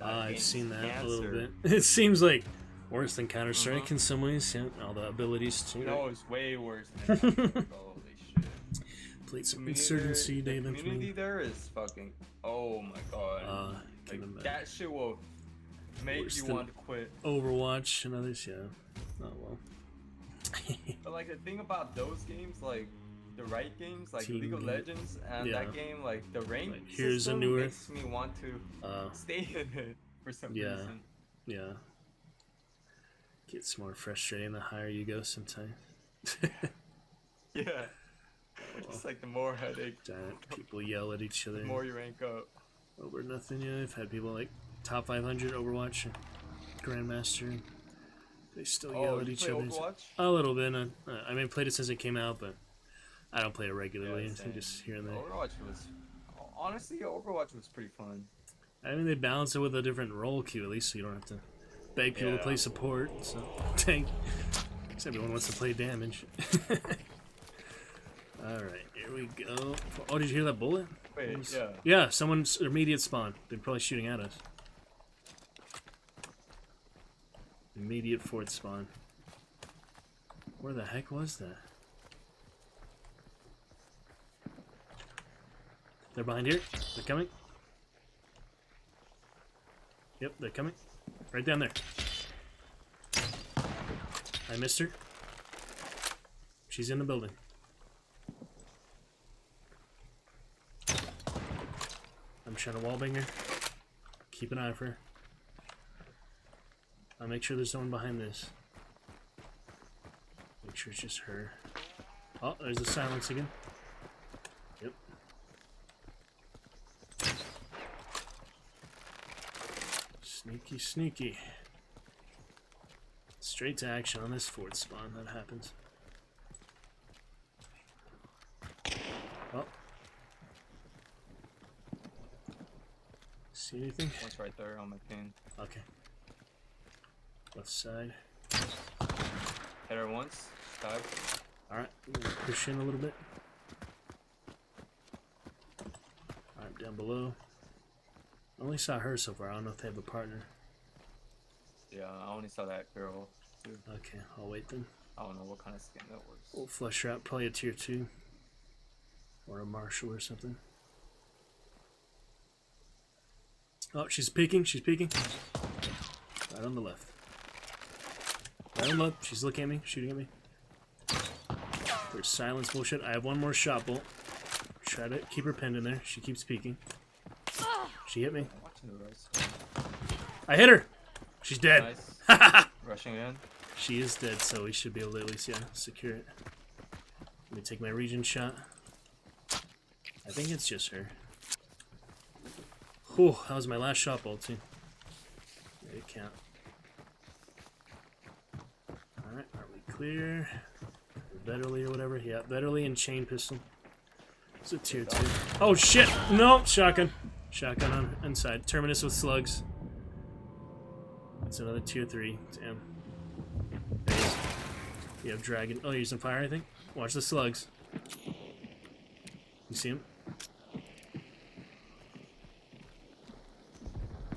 I've seen that a little Cancer. bit. It seems like worse than Counter-Strike in some ways. Yeah, all the abilities too. No, it's way worse than Counter-Strike, holy Played some Community Insurgency there- Day the in community between. there is fucking. Oh my god. Can Like, imagine. that shit will make Worse you than- want to quit. Overwatch and others, yeah. Oh well. But like the thing about those games, like the right games, like Team League of game. Legends and Yeah. that game, like the rank Like, here's a system newer- makes me want to stay in it for some Yeah. reason. Yeah. Gets more frustrating the higher you go sometimes. Yeah. It's like the more headache, Darn it, people yell at each other the more you rank up. over nothing. Yeah, I've had people like top 500 Overwatch and Grandmaster. They still yell Oh, at you each play other. Overwatch? A little bit. I mean, I played it since it came out, but I don't play it regularly. Yeah, I think same. just here and there. Overwatch was honestly Overwatch was pretty fun. I mean, they balance it with a different role queue at least, so you don't have to beg people to Yeah. play support. So, tank. Because everyone wants to play damage. Alright, here we go. Oh, did you hear that bullet? Wait, yeah. Yeah, someone's immediate spawn. They're probably shooting at us. Immediate fourth spawn. Where the heck was that? They're behind here. They're coming. Yep, they're coming. Right down there. I missed her. She's in the building. I'm trying to wallbang her. Keep an eye for her. I'll make sure there's no one behind this. Make sure it's just her. Oh, there's the silence again. Yep. Sneaky, sneaky. Straight to action on this fourth spawn. That happens. Oh. See anything? One's right there on my pin. Okay. Left side. Hit her once. Died. Alright, push in a little bit. Alright, down below. I only saw her so far. I don't know if they have a partner. Yeah, I only saw that girl too. Okay, I'll wait then. I don't know what kind of skin that was. We'll flush her out. Probably a tier 2. Or a marshal or something. Oh, she's peeking. She's peeking. Right on the left. Right on the left. She's looking at me. Shooting at me. There's silence bullshit. I have one more shot bolt. Try to keep her pinned in there. She keeps peeking. She hit me. I'm watching the right side. I hit her. She's dead. Nice. Rushing in. She is dead, so we should be able to at least, yeah, secure it. Let me take my region shot. I think it's just her. Whew, that was my last shot bolt, too. There it count. Alright, are we clear? Betterly or whatever? Yeah, Betterly and chain pistol. It's a tier 2. Oh shit! No! Shotgun. Shotgun on inside. Terminus with slugs. That's another tier 3. Damn. There he is. You have dragon. Oh, you're using fire, I think? Watch the slugs. You see him?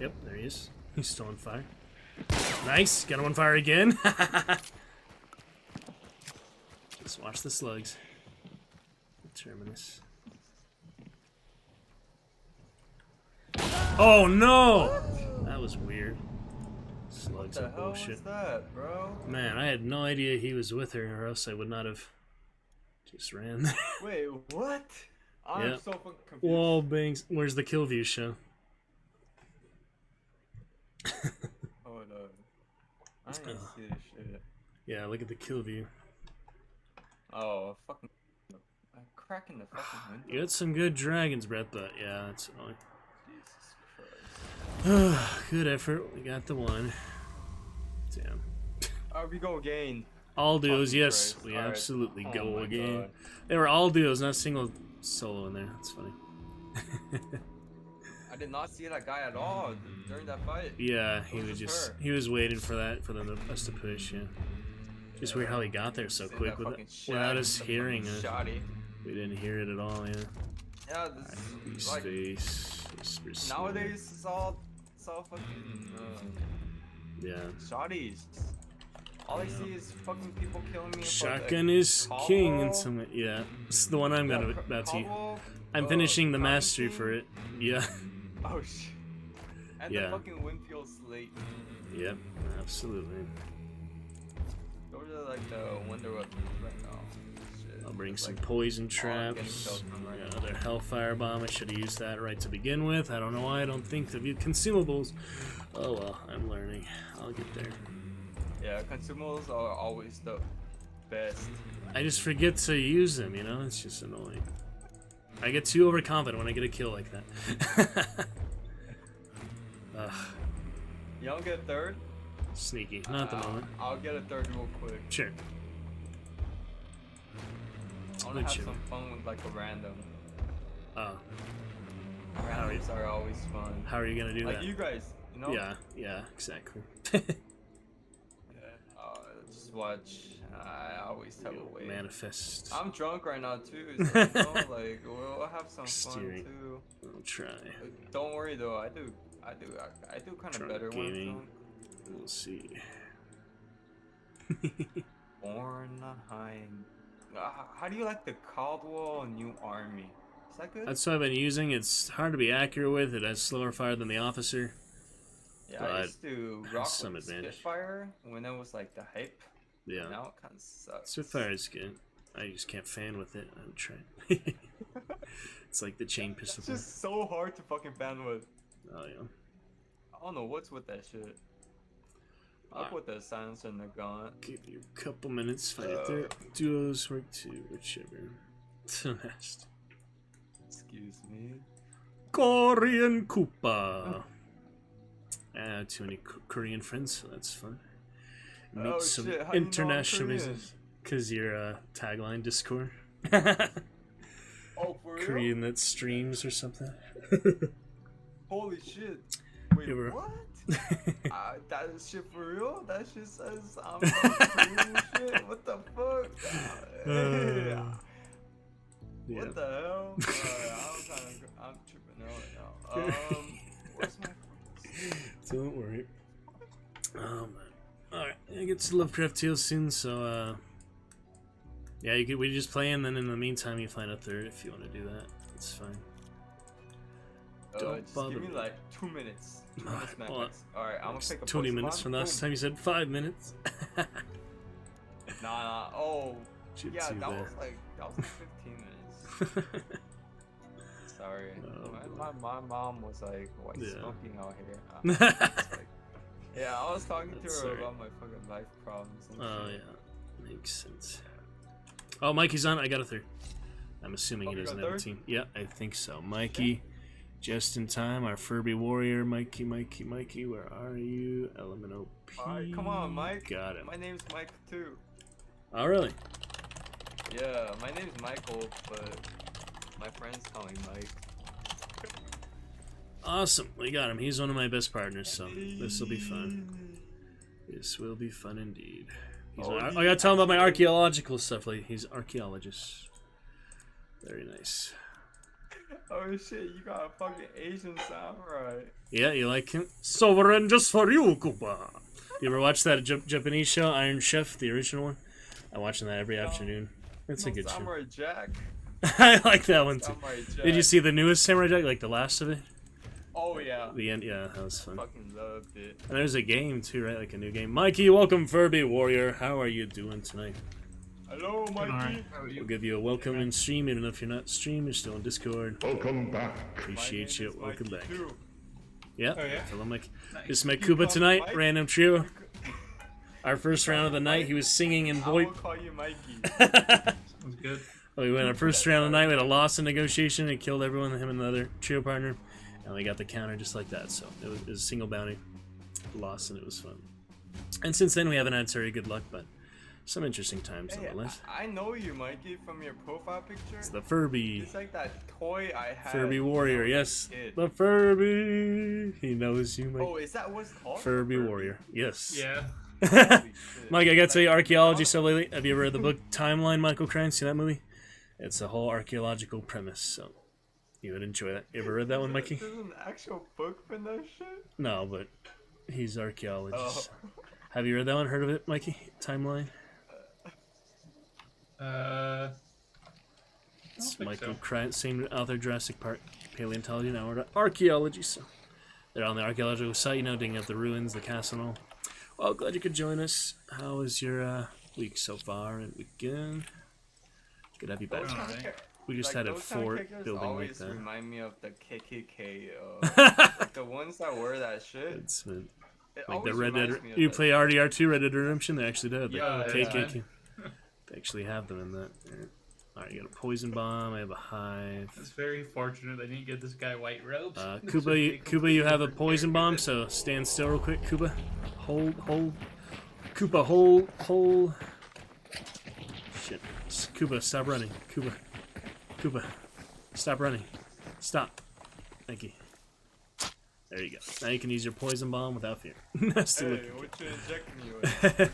Yep, there he is. He's still on fire. Nice! Got him on fire again! Just watch the slugs. Terminus. Oh no! That was weird. Slugs What are the hell bullshit. was that, bro? Man, I had no idea he was with her, or else I would not have just ran there. Wait, what? I'm Yeah. so fucking confused. Wall bangs. Where's the kill view show? Hold up. I didn't see this shit. Yeah, look at the kill view. Oh, fucking. I'm cracking the fucking window. You got some good dragons, Brett, but yeah, that's annoying. Jesus Christ. Good effort. We got the one. Damn. We go again. All duos, Fucking yes. Christ. We Alright. absolutely Oh go my again. God. They were all duos, not single solo in there. That's funny. I did not see that guy at all during that fight. Yeah, he It was was just her. he was waiting for that for them to, us to push. Yeah, just weird how he got there so See quick that with fucking it, shot, without us the hearing fucking it. Shoddy. We didn't hear it at all. Yeah. Yeah, His this like face. whisper slow. nowadays it's all fucking Yeah. shoddies. All I see is fucking people killing me. Shotgun is king in some way. Yeah, this is the one I'm gonna about to. I'm finishing the mastery for it. Yeah. Oh shit. And Yeah. the fucking Winfield Slate. Yep. Absolutely. Those are like the wonder weapons right now. Shit. I'll bring It's some like, poison all I'm getting traps. killed from right Yeah, now. another Hellfire Bomb. I should have used that right to begin with. I don't know why I don't think of consumables. Oh well, I'm learning. I'll get there. Yeah, consumables are always the best. I just forget to use them, you know? It's just annoying. I get too overconfident when I get a kill like that. Ugh, You don't get a third? sneaky. Not at the moment. I'll get a third real quick. Sure. I wanna Good have shit. some fun with like a random. Oh, Randoms are always fun. how are you gonna do Like that? you guys, you know? Yeah, exactly. Yeah. Just watch. I always tell away. Manifest. I'm drunk right now too, so you know, like we'll have some Steering. fun too. I'll try. Don't worry though, I do kind of Drunk better when I'm gaming. drunk. We'll see. Bornheim. How do you like the Caldwell New Army? Is that good? That's what I've been using. It's hard to be accurate with. It has slower fire than the officer. Yeah, I but used to has rock some with advantage. Spitfire when it was like the hype. Yeah. Now it kind of sucks. Spitfire is good. I just can't fan with it. I'm trying. It's like the chain pistol. It's just so hard to fucking fan with. Oh yeah. I don't know what's with that shit. I'll Alright. put the silencer in the gun. Give you a couple minutes. Find it there. Duos work too, whichever. To nest. Excuse me. Korean Koopa. Too many Korean friends, so that's fun. Meet Oh, some shit, how do you know I'm international Korean? business. Cause you're tagline Discord. Oh, for real? Korean that streams or something. Holy shit. Wait, You were- what? That is shit for real? That shit says I'm Korean shit? What the fuck? Yeah. What the hell? I'm tripping out right now. Where's my Don't worry. Oh man. Alright, I get to Lovecraft Tales soon, so yeah, we just play and then in the meantime you find a third if you want to do that. It's fine. Don't just bother give me me. like 2 minutes. 2 minutes max. Well, Alright, I'm gonna It's take a 20 Pokemon. minutes from last Boom. time you said 5 minutes. Nah. Oh, Shit, yeah, too that bad. was like 15 minutes. Sorry. My mom was like, why you Yeah. smoking out here? It's like, yeah, I was talking to That's her alright. about my fucking life problems and Oh shit. yeah, makes sense. Oh, Mikey's on. I got a third. I'm assuming Oh, he you doesn't got have a third? team. Yeah, I think so. Mikey, just in time. Our Furby warrior, Mikey. Where are you? Element OP. Alright, come on, Mike. Got him. My name's Mike too. Oh, really? Yeah, my name's Michael, but my friends call me Mike. Awesome. We got him. He's one of my best partners, so this will be fun. This will be fun indeed. Oh, I gotta tell him about my archaeological stuff. Like he's archaeologist. Very nice. Oh shit, you got a fucking Asian samurai. Yeah, you like him? Sovereign just for you, Koopa. You ever watch that Japanese show, Iron Chef, the original one? I'm watching that every afternoon. It's a No good show. Samurai Jack. I like that one too. Samurai Jack. Did you see the newest Samurai Jack, like the last of it? Oh yeah. The end, yeah, that was fun. Fucking loved it. And there's a game too, right? Like a new game. Mikey, welcome, Furby Warrior. How are you doing tonight? Hello, Mikey. How are We'll you? give you a welcome in stream, even if you're not streaming, you're still on Discord. Welcome back. Appreciate you. Welcome back. Too. Yeah, Oh, yeah? hello, Mike. This is my Koopa tonight, Mike? random trio. Our first round of the night, he was singing in I will VoIP. call you Mikey. Sounds good. We went our first round of the night, we had a loss in negotiation, and killed everyone, him and the other trio partner. And we got the counter just like that, so it was a single bounty. Loss, and it was fun. And since then, we haven't had very good luck, but some interesting times Hey, nonetheless. I know you, Mikey, from your profile picture. It's the Furby. It's like that toy I had. Furby when I Warrior, was a yes. kid. The Furby. He knows you, Mike. Oh, is that what's called? Furby Warrior, yes. Yeah. Holy shit. Mike, I gotta tell you, Like, archaeology stuff lately. Have you ever read the book Timeline, Michael Crane? See that movie? It's a whole archaeological premise, so you would enjoy that. You ever read that one, Mikey? There's an actual book for that shit? No, but he's archaeologist. Have you read that one? Heard of it, Mikey? Timeline? I It's don't think Michael so. Crichton, same author, Jurassic Park, paleontology, now we're to archaeology. So they're on the archaeological site, you know, digging up the ruins, the castle and all. Well, glad you could join us. How was your week so far and weekend? Good to have you back. Those Alright. kind of We just like, had a those kind of fort characters building like always that. remind me of the KKK. Like the ones that wear that shit. It's been, It like the always Red Dead. reminds me of You that. play RDR2 Red Dead Redemption? They actually did. Yeah, They, yeah. KKK. They actually have them in that. Alright, you got a poison bomb. I have a hive. It's very fortunate they didn't give this guy white robes. This Kuba, would be Kuba, you have a completely poison different bomb, character. so stand still real quick, Kuba. Hold. Kuba, hold. Shit. Kuba, stop running. Kuba, stop running. Stop. Thank you. There you go. Now you can use your poison bomb without fear. Nasty Hey, looking. what you inject me with?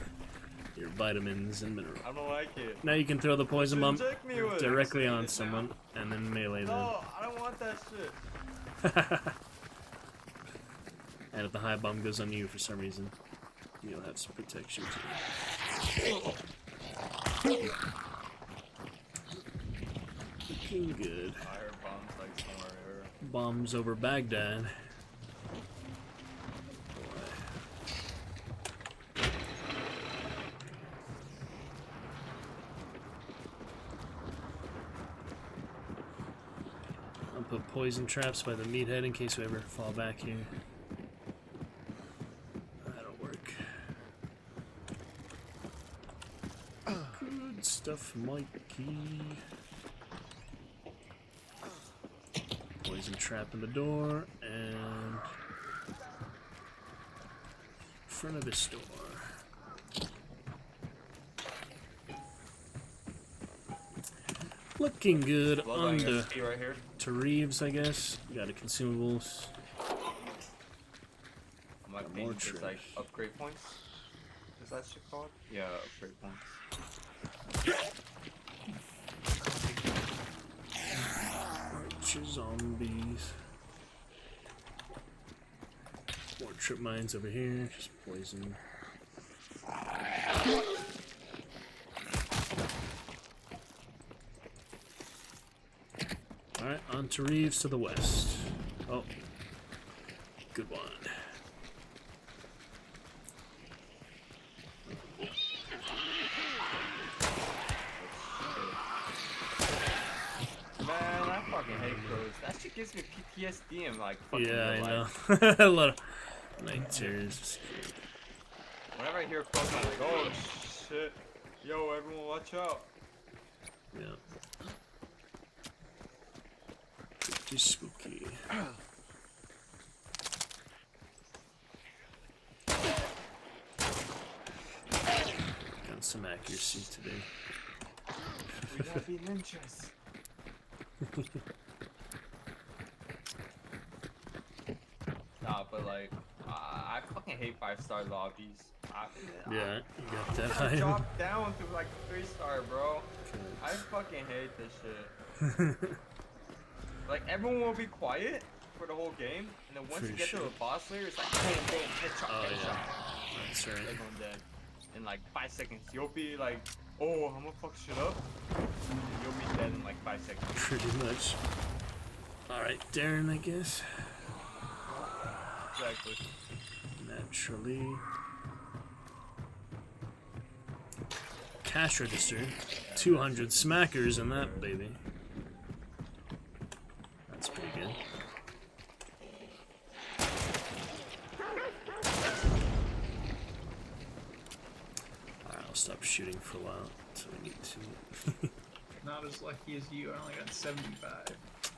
Your vitamins and minerals. I don't like it. Now you can throw the poison bomb Inject me with. directly I'm on saying it someone and then melee them. No, I don't want that shit. And if the hive bomb goes on you for some reason, you'll have some protection too. Looking good. I heard bombs like somewhere. Bombs over Baghdad. I'll put poison traps by the meathead in case we ever fall back here. That'll work. Good stuff, Mikey. Poison trap in the door and front of this door. Looking good Blood on on the XP right here. to Reeves, I guess. Got a consumables. I'm like More thinking it's like trash. upgrade points. Is that shit called? Yeah, upgrade points. Bunch of zombies. More trip mines over here. Just poison. Alright, on to Reeves to the west. Oh. Good one. Man, I fucking hate those. That shit gives me PTSD and like fucking Yeah, I real know. life. A lot of night terrors. Whenever I hear crows, I'm like, oh shit. Yo, everyone watch out. Yeah. Pretty spooky. Got some accuracy today. We gotta be ninjas. Nah, but like, I fucking hate 5-star lobbies. Yeah, you got that I item. drop down to like 3-star, bro. I fucking hate this shit. Like, everyone will be quiet for the whole game, and then once For you get sure. to the boss layer, it's like boom, boom, headshot, Oh, headshot. yeah. That's right. Everyone dead. In like 5 seconds, you'll be like, oh, I'm gonna fuck shit up. You'll be dead in like 5 seconds. Pretty much. Alright, Darren, I guess. Exactly. Naturally. Cash register. 200 smackers in that, baby. That's pretty good. Alright, I'll stop shooting for a while until we need to. Not as lucky as you. I only got 75.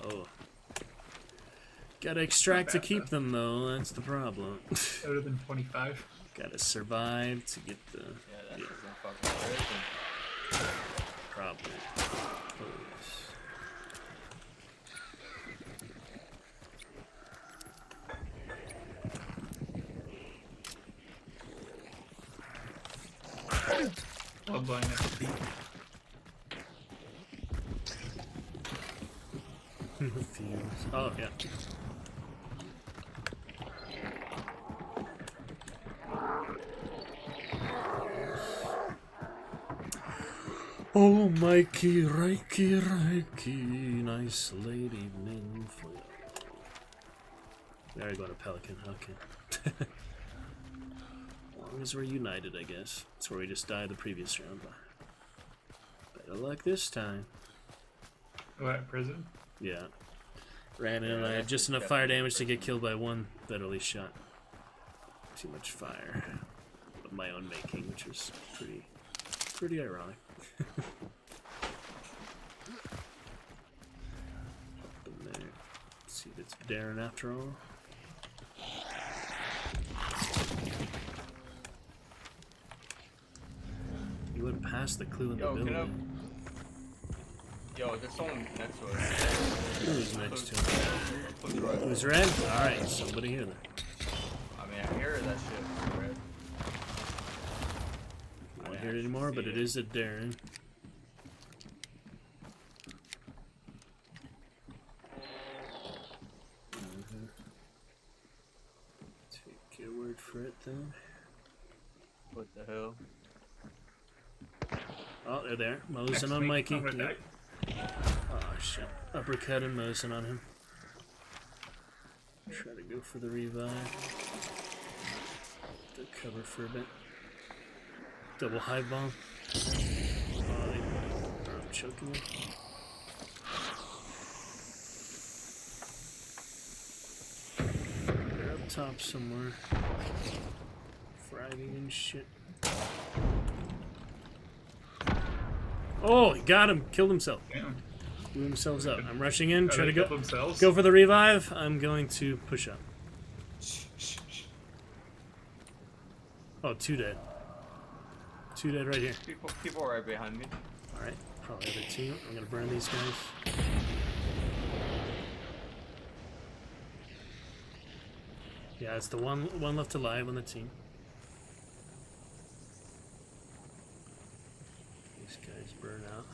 Oh. Gotta extract to bad, keep them, though. That's the problem. Better than 25. Gotta survive to get the. Yeah, that shit's in fucking prison. Probably. Bloodline XP. Fuse. Oh, yeah. Oh, Mikey, Reiki, Reiki, nice lady ninja. There you go to Pelican, okay. As long as we're united, I guess. That's where we just died the previous round. Better luck this time. What, prison? Yeah. Ran in and I had just enough fire damage to get killed by one federally shot. Too much fire. Of my own making, which was pretty ironic. Up in there. Let's see if it's Darren after all. You went past the clue in the building. Yo, there's someone next to us. Who's next to him? Who's right? Who's red? Alright, somebody here then. I mean, I hear that shit. Red. I don't hear it anymore, but it is a Darren. Take your word for it then. What the hell? Oh, they're there. Mosing on Mikey. I'm gonna Yep. Oh shit. Uppercut and Mosing on him. Try to go for the revive. To cover for a bit. Double hive bomb. Oh, I'm choking him. They're up top somewhere. Fragging and shit. Oh, he got him. Killed himself. Damn. Blew themselves up. I'm rushing in. Oh, Try they to killed themselves? go for the revive. I'm going to push up. Oh, 2 dead. 2 dead right here. People right behind me. Alright, probably other team. I'm gonna burn these guys. Yeah, it's the one left alive on the team. These guys burn out.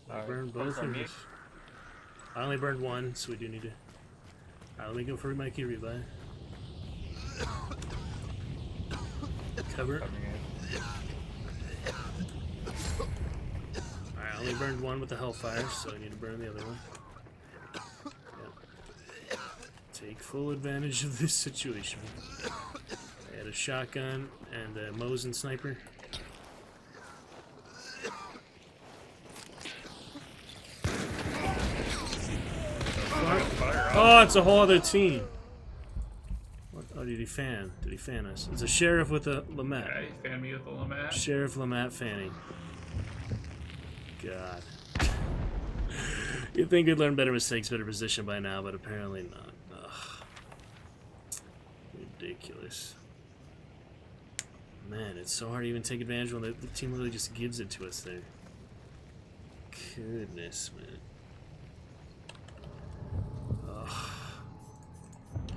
I Alright, burned focus both on of me. us. I only burned one, so we do need to. Alright, let me go for Mikey revive. Cover. Coming in. Alright, I only burned one with the Hellfire, so I need to burn the other one. Yep. Take full advantage of this situation. I had a shotgun and a Mosin sniper. Oh, it's a whole other team. What? Oh, did he fan? Did he fan us? It's a sheriff with a Lamat. Yeah, he fanned me with a Lamat. Sheriff Lamat fanning. God. You'd think we'd learn better mistakes, better position by now, but apparently not. Ugh. Ridiculous. Man, it's so hard to even take advantage when the team literally just gives it to us there. Goodness, man. Ugh.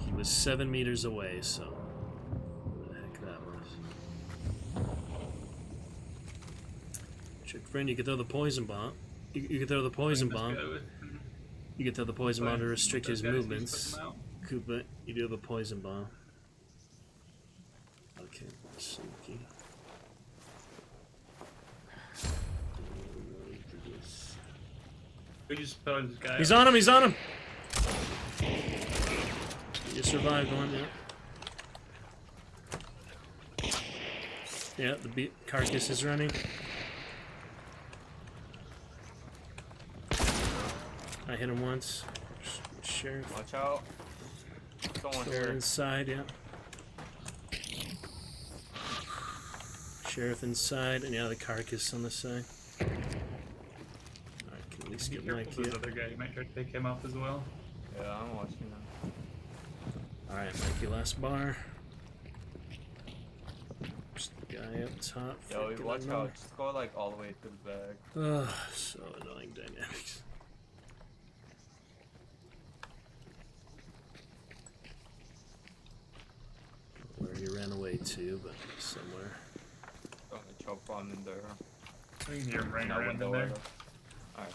He was 7 meters away, so what the heck that was. Trick friend, you could throw the poison bomb. You could throw the poison bomb. You could throw the poison bomb to restrict his movements. Koopa, you do have a poison bomb. Okay, sneaky. We just put this guy. He's on him, he's on him! You survived one, yeah. Yeah, the carcass is running. I hit him once. Sheriff. Watch out. Someone Still here. inside, yeah. Sheriff inside, and yeah, the carcass on the side. Alright, can at least Be get careful Mikey this up. other guy. You might try to take him off as well. Yeah, I'm watching them. Alright, Mikey, last bar. Just the guy up top. Yo, freaking watch annoying. out. Just go like all the way to the back. Ugh, so annoying dynamics. Where he ran away to, but somewhere. Throwing a choke bomb in there. You can hear him running That around in window. there. Alright.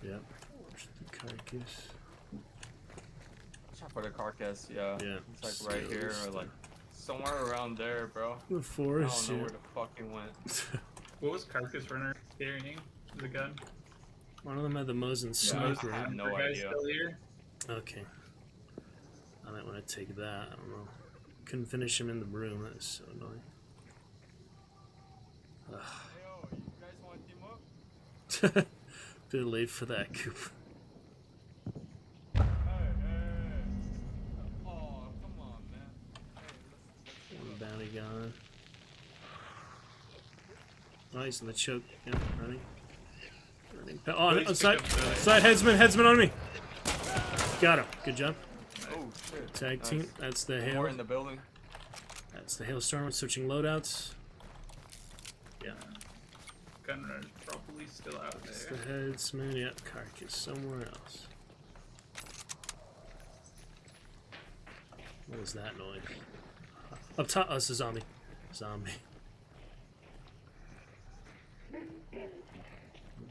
Yep. Where's the carcass? Watch out for the carcass, yeah. Yeah, It's like right here still- or like somewhere around there, bro. The I forest, don't know yeah. where the fuck it went. What was Carcass Runner carrying? The gun? One of them had the Mosin Yeah, sniper. I have no Guys idea. still here? Okay. I might want to take that. I don't know. Couldn't finish him in the room. That was so annoying. Ugh. Hey, yo, you guys want to team up? Bit late for that, Coop. Hey, hey. Oh, come on, man. Hey, One bounty gone. Oh, he's in the choke. Yeah, running. Running. Oh, Please outside. pick up the- Outside, headsman on me. Got him. Good job. Oh, shit. Tag Nice. team. That's the More hail. in the building. That's the hailstorm. Switching loadouts. Yeah. Gunrunner's probably still out That's there. the headsman. Yep. Carcass somewhere else. What was that noise? Up top. Oh, it's a zombie. Zombie.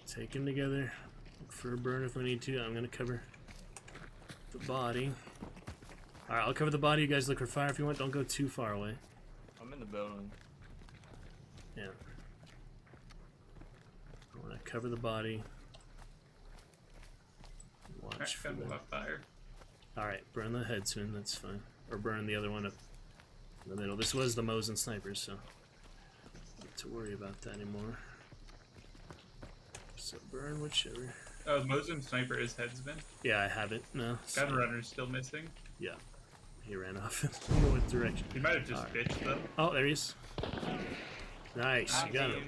Take him together. Look for a burn if we need to. I'm gonna cover the body. Alright, I'll cover the body. You guys look for fire if you want. Don't go too far away. I'm in the building. Yeah. I want to cover the body. Watch for Gun them. left fire. Alright, burn the headsman. That's fine. Or burn the other one up in the middle. This was the Mosin snipers, so not to worry about that anymore. So burn whichever. Oh, Mosin Sniper is headsman. Yeah, I have it now. so- Gunrunner's still missing. Yeah. He ran off in the north direction. He might have just Alright. bitched them. Oh, there he is. Nice, you got him.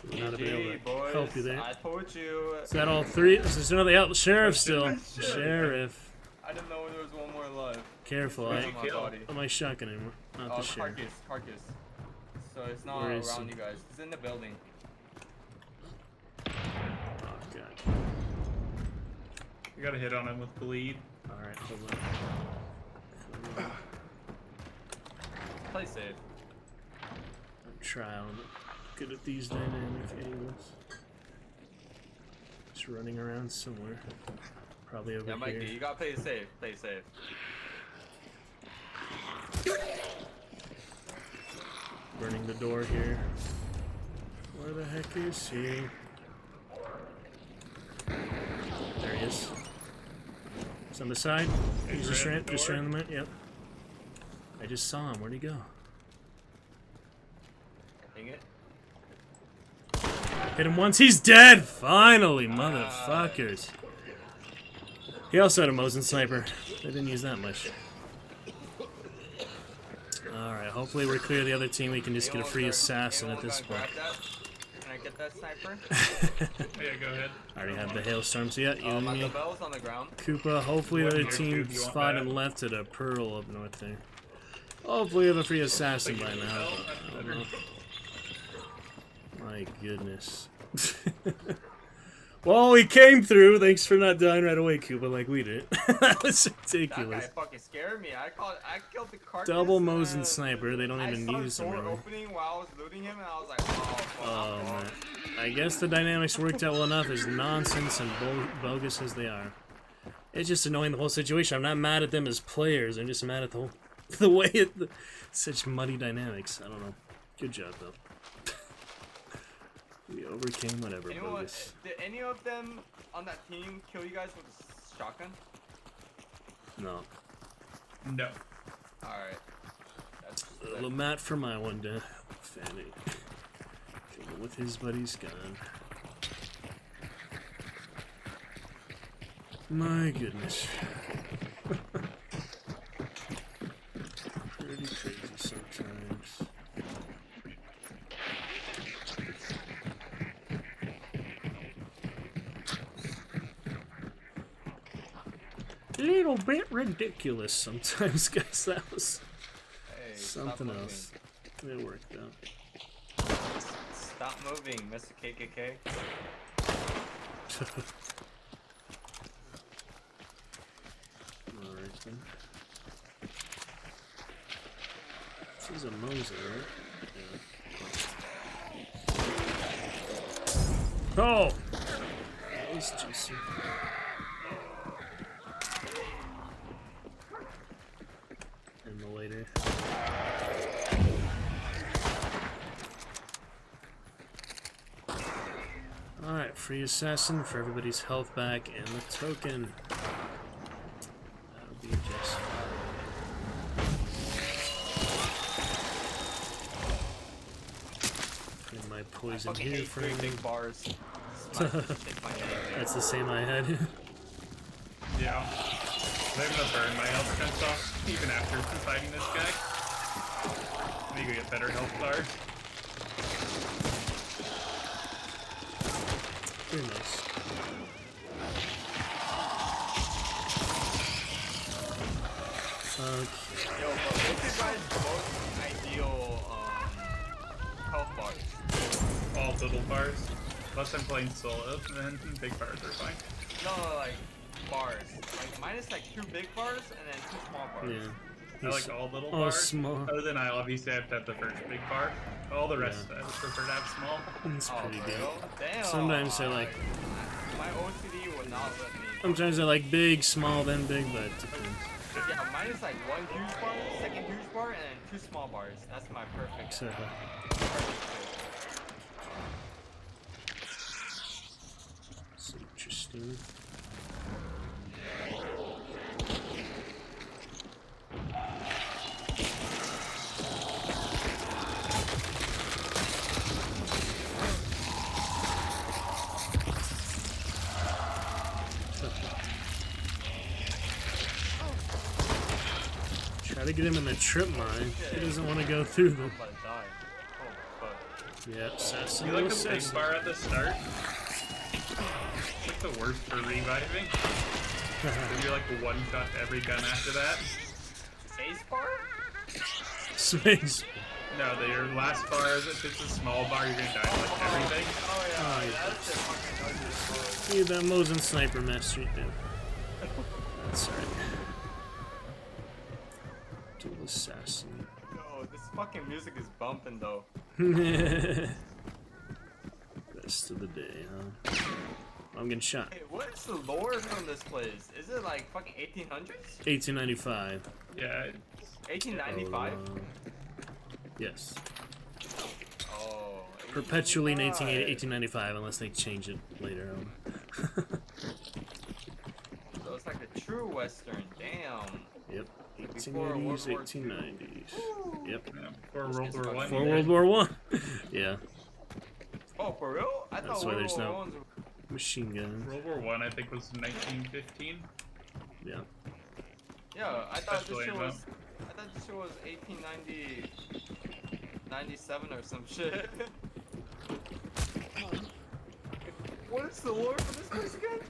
Would not have been able GG, to boys. help you there. I told you. Is that all three? There's another sheriff still. Sheriff. Sheriff. I didn't know there was one more alive. Careful, Where's I my body? not my shotgun anymore. Not Oh, the sheriff. carcass. So it's not Where is around he? you guys. It's in the building. Oh god. You gotta hit on him with bleed. Alright, hold on. Come on. Play safe. I'm trying. I'm good at these dynamic angles. Just running around somewhere. Probably over Yeah, here. Mikey, you gotta play safe. Play safe. Burning the door here. Where the heck is he? There he is. He's on the side. He He's just ran ran, the just door. ran the man. Yep. I just saw him. Where'd he go? Dang it. Hit him once. He's dead. Finally, motherfuckers. He also had a Mosin sniper. They didn't use that much. Alright, hopefully we're clear of the other team. We can just get a free assassin at this point. Can I get that sniper? Yeah, go ahead. I already have the hailstorm, so yeah, you and The me. bell's on the ground. Koopa, hopefully the What other here, team dude? You want spotted that? left at a Pearl up north there. Hopefully we have a free assassin by now, but I don't know. My goodness. Well, we came through. Thanks for not dying right away, Koopa, like we did. That was That guy ridiculous. fucking scared me. I killed the carcass. Double and Mosin sniper. They don't I even saw use the them door really. opening while I was looting him, and I was like, oh, fuck. Oh man. I guess the dynamics worked out well enough, as nonsense and bogus as they are. It's just annoying, the whole situation. I'm not mad at them as players. I'm just mad at the whole, the way such muddy dynamics. I don't know. Good job though. We overcame whatever Anyone, bogus. did any of them on that team kill you guys with a shotgun? No. No. Alright. That's Lamat for my one death. Fanny. Killed him with his buddy's gun. My goodness. Pretty crazy sometimes. Little bit ridiculous sometimes, guys. That was hey, something stop else. It worked out. Moving. Stop moving, Mr. KKK. Alright then. This is a Mosin, right? Yeah. Oh! That was juicy. And the later. free assassin for everybody's health back and the token. That'll be just fine. Put my poison Fucking here hate for great me. big bars. Smash my name. That's the same I had. Yeah. I'm gonna burn my health defense off even after fighting this guy. Maybe get better health bars. Very nice. Okay. Yo, but what's your guys' most ideal health bars? All little bars. Unless I'm playing solo, then big bars are fine. No, like bars. Like mine is like 2 big bars and then 2 small bars. Yeah. I like all little Oh, bars. small. Other than I obviously have to have the first big bar. All the rest I would prefer to have small. It's Oh, pretty for good. real? Damn. Sometimes I like. My OCD would not let me. Sometimes I like big, small, then big, but it depends. Yeah, mine is like 1 huge bar, 2nd huge bar, and then 2 small bars. That's my perfect. So, it's interesting. Try to get him in the trip mine. He doesn't want to go through them. I'm about to die. Oh, fuck. Yeah, assassin. You like a big assassin. bar at the start? It's like the worst for reviving. You're like one shot every gun after that. Space bar? Space. No, your last bar is if it's a small bar, you're gonna die with everything. Oh yeah, Oh, that's the fucking ugly See that Mosin Sniper Mastery dude. That's right. Dual assassin. No, this fucking music is bumping though. Best of the day, huh? I'm getting shot. Hey, what is the lore from this place? Is it like fucking 1800s? 1895. Yeah, 1895? Yes. Oh. Perpetually in 1895. 1895 unless they change it later on. So it's like a true western. Damn. Yep. Before World 1880s, War 1890s. Yep. yeah, for World War One. For World War One. Yeah. Oh, for real? I That's thought why World there's War no- One's- Machine guns. World War One, I think, was 1915. Yeah. Yeah, I thought Especially this shit in was. I thought this shit was 1890, 97 or some shit. What is the lore for this place again?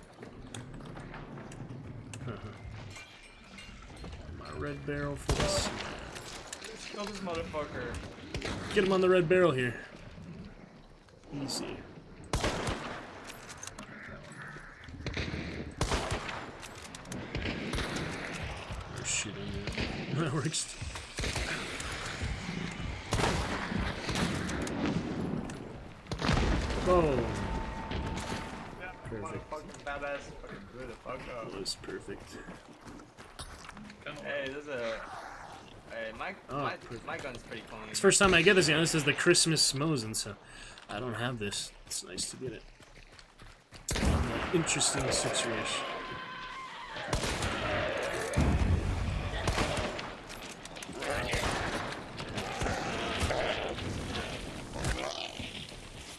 My red barrel for this. Kill this motherfucker. Get him on the red barrel here. Easy. Or shoot him. That works. Oh, perfect. Motherfucking badass fucking blew the fuck up. That was perfect. Hey, there's a. Hey, my perfect. my gun's pretty clean. It's the first time I get this. You know, this is the Christmas Mosin, so I don't have this. It's nice to get it. Interesting situation.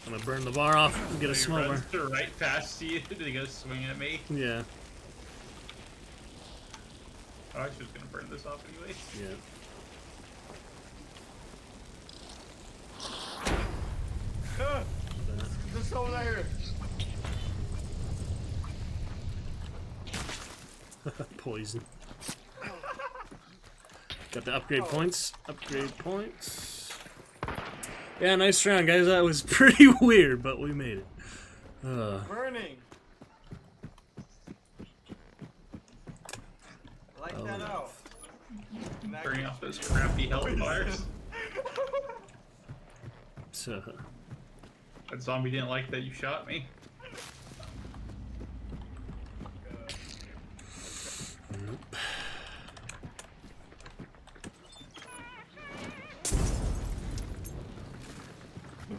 I'm gonna burn the bar off and get a He small bar. runs right past you to go swing at me. Yeah, Oh, I was just gonna burn this off anyway. yeah. Ah, there's someone out here. Poison. Got the upgrade points. Upgrade points. Yeah, nice round, guys. That was pretty weird, but we made it. Burning. Like Oh, that yeah. out. Burning off those crappy health bars. So, That zombie didn't like that you shot me. nope.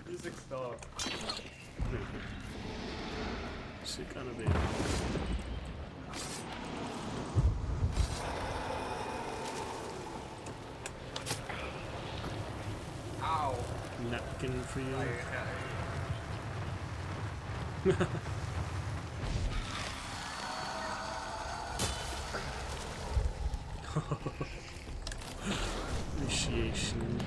Music stop. Toxic unavailable. Ow. Napkin for you. Appreciation.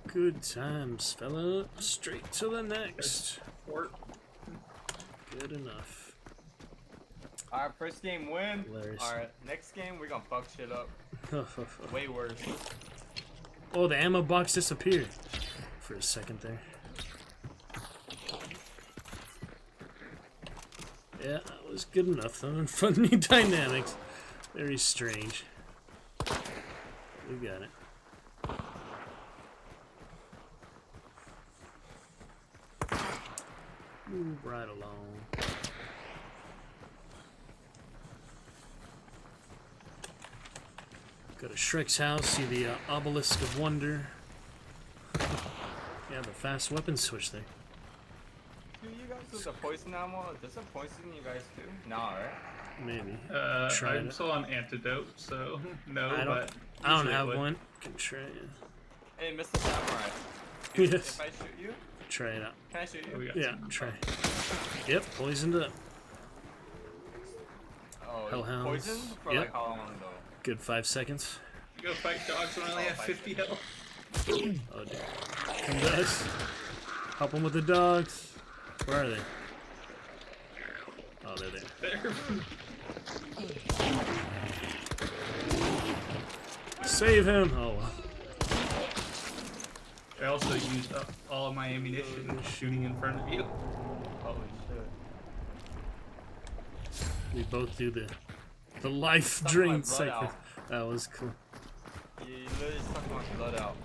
Good times, fella. Straight to the next. Or Good enough. Alright, first game win. Hilarious. Alright, next game we're gonna fuck shit up. Way worse. Oh, the ammo box disappeared for a second there. Yeah, that was good enough though. And funny dynamics. Very strange. We got it. Move right along. Go to Shrek's house, see the obelisk of wonder. Yeah, the fast weapon switch there. Do you guys with the poison ammo? Does it poison you guys too? Nah, right? Maybe. I'm it. still on antidote, so no. I don't usually it have would. one. Can try it. Hey, Mr. Samurai. Yes. If I shoot you, Try it out. can I shoot Oh, we you? got Yeah, some. try. Yep, poisoned up. Oh, Hellhounds. poison? For Yep. like how long though? Good 5 seconds. Go fight dogs when I only have 50 health. Oh dear. Come to us. Help them with the dogs. Where are they? Oh, they're there. There. Save him! Oh well. I also used up all of my ammunition shooting in front of you. Holy shit. We both do the life Suck my drain blood cycle. out. That was cool. You literally sucked my blood out.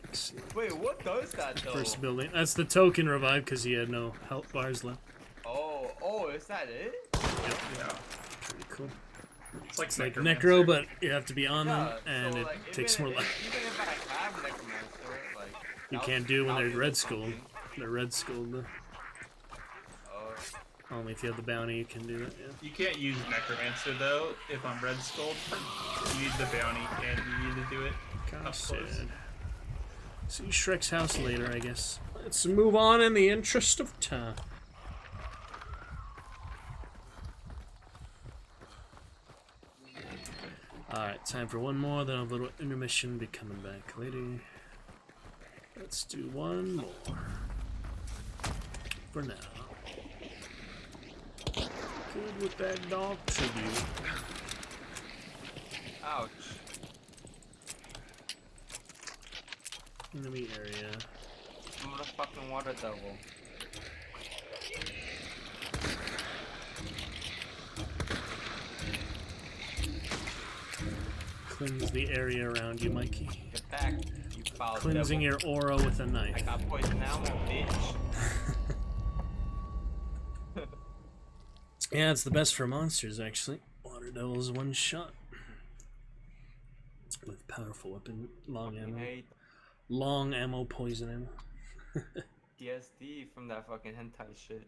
Let's see. Wait, what does that though? First building. That's the token revive because he had no health bars left. Oh, is that it? Yeah. Pretty cool. It's like It's like Necromancer. Necro, but you have to be on them, Yeah, and so, it like, takes even more if- life. Even if I have Necromancer, like... You that'll- can't do when that'll they're be red the skulled. fucking- They're red skulled. Oh, Only if you have the bounty you can do that. Yeah. You can't use Necromancer though if I'm red skulled. You need the bounty and you need to do it Kinda up close. sad. See Shrek's house later, I guess. Let's move on in the interest of time. Alright, time for one more, then a little intermission, be coming back later. Let's do one more. For now. Good with that dog tribute. ouch. Enemy area. I'm the fucking water devil. Cleanse the area around you, Mikey. Get back, you foul Cleansing devil. your aura with a I knife. got poison ammo, bitch. Yeah, it's the best for monsters, actually. Water Devil's one shot. With powerful weapon, long ammo. Hate Long ammo, poison ammo. DSD from that fucking hentai shit.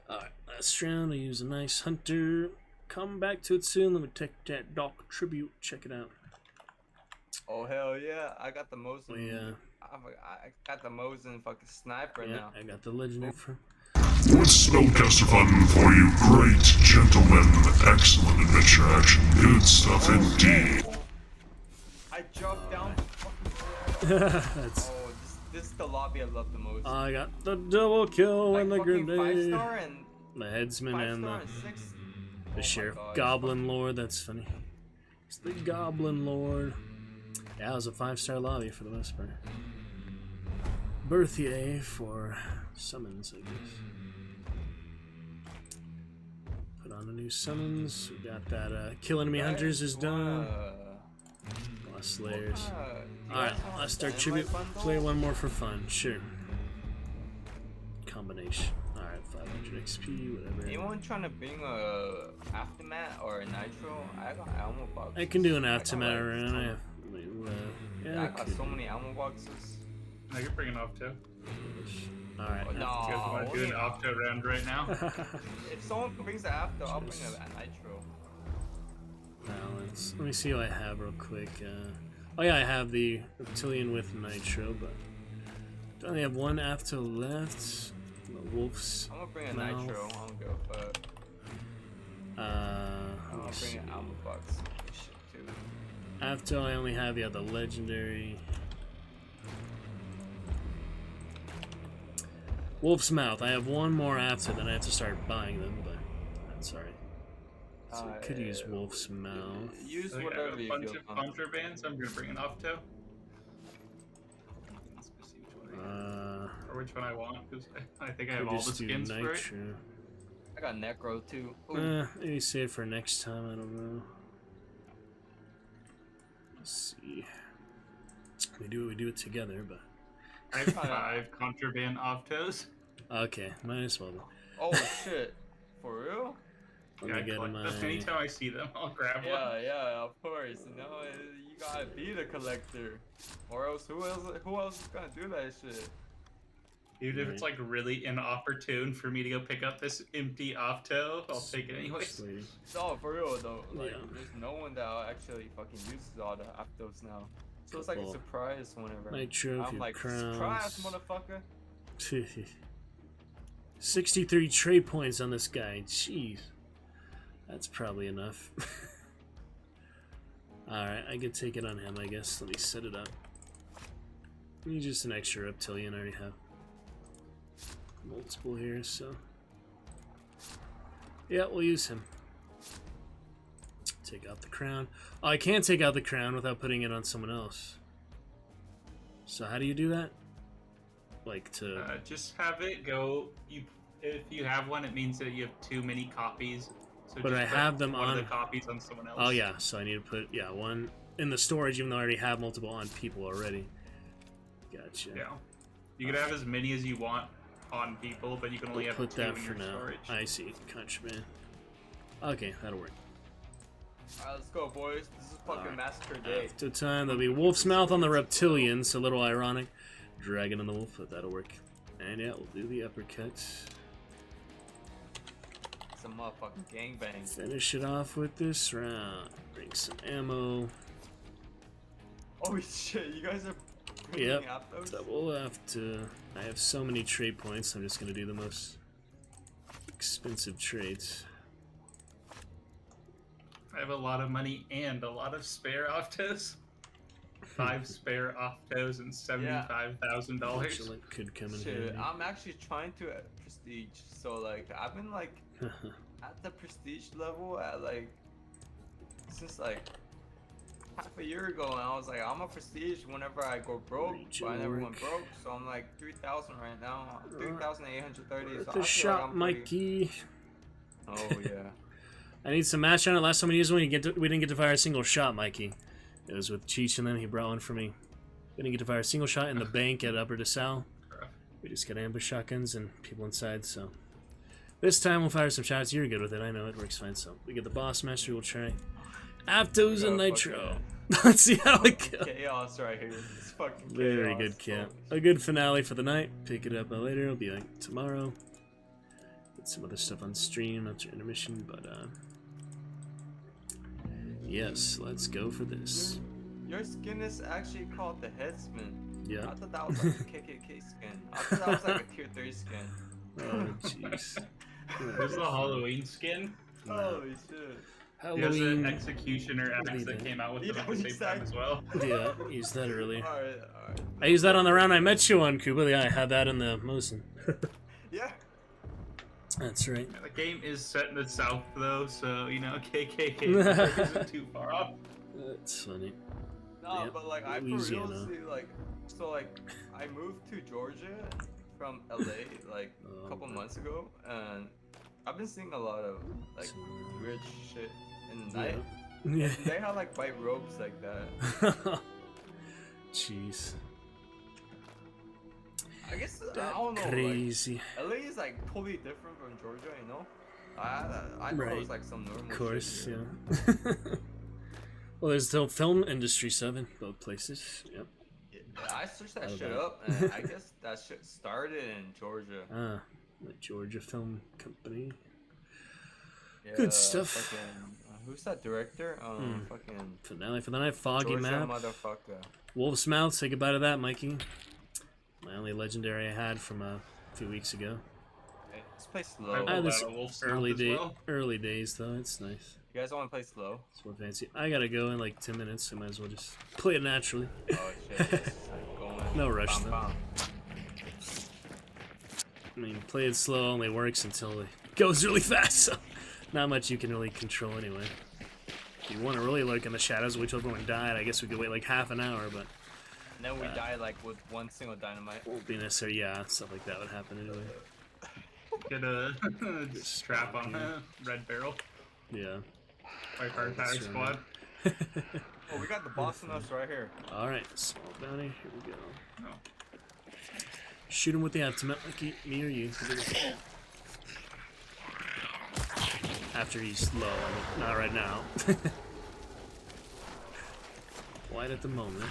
Alright, last round, I use a nice hunter. Come back to it soon, let me take that Doc tribute, check it out. Oh hell yeah, I got the Mosin. We, I got the Mosin fucking sniper yeah, now. I got the legendary from. What's spellcaster fun for you, great gentlemen? Excellent adventure action. Good stuff indeed. I dropped down. That's, Oh, this is the lobby I love the most. I got the double kill like and the fucking grenade. 5-star and The headsman 5-star and and 6. the sheriff. God, Goblin Lord, that's funny. It's the Goblin Lord. Yeah, it was a 5-star lobby for the most part. Berthier for summons, I guess. Put on a new summons. We got that kill enemy hunters is done. Boss slayers. Alright, let's start tribute. Play one more for fun, sure. Combination. Alright, 500 XP, whatever. Anyone trying to bring a aftermath or a nitro? I got ammo box. I can do an I got, aftermath like, run. I have Wait, what? I Yeah, got so many ammo boxes. I can bring it off too. Alright. Oh, no. You guys want to do an Octo round right now? If someone brings the after, I'll bring a nitro. Balance. Let me see what I have real quick. Oh yeah, I have the reptilian with nitro, but do I only have one after left? The wolf's I'm gonna bring a mouth. nitro. I don't give a fuck. I'm let gonna me bring see. an ammo box. Shit too. After I only have the legendary Wolf's Mouth. I have one more after, then I have to start buying them, but that's alright. So I could use Wolf's Mouth. Use So I have whatever a you bunch feel of comfortable. contrabands. I'm gonna bring an Octo. Let's see which one or which one I want, because I think I have could all the just do skins for it. nitro. I got Necro too. Ooh. Maybe save for next time, I don't know. Let's see. We do it together, but I have 5 contraband Octos. okay, might as well. Oh shit. For real? Let Yeah, me I get collect my. those. Anytime I see them, I'll grab one. Yeah, of course. You know, you gotta be the collector, or else who else is gonna do that shit? Even if it's like really inopportune for me to go pick up this empty Octo, I'll take it anyways. Sweetie. No, for real though. Like, Yeah. there's no one that actually fucking uses all the Aptos now. So it's like a Couple surprise whenever. Nitro, I'm few like, crowns. surprise, motherfucker. 63 trade points on this guy. Jeez. That's probably enough. Alright, I could take it on him, I guess. Let me set it up. Need just an extra reptilian. I already have multiple here, so. Yeah, we'll use him. Take out the crown. Oh, I can't take out the crown without putting it on someone else. So how do you do that? Like to... Just have it go. If you have one, it means that you have too many copies. So But just I put have them one on- of the copies on someone else. Oh yeah, so I need to put one in the storage, even though I already have multiple on people already. Gotcha. Yeah. You can have as many as you want on people, but you can only We'll have put 2 that in for your now. storage. I see. Contraband. Okay, that'll work. Alright, let's go, boys. This is fucking Alright. massacre day. After time, there'll be Wolf's Mouth on the Reptilian, so a little ironic. Dragon on the Wolf, but that'll work. And yeah, we'll do the uppercut. Some motherfucking gangbang. Finish it off with this round. Bring some ammo. Oh shit, you guys are bringing Yep. Aptos? So we'll have to. I have so many trade points. I'm just gonna do the most expensive trades. I have a lot of money and a lot of spare Octos. 5 spare Octos and $75,000. Excellent, could come in Shit, handy. I'm actually trying to prestige. So like, I've been like at the prestige level at like since like half a year ago, and I was like, I'm a prestige whenever I go broke, but I never went broke. So I'm like 3,000 right now, 3,830. So I The feel shot, like I'm pretty... Mikey. Oh yeah. I need some match on it. Last time we used one, we didn't get to fire a single shot, Mikey. It was with Cheech, and then he brought one for me. We didn't get to fire a single shot in the bank at Upper DeSalle. We just got ambush shotguns and people inside, so... This time we'll fire some shots. You're good with it. I know it works fine, so... We get the boss master. We'll try Aptos and Nitro. Let's see how it goes. Chaos right here. It's fucking chaos. Very good, Camp. A good finale for the night. Pick it up later. It'll be like tomorrow. Get some other stuff on stream after intermission, but yes, let's go for this. Your skin is actually called the Headsman. Yeah. I thought that was like a KKK skin. I thought that was like a tier 3 skin. Oh, jeez. There's the Halloween skin. Holy shit. There's an Halloween. Executioner X Leave that it. came out with You them at know the what same he time said? as well. Yeah, used that earlier. Alright. I used that on the round I met you on, Kuba. Yeah, I had that in the Mosin. Yeah. That's right. The game is set in the south though, so you know KKK isn't too far off. That's funny. No, Yep, but like I for Louisiana. real see like so like I moved to Georgia from LA like a couple okay. months ago, and I've been seeing a lot of like So- weird shit in the night. Yeah. They have like white robes like that. Jeez. I guess I don't know. Like, Crazy. LA is like totally different from Georgia, you know. I thought it Right. was like some normal. Of course, shit, yeah. Well, there's the film industry 7, both places. Yep. Yeah, I searched that How shit about up, and I guess that shit started in Georgia. Ah, the Georgia Film Company. Yeah, Good stuff. Fucking, who's that director? Fucking Finale for the night, Foggy Georgia Map. motherfucker. Wolf's Mouth, say goodbye to that, Mikey. My only legendary I had from a few weeks ago. Hey, let's play I slow. I had this Battle Wolf's Mouth early as well. early days though. It's nice. You guys want to play slow? It's more fancy. I gotta go in like 10 minutes, so I might as well just play it naturally. Oh shit, this is like going. No rush, bam, though. bam. I mean, play it slow only works until it goes really fast, so not much you can really control anyway. If you want to really lurk in the shadows, wait till everyone died. I guess we could wait like half an hour, but And then we die like with one single dynamite. won't be necessary. Yeah, stuff like that would happen anyway. Get a strap on a red barrel. Yeah. Like our entire That's squad. Oh, we got the boss in us right here. Alright, small bounty. Here we go. No. Shoot him with the ultimate, like me or you. After he's low, I mean, not right now. Light at the moment.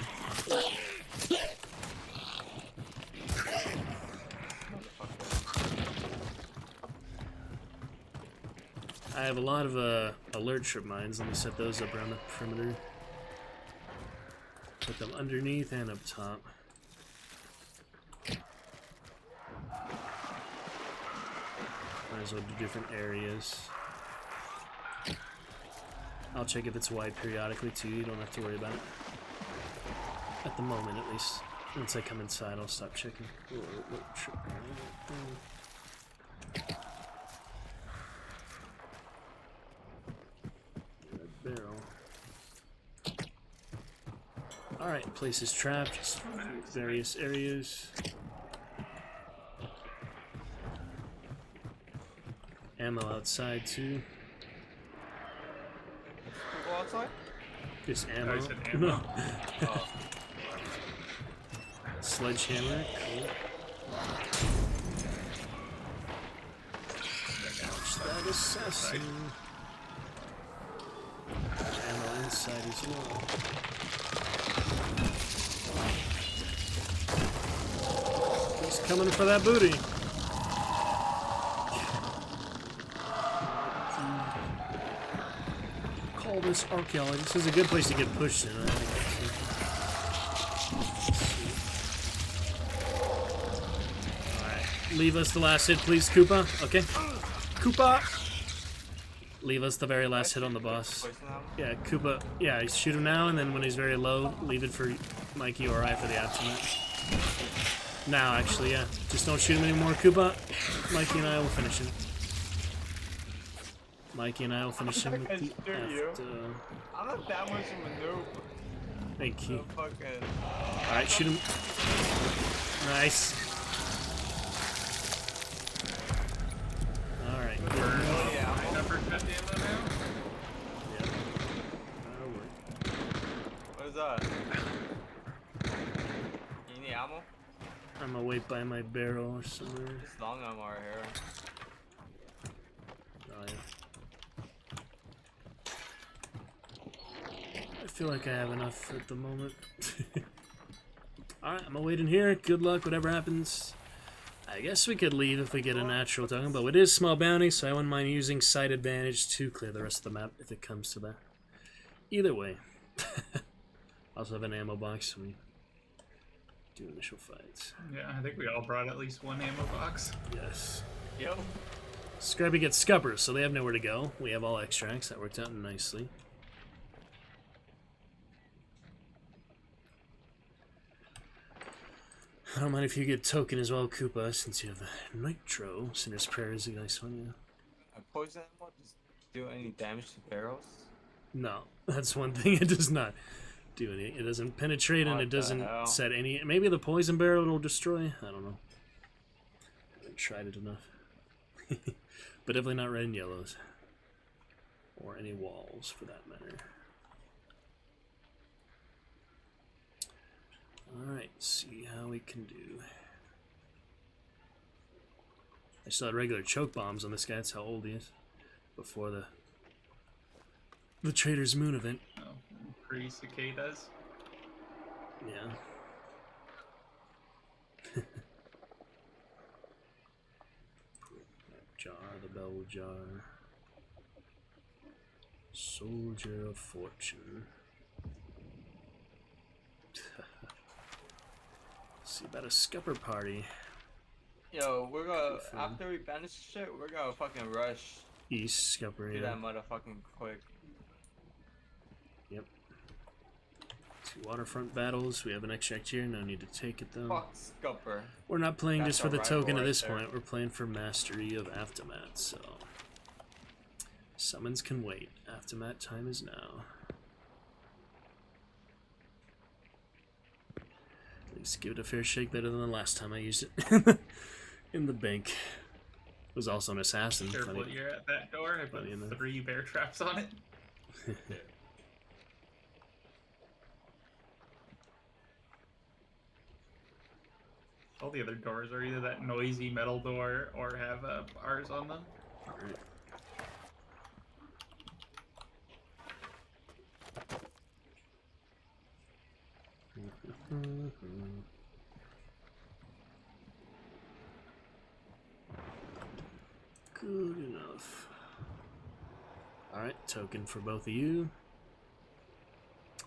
I have a lot of alert trip mines. Let me set those up around the perimeter. Put them underneath and up top. Might as well do different areas. I'll check if it's wide periodically too. You don't have to worry about it. At the moment, at least. Once I come inside, I'll stop checking. Alert trip mine. Barrel. Alright, places trapped, just various areas. Ammo outside too. Go outside? Just I ammo. said ammo. No. Oh. Sledgehammer, cool. Watch that assassin. Ammo inside as well. He's coming for that booty. Call this archaeology. This is a good place to get pushed in. I think. Alright. Leave us the last hit, please, Koopa. Okay. Koopa! Leave us the very last hit on the boss. Poison him? Yeah, Koopa. Yeah, shoot him now, and then when he's very low, leave it for Mikey or I for the ultimate. Now, actually, yeah. Just don't shoot him anymore, Koopa. Mikey and I will finish him. Mikey and I will finish him with the after. I'm not that much of a noob. Thank you. So fucking. Alright, shoot him. Nice. Alright, good. Oh, yeah. I got for cut ammo now. Yep. That'll work. What is that? You need ammo? I'm gonna wait by my barrel or somewhere. It's long ammo right here. Oh, yeah. I feel like I have enough at the moment. Alright, I'm gonna wait in here. Good luck, whatever happens. I guess we could leave if we get a natural token, but it is small bounty, so I wouldn't mind using side advantage to clear the rest of the map if it comes to that. Either way. Also have an ammo box when we do initial fights. Yeah, I think we all brought at least one ammo box. Yes. Yo. Scrappy gets scuppers, so they have nowhere to go. We have all extracts. That worked out nicely. I don't mind if you get token as well, Koopa, since you have a Nitro. Cinder's Prayer is a nice one, yeah. A poison ammo just do any damage to barrels? No, that's one thing it does not do. Any. It doesn't penetrate and What it the doesn't hell? set any... Maybe the poison barrel will destroy? I don't know. I haven't tried it enough. But definitely not red and yellows. Or any walls, for that matter. Alright, see how we can do. I still had regular choke bombs on this guy, that's how old he is. Before the The Trader's Moon event. Oh, pre-cicadas. Yeah. Jar, the bell jar. Soldier of Fortune. See about a scupper party. Yo, we're gonna Good for after we banish shit, we're gonna fucking rush. East scupper, Do yeah. that motherfucking quick. Yep. 2 waterfront battles. We have an extract here. No need to take it though. Fuck Scupper. We're not playing That's just for a the rival token at right this there. point. We're playing for mastery of Aftermath. So summons can wait. Aftermath time is now. At least give it a fair shake, better than the last time I used it in the bank. It was also an assassin. Careful, funny. you're at that door. I put funny enough. 3 bear traps on it. All the other doors are either that noisy metal door or have bars on them. Alright. Good enough. Alright, token for both of you.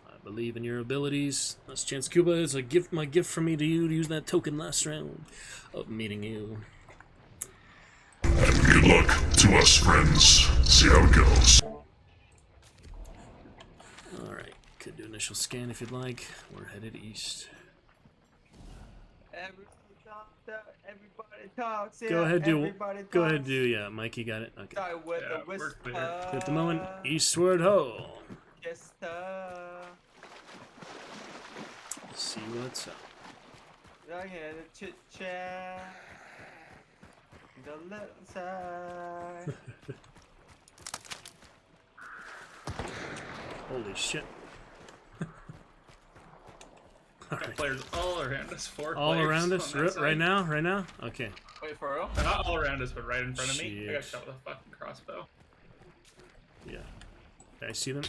I believe in your abilities. Last chance, Cuba. It's a gift, my gift from me to you to use that token last round of meeting you. And good luck to us, friends. See how it goes. Alright, could do initial scan if you'd like. We're headed east. Everybody talks. Yeah, Go ahead, do. everybody Go ahead, talks. do. Yeah, Mikey got it. Okay. Start with Yeah, the we're whisper. clear. At the moment, eastward ho. Just See what's up. I hear the chit chat. The left side. Holy shit. Got players all around us. 4 All players around on us? that Right side. now? Right now? Okay. Wait for real? Not all around us, but right in front of me. I got Shit. shot with a fucking crossbow. Yeah. Okay, I see them.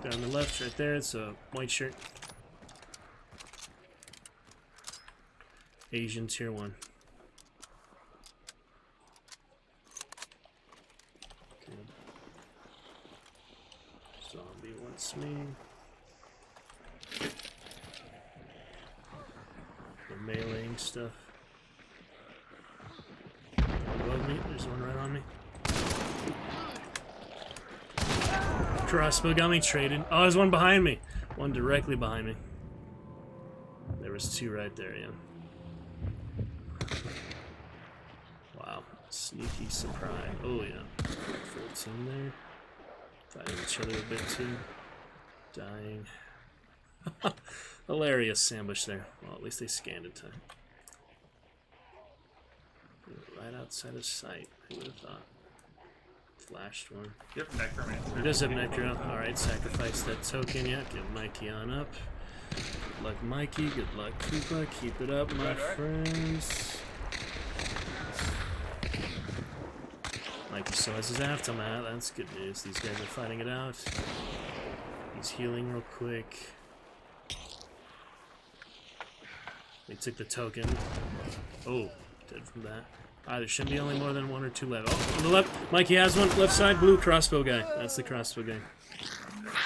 Down the left, right there. It's a white shirt. Asian tier 1. Okay. Zombie wants me. The meleeing stuff. Above me, there's one right on me. Crossbow got me traded. Oh, there's one behind me. One directly behind me. There was 2 right there, yeah. Wow. Sneaky surprise. Oh, yeah. Full team there. Fighting each other a bit, too. Dying. Hilarious ambush there. Well, at least they scanned in time. Right outside of sight. Who would have thought? Flashed one. You have necromancer. He does have Necro. Alright, sacrifice that token. Yeah, get Mikey on up. Good luck, Mikey. Good luck, Koopa. Keep it up, my Right. friends. Mikey still has his aftermath. That's good news. These guys are fighting it out. He's healing real quick. They took the token. Oh, dead from that. There shouldn't be only more than 1 or 2 left. Oh, on the left, Mikey has one. Left side, blue crossbow guy. That's the crossbow guy.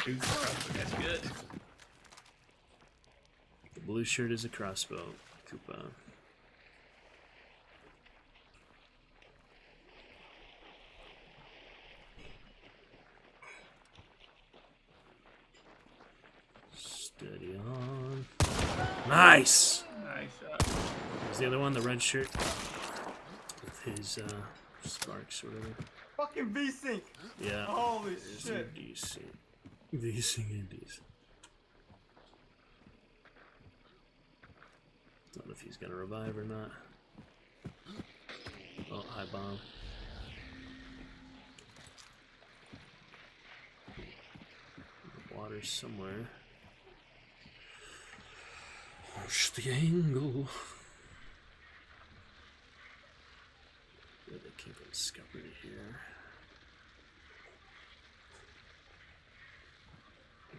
Dude, that's good. The blue shirt is a crossbow. Koopa. Steady on. Nice! Nice shot. There's the other one, the red shirt. With his sparks or whatever. Fucking V-Sync. Yeah. Holy There's your shit. DC. DC and DC. Don't know if he's gonna revive or not. Oh, high bomb. Water somewhere. Push the angle. Where they came from, scuppered here.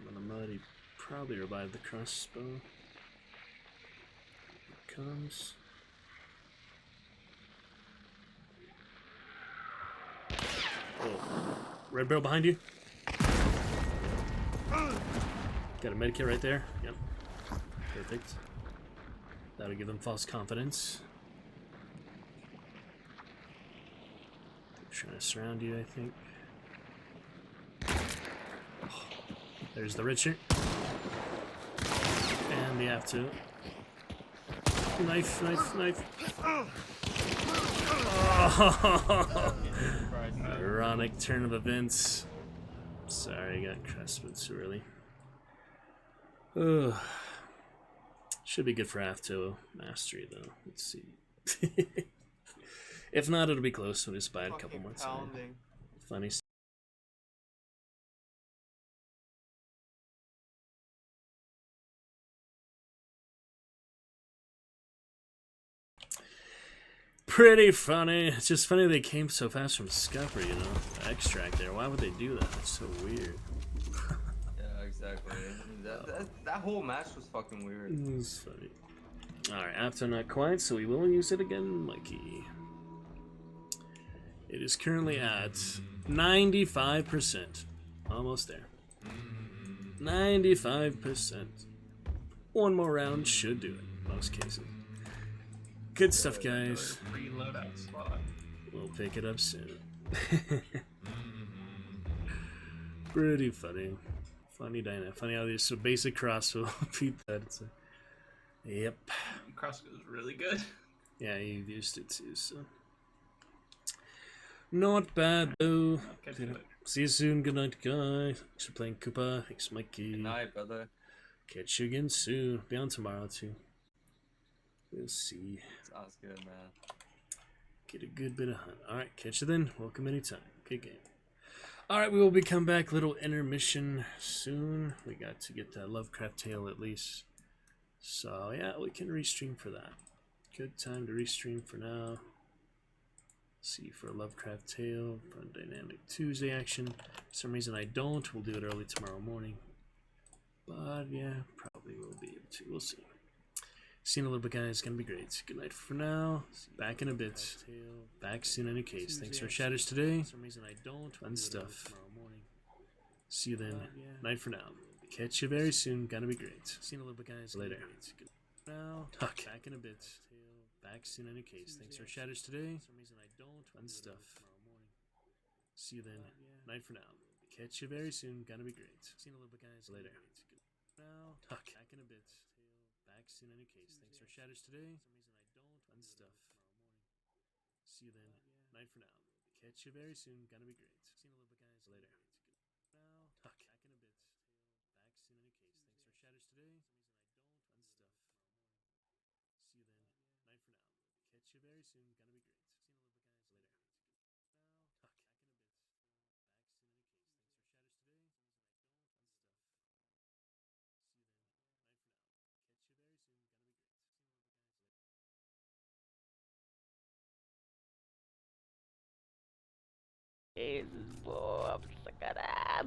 On the mud, he probably revived the crossbow. Here it comes. Oh, red barrel behind you. Got a medikit right there. Yep. Perfect. That'll give them false confidence. They're trying to surround you, I think. Oh, there's the Richard. And the F2. Knife, knife, knife. Oh. Ironic turn of events. Sorry, I got crushed too early. Ugh. Should be good for Afto Mastery, though. Let's see. If not, it'll be close. We'll just buy it a couple more times. Funny. Pretty funny. It's just funny they came so fast from Scupper, you know? The extract there. Why would they do that? It's so weird. Yeah, exactly. That whole match was fucking weird. It was funny. Alright, after not quite, so we will use it again, Mikey. It is currently at 95%. Almost there. 95%. One more round should do it, most cases. Good stuff, guys. Reload out spot. We'll pick it up soon. Pretty funny. Funny dynamic. Funny how these so basic crossbow beat that. It's yep. Crossbow is really good. Yeah, you've used it too, so. Not bad though. Catch you later. See you soon. Good night, guys. Thanks for playing Koopa. Thanks, Mikey. Good night, brother. Catch you again soon. Be on tomorrow too. We'll see. Sounds good, man. Get a good bit of hunt. Alright, catch you then. Welcome anytime. Good game. Alright, we will be come back. Little intermission soon. We got to get that Lovecraft Tale at least. So, yeah, we can restream for that. Good time to restream for now. See for Lovecraft Tale. Fun Dynamic Tuesday action. For some reason I don't. We'll do it early tomorrow morning. But, yeah, probably will be able to. We'll see. See you in a little bit, guys. It's gonna be great. Good night for now. Back in a bit. Back soon, in any case. Thanks for shatters today. For some reason I don't. Fun stuff. See you then. Night for now. Catch you very soon. Gonna be great. See you in a little bit, guys. Later. Good now. Talk. Back in a bit. Back soon, in any case. Thanks for shatters today. For some reason I don't. Fun stuff. See you then. Night for now. Catch you very soon. Gonna be great. See you in a little bit, guys. Later. Good now. Talk. Back in a bit. Back soon, in any case. Thanks for shatters today. For some reason I don't. Fun stuff. See you then. Night for now. Catch you very soon. Gonna be great. See you in a little bit, guys. Later. Good now. Talk. Back in a bit. Back soon, in any case. Thanks for shatters today. For some reason I don't. Fun stuff. See you then. Night for now. Catch you very soon. Gonna be great. See you in a little bit, guys. Later. Good now. Talk. Back in a bit. Back soon, in any case. Thanks for shatters today. For some reason I don't. Fun stuff. See you then. Night for now. Catch you very soon. Gonna be great. See you in a little bit, guys. Later. Jesus, boy, I'm sick of that.